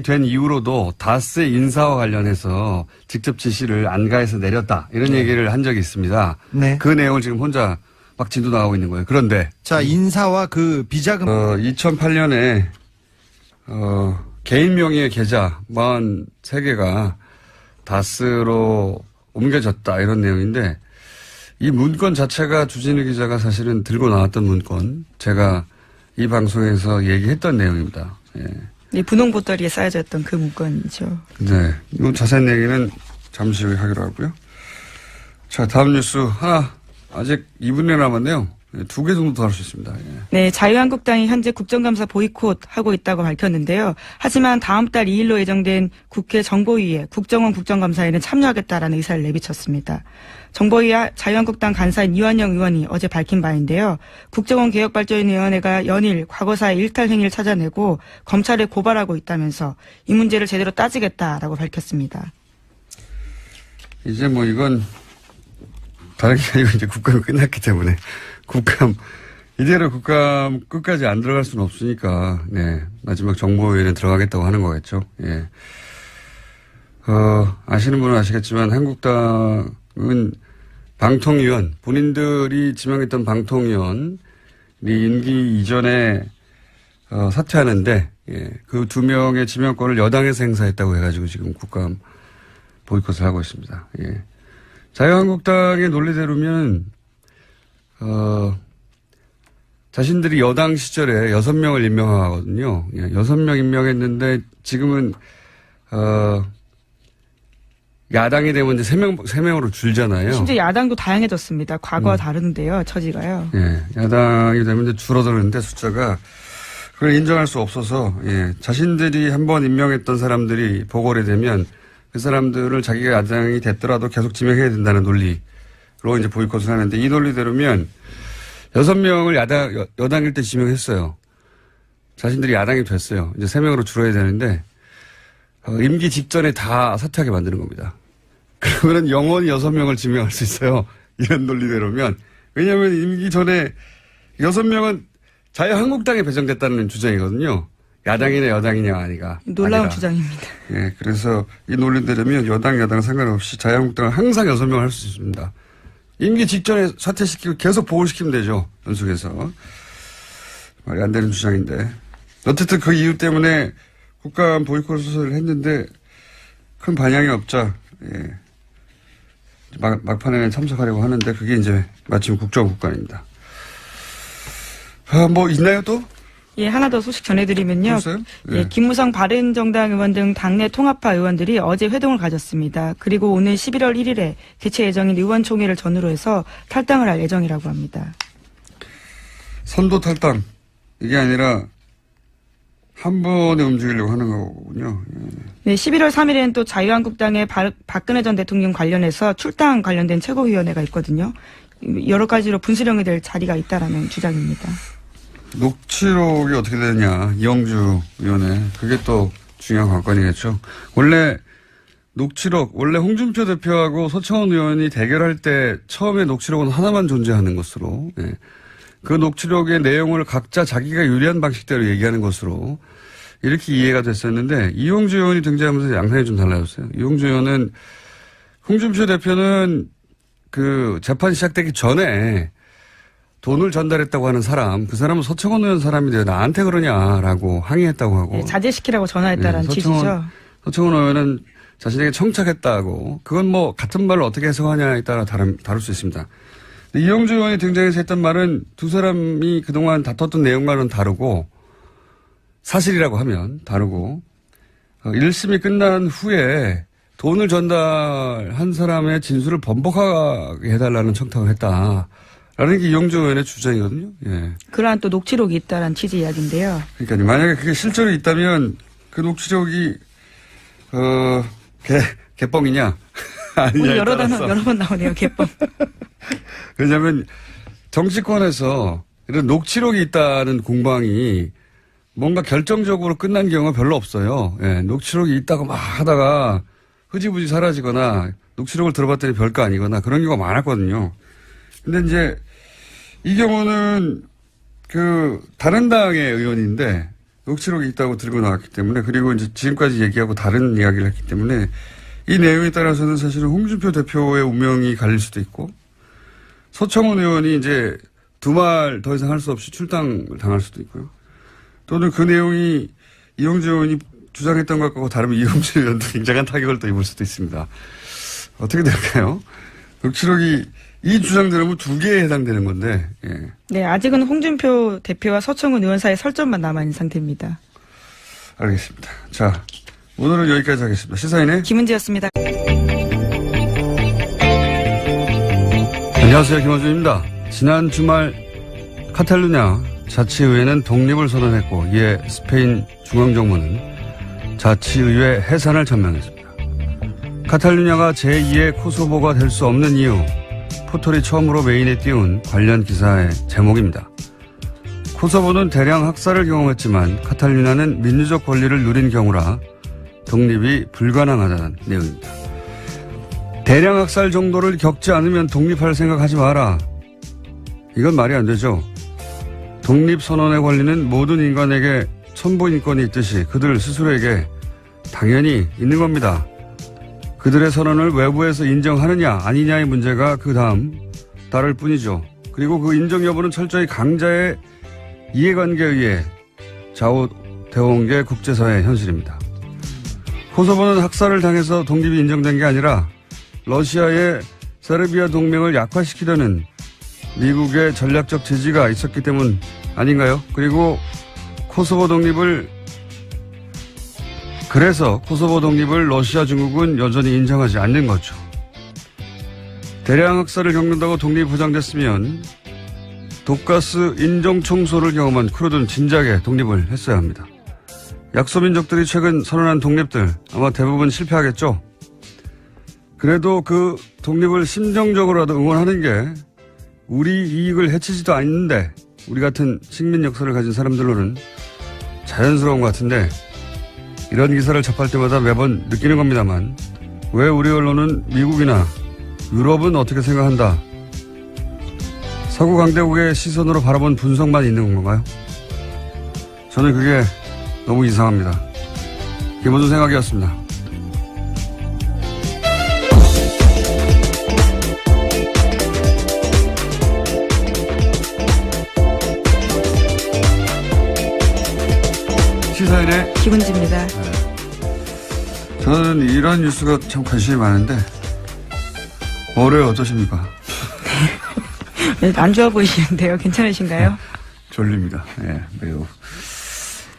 Speaker 1: 된 이후로도 다스 인사와 관련해서 직접 지시를 안가에서 내렸다 이런 얘기를 한 적이 있습니다.
Speaker 4: 네.
Speaker 1: 그 내용을 지금 혼자 막 진도 나가고 있는 거예요. 그런데
Speaker 4: 자 인사와 그 비자금
Speaker 1: 2008년에 개인 명의의 계좌 43개가 다스로 옮겨졌다 이런 내용인데 이 문건 자체가 주진우 기자가 사실은 들고 나왔던 문건 제가 이 방송에서 얘기했던 내용입니다. 예.
Speaker 2: 네, 분홍 보따리에 쌓여져 있던 그 문건이죠.
Speaker 1: 네. 이 자세한 얘기는 잠시 후에 하기로 하고요. 자, 다음 뉴스 하나 아직 2분에 남았네요. 2개 정도 더 할 수 있습니다. 예.
Speaker 2: 네, 자유한국당이 현재 국정감사 보이콧하고 있다고 밝혔는데요. 하지만 다음 달 2일로 예정된 국회 정보위에 국정원 국정감사에는 참여하겠다라는 의사를 내비쳤습니다. 정보위 자유한국당 간사인 이완영 의원이 어제 밝힌 바인데요. 국정원 개혁발전위원회가 연일 과거사의 일탈 행위를 찾아내고 검찰에 고발하고 있다면서 이 문제를 제대로 따지겠다라고 밝혔습니다.
Speaker 1: 이제 이건 다른 게 아니고 이제 국감이 끝났기 때문에 이대로 국감 끝까지 안 들어갈 수는 없으니까, 네. 마지막 정보위원회 들어가겠다고 하는 거겠죠. 예. 아시는 분은 아시겠지만 한국당은 방통위원, 본인들이 지명했던 방통위원이 임기 이전에, 사퇴하는데, 예. 그 2명의 지명권을 여당에서 행사했다고 해가지고 지금 국감 보이콧을 하고 있습니다. 예. 자유한국당의 논리대로면, 자신들이 여당 시절에 6명을 임명하거든요. 예, 6명 임명했는데 지금은, 야당이 되면 이제 3명으로 줄잖아요.
Speaker 2: 심지어 야당도 다양해졌습니다. 과거와 다른데요, 처지가요.
Speaker 1: 예, 야당이 되면 이제 줄어드는데 숫자가 그걸 인정할 수 없어서, 예, 자신들이 한번 임명했던 사람들이 보궐이 되면 그 사람들을 자기가 야당이 됐더라도 계속 지명해야 된다는 논리로 이제 보이콧을 하는데 이 논리대로면 6명을 여당일 때 지명했어요. 자신들이 야당이 됐어요. 이제 3명으로 줄어야 되는데, 임기 직전에 다 사퇴하게 만드는 겁니다. 그러면 영원히 6명을 지명할 수 있어요. 이런 논리대로면. 왜냐하면 임기 전에 6명은 자유한국당에 배정됐다는 주장이거든요. 야당이냐 여당이냐 아니가.
Speaker 2: 놀라운
Speaker 1: 아니라.
Speaker 2: 주장입니다.
Speaker 1: 예, 그래서 이 논리대로면 여당 야당 상관없이 자유한국당은 항상 6명 할 수 있습니다. 임기 직전에 사퇴시키고 계속 보궐시키면 되죠. 연속해서. 말이 안 되는 주장인데. 어쨌든 그 이유 때문에 국감 보이콧 수사를 했는데 큰 반향이 없자 예. 막판에는 참석하려고 하는데 그게 이제 마침 국정국감입니다. 뭐 있나요 또?
Speaker 2: 예, 하나 더 소식 전해드리면요.
Speaker 1: 벌써요?
Speaker 2: 예, 김무성 바른정당 의원 등 당내 통합파 의원들이 어제 회동을 가졌습니다. 그리고 오늘 11월 1일에 개최 예정인 의원총회를 전후로 해서 탈당을 할 예정이라고 합니다.
Speaker 1: 선도 탈당 이게 아니라 한 번에 움직이려고 하는 거군요. 예.
Speaker 2: 네, 11월 3일에는 또 자유한국당의 박근혜 전 대통령 관련해서 출당 관련된 최고위원회가 있거든요. 여러 가지로 분수령이 될 자리가 있다라는 주장입니다.
Speaker 1: 녹취록이 어떻게 되느냐, 이영주 위원회. 그게 또 중요한 관건이겠죠. 원래 녹취록, 원래 홍준표 대표하고 서청원 의원이 대결할 때 처음에 녹취록은 하나만 존재하는 것으로, 예. 그 녹취록의 내용을 각자 자기가 유리한 방식대로 얘기하는 것으로 이렇게 이해가 됐었는데, 이용주 의원이 등장하면서 양상이 좀 달라졌어요. 이용주 의원은 홍준표 대표는 그 재판 시작되기 전에 돈을 전달했다고 하는 사람, 그 사람은 서청원 의원 사람인데 나한테 그러냐라고 항의했다고 하고.
Speaker 2: 네, 자제시키라고 전화했다라는 취지죠.
Speaker 1: 서청원 의원은 자신에게 청착했다고. 그건 뭐 같은 말을 어떻게 해석하냐에 따라 다를 수 있습니다. 이용주 의원이 등장해서 했던 말은 두 사람이 그동안 다퉜던 내용과는 다르고 사실이라고 하면 다르고 1심이 끝난 후에 돈을 전달한 사람의 진술을 번복하게 해달라는 청탁을 했다. 라는 게 이용주 의원의 주장이거든요. 예.
Speaker 2: 그러한 또 녹취록이 있다라는 취지 이야기인데요.
Speaker 1: 그러니까 만약에 그게 실제로 있다면 그 녹취록이 개뻥이냐 아니냐
Speaker 2: 오늘 여러 번 나오네요. 개뻥.
Speaker 1: 왜냐하면 정치권에서 이런 녹취록이 있다는 공방이 뭔가 결정적으로 끝난 경우가 별로 없어요. 예, 녹취록이 있다고 막 하다가 흐지부지 사라지거나 녹취록을 들어봤더니 별거 아니거나 그런 경우가 많았거든요. 근데 이제 이 경우는 그 다른 당의 의원인데 녹취록이 있다고 들고 나왔기 때문에 그리고 이제 지금까지 얘기하고 다른 이야기를 했기 때문에 이 내용에 따라서는 사실은 홍준표 대표의 운명이 갈릴 수도 있고 서청원 의원이 이제 두 말 더 이상 할 수 없이 출당을 당할 수도 있고요. 또는 그 내용이 이용주 의원이 주장했던 것과 다르면 이용주 의원도 굉장한 타격을 또 입을 수도 있습니다. 어떻게 될까요? 녹취록이 이 주장대로는 두 개에 해당되는 건데. 예.
Speaker 2: 네, 아직은 홍준표 대표와 서청원 의원 사이의 설전만 남아있는 상태입니다.
Speaker 1: 알겠습니다. 자, 오늘은 여기까지 하겠습니다. 시사인의
Speaker 2: 김은지였습니다.
Speaker 1: 안녕하세요. 김원준입니다. 지난 주말 카탈루냐 자치의회는 독립을 선언했고 이에 스페인 중앙정부는 자치의회 해산을 전명했습니다. 카탈루냐가 제2의 코소보가 될 수 없는 이유, 포털이 처음으로 메인에 띄운 관련 기사의 제목입니다. 코소보는 대량 학살을 경험했지만 카탈루냐는 민주적 권리를 누린 경우라 독립이 불가능하다는 내용입니다. 대량 학살 정도를 겪지 않으면 독립할 생각하지 마라. 이건 말이 안 되죠. 독립선언의 권리는 모든 인간에게 천부인권이 있듯이 그들 스스로에게 당연히 있는 겁니다. 그들의 선언을 외부에서 인정하느냐 아니냐의 문제가 그 다음 따를 뿐이죠. 그리고 그 인정 여부는 철저히 강자의 이해관계에 의해 좌우되어온 게 국제사회의 현실입니다. 코소보는 학살을 당해서 독립이 인정된 게 아니라 러시아의 세르비아 동맹을 약화시키려는 미국의 전략적 지지가 있었기 때문 아닌가요? 그리고 그래서 코소보 독립을 러시아 중국은 여전히 인정하지 않는 거죠. 대량 학살을 겪는다고 독립이 보장됐으면 독가스 인종청소를 경험한 쿠르드는 진작에 독립을 했어야 합니다. 약소민족들이 최근 선언한 독립들 아마 대부분 실패하겠죠. 그래도 그 독립을 심정적으로라도 응원하는 게 우리 이익을 해치지도 않는데 우리 같은 식민 역사를 가진 사람들로는 자연스러운 것 같은데 이런 기사를 접할 때마다 매번 느끼는 겁니다만 왜 우리 언론은 미국이나 유럽은 어떻게 생각한다. 서구 강대국의 시선으로 바라본 분석만 있는 건가요? 저는 그게 너무 이상합니다. 김원준 생각이었습니다. 시사인의
Speaker 2: 김은지입니다.
Speaker 1: 저는 이런 뉴스가 참 관심이 많은데 월요일 어떠십니까?
Speaker 2: 네, 안 좋아 보이시는데요. 괜찮으신가요?
Speaker 1: 졸립니다. 예, 매우.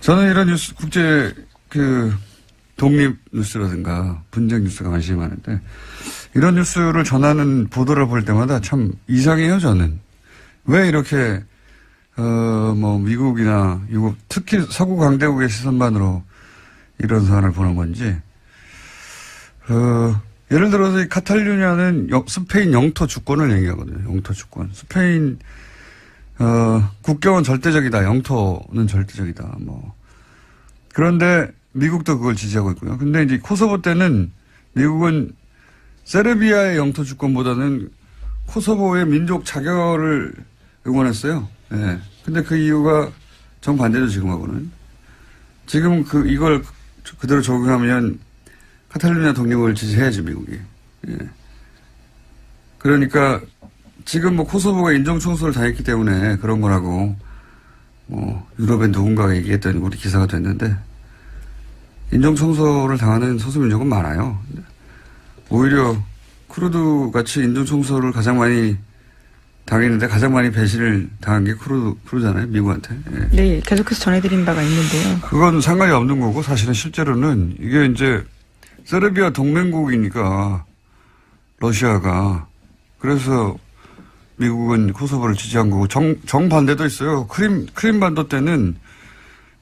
Speaker 1: 저는 이런 뉴스, 국제, 독립 뉴스라든가 분쟁 뉴스가 관심이 많은데, 이런 뉴스를 전하는 보도를 볼 때마다 참 이상해요, 저는. 왜 이렇게, 미국이나 유럽, 특히 서구 강대국의 시선만으로 이런 사안을 보는 건지, 예를 들어서 이 카탈루냐는 스페인 영토 주권을 얘기하거든요. 영토 주권. 스페인, 국경은 절대적이다. 영토는 절대적이다. 그런데 미국도 그걸 지지하고 있고요. 근데 이제 코소보 때는 미국은 세르비아의 영토 주권보다는 코소보의 민족 자결을 응원했어요. 예. 근데 그 이유가 정반대죠, 지금하고는. 지금 이걸 그대로 적용하면 카탈루냐 독립을 지지해야지, 미국이. 예. 그러니까 지금 코소보가 인종청소를 당했기 때문에 그런 거라고 유럽의 누군가가 얘기했더니 우리 기사가 됐는데 인종청소를 당하는 소수민족은 많아요. 오히려 쿠르드 같이 인종청소를 가장 많이 당했는데 가장 많이 배신을 당한 게 쿠르드잖아요, 미국한테. 예.
Speaker 2: 네, 계속해서 전해드린 바가 있는데요.
Speaker 1: 그건 상관이 없는 거고 사실은 실제로는 이게 이제 세르비아 동맹국이니까 러시아가 그래서 미국은 코소보를 지지한 거고 정반대도 있어요. 크림반도 때는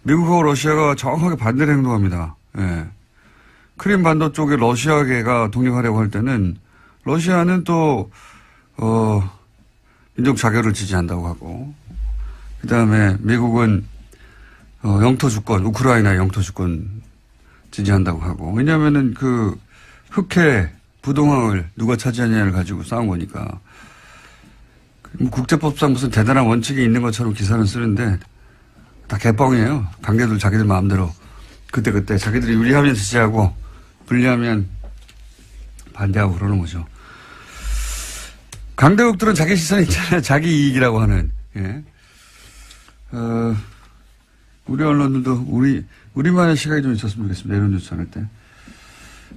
Speaker 1: 미국하고 러시아가 정확하게 반대로 행동합니다. 예. 크림반도 쪽에 러시아계가 독립하려고 할 때는 러시아는 또 민족 자결을 지지한다고 하고 그다음에 미국은 영토 주권, 우크라이나 영토 주권 지지한다고 하고 왜냐하면은 흑해 부동항을 누가 차지하냐를 가지고 싸운 거니까. 국제법상 무슨 대단한 원칙이 있는 것처럼 기사는 쓰는데 다 개뻥이에요. 관계들 자기들 마음대로 그때 자기들이 유리하면 지지하고 불리하면 반대하고 그러는 거죠. 강대국들은 자기 시선이 있잖아요. 자기 이익이라고 하는. 예. 우리 언론들도 우리만의 시각이 좀 있었으면 좋겠습니다. 이런 뉴스 전할 때.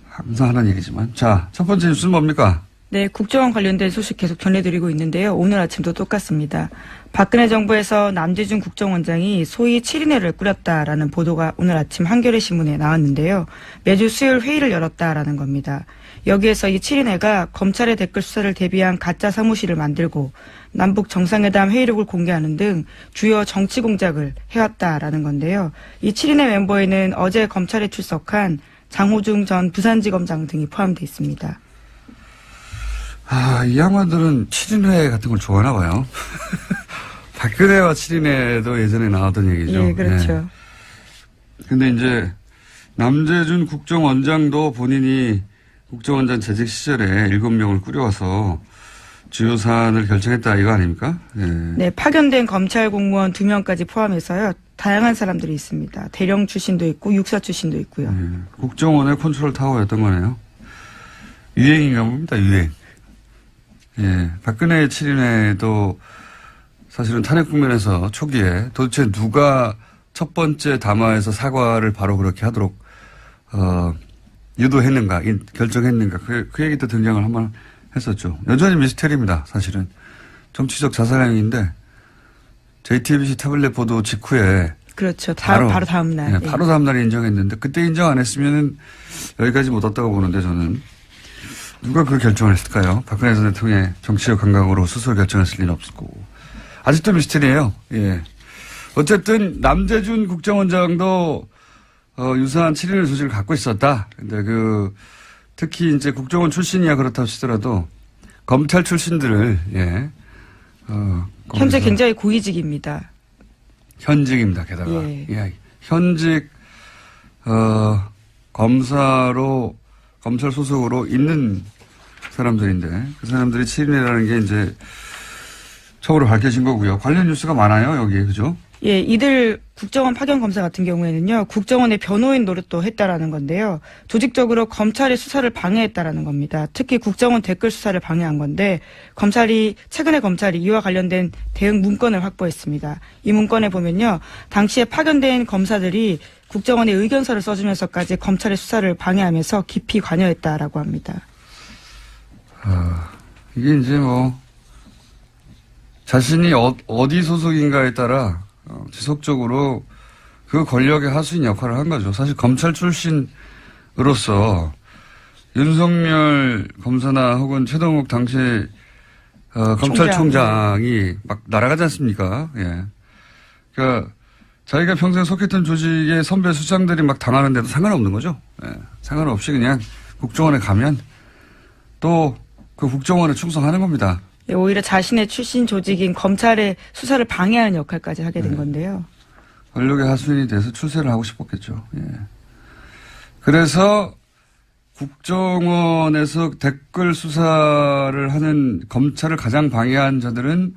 Speaker 1: 항상 하는 얘기지만. 자, 첫 번째 뉴스는 뭡니까?
Speaker 2: 네, 국정원 관련된 소식 계속 전해드리고 있는데요. 오늘 아침도 똑같습니다. 박근혜 정부에서 남재준 국정원장이 소위 7인회를 꾸렸다라는 보도가 오늘 아침 한겨레 신문에 나왔는데요. 매주 수요일 회의를 열었다라는 겁니다. 여기에서 이 7인회가 검찰의 댓글 수사를 대비한 가짜 사무실을 만들고 남북 정상회담 회의록을 공개하는 등 주요 정치 공작을 해왔다라는 건데요. 이 7인회 멤버에는 어제 검찰에 출석한 장호중 전 부산지검장 등이 포함되어 있습니다.
Speaker 1: 이 양반들은 7인회 같은 걸 좋아하나 봐요. 박근혜와 7인회도 예전에 나왔던 얘기죠.
Speaker 2: 예, 그렇죠.
Speaker 1: 네. 근데 이제 남재준 국정원장도 본인이 국정원장 재직 시절에 7명을 꾸려와서 주요 사안을 결정했다 이거 아닙니까? 네.
Speaker 2: 네, 파견된 검찰 공무원 2명까지 포함해서요. 다양한 사람들이 있습니다. 대령 출신도 있고 육사 출신도 있고요.
Speaker 1: 네. 국정원의 컨트롤 타워였던 거네요. 유행인가 봅니다. 유행. 예, 박근혜 7인회도 사실은 탄핵 국면에서 초기에 도대체 누가 첫 번째 담화에서 사과를 바로 그렇게 하도록 유도했는가, 결정했는가 그 얘기도 등장을 한번 했었죠. 여전히 미스테리입니다. 사실은 정치적 자살행위인데 JTBC 태블릿 보도 직후에
Speaker 2: 그렇죠. 바로 다음 날.
Speaker 1: 네, 바로 다음 날에 인정했는데 그때 인정 안 했으면은 여기까지 못 왔다고 보는데 저는. 누가 그 결정을 했을까요? 박근혜 전 대통령의 정치적 감각으로 스스로 결정했을 리는 없을 거고. 아직도 미스터리예요. 예. 어쨌든 남재준 국정원장도 유사한 7인회 소식을 갖고 있었다. 근데 특히 이제 국정원 출신이야 그렇다고 치더라도 검찰 출신들을
Speaker 2: 현재 굉장히 고위직입니다.
Speaker 1: 현직입니다. 게다가 예. 현직 검찰 소속으로 있는 사람들인데 그 사람들이 7인회라는 게 이제 처음으로 밝혀진 거고요. 관련 뉴스가 많아요, 여기. 그죠?
Speaker 2: 예, 이들 국정원 파견 검사 같은 경우에는요, 국정원의 변호인 노릇도 했다라는 건데요. 조직적으로 검찰의 수사를 방해했다라는 겁니다. 특히 국정원 댓글 수사를 방해한 건데, 최근에 검찰이 이와 관련된 대응 문건을 확보했습니다. 이 문건에 보면요, 당시에 파견된 검사들이 국정원의 의견서를 써주면서까지 검찰의 수사를 방해하면서 깊이 관여했다라고 합니다.
Speaker 1: 이게 이제 뭐, 자신이 어디 소속인가에 따라 지속적으로 그 권력의 하수인 역할을 한 거죠. 사실 검찰 출신으로서 윤석열 검사나 혹은 최동욱 당시 검찰총장이 막 날아가지 않습니까? 예. 그러니까 자기가 평생 속했던 조직의 선배 수장들이 막 당하는데도 상관없는 거죠. 예. 상관없이 그냥 국정원에 가면 또 그 국정원에 충성하는 겁니다.
Speaker 2: 예, 오히려 자신의 출신 조직인 검찰의 수사를 방해하는 역할까지 하게 된 건데요.
Speaker 1: 권력의 하수인이 돼서 출세를 하고 싶었겠죠. 예. 그래서 국정원에서 댓글 수사를 하는 검찰을 가장 방해한 자들은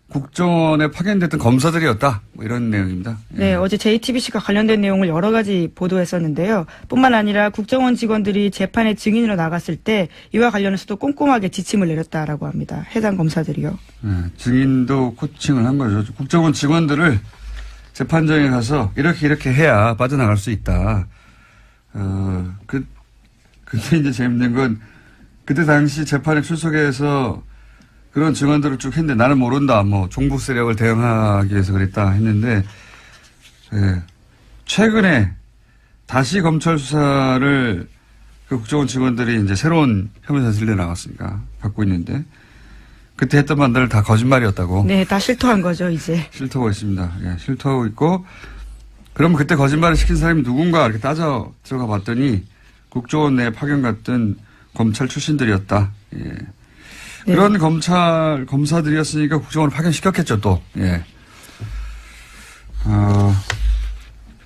Speaker 1: 국정원에 파견됐던 검사들이었다. 뭐 이런 내용입니다. 예.
Speaker 2: 네, 어제 JTBC가 관련된 내용을 여러 가지 보도했었는데요. 뿐만 아니라 국정원 직원들이 재판에 증인으로 나갔을 때 이와 관련해서도 꼼꼼하게 지침을 내렸다라고 합니다. 해당 검사들이요.
Speaker 1: 예, 증인도 코칭을 한 거죠. 국정원 직원들을 재판장에 가서 이렇게 해야 빠져나갈 수 있다. 그때 이제 재밌는 건 그때 당시 재판에 출석해서 그런 증언들을 쭉 했는데 나는 모른다. 뭐 종북 세력을 대응하기 위해서 그랬다 했는데 예, 최근에 다시 검찰 수사를 그 국정원 직원들이 이제 새로운 혐의 사실로 나왔으니까 갖고 있는데 그때 했던 말들 다 거짓말이었다고.
Speaker 2: 네, 다 실토한 거죠, 이제.
Speaker 1: 실토하고 있습니다. 예, 실토하고 있고 그럼 그때 거짓말을 시킨 사람이 누군가 이렇게 따져 들어가 봤더니 국정원 내에 파견 갔던 검찰 출신들이었다. 예.
Speaker 2: 네.
Speaker 1: 그런 검사들이었으니까 국정원을 파견시켰겠죠, 또. 예.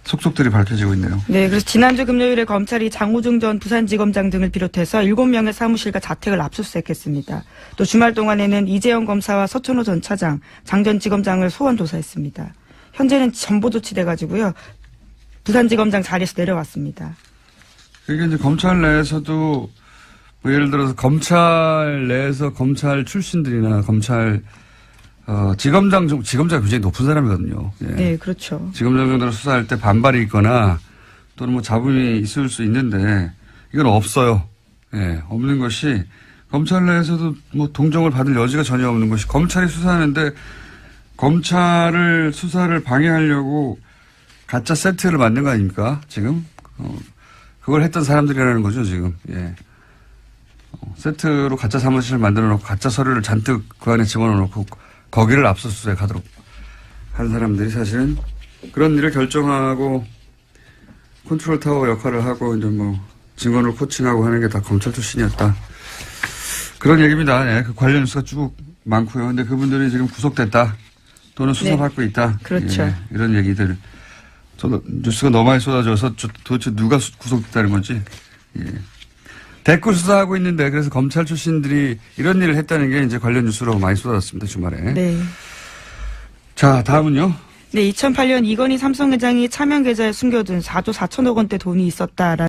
Speaker 1: 속속들이 밝혀지고 있네요.
Speaker 2: 네, 그래서 지난주 금요일에 검찰이 장우중 전 부산지검장 등을 비롯해서 7명의 사무실과 자택을 압수수색했습니다. 또 주말 동안에는 이재영 검사와 서천호 전 차장, 장 전 지검장을 소환 조사했습니다. 현재는 전보 조치돼가지고요, 부산지검장 자리에서 내려왔습니다.
Speaker 1: 그게 이제 검찰 내에서도 뭐 예를 들어서 검찰 내에서 검찰 출신들이나 검찰 지검장이 굉장히 높은 사람이거든요. 예.
Speaker 2: 네, 그렇죠.
Speaker 1: 지검장 정도로 수사할 때 반발이 있거나 또는 뭐 잡음이 있을 수 있는데 이건 없어요. 예, 없는 것이 검찰 내에서도 뭐 동정을 받을 여지가 전혀 없는 것이 검찰이 수사하는데 검찰을 수사를 방해하려고 가짜 세트를 만든 거 아닙니까? 지금 그걸 했던 사람들이라는 거죠, 지금. 예. 세트로 가짜 사무실을 만들어 놓고 가짜 서류를 잔뜩 그 안에 집어넣어 놓고 거기를 압수수색하도록 한 사람들이 사실은 그런 일을 결정하고 컨트롤 타워 역할을 하고 이제 뭐 증언을 코칭하고 하는 게 다 검찰 출신이었다. 그런 얘기입니다. 네, 그 관련 뉴스가 쭉 많고요. 근데 그분들이 지금 구속됐다. 또는 수사받고 있다.
Speaker 2: 그렇죠.
Speaker 1: 예, 이런 얘기들. 뉴스가 너무 많이 쏟아져서 도대체 누가 구속됐다는 건지. 예. 댓글 수사하고 있는데 그래서 검찰 출신들이 이런 일을 했다는 게 이제 관련 뉴스로 많이 쏟아졌습니다. 주말에.
Speaker 2: 네.
Speaker 1: 자, 다음은요.
Speaker 2: 네, 2008년 이건희 삼성회장이 차명 계좌에 숨겨둔 4조 4천억 원대 돈이 있었다라는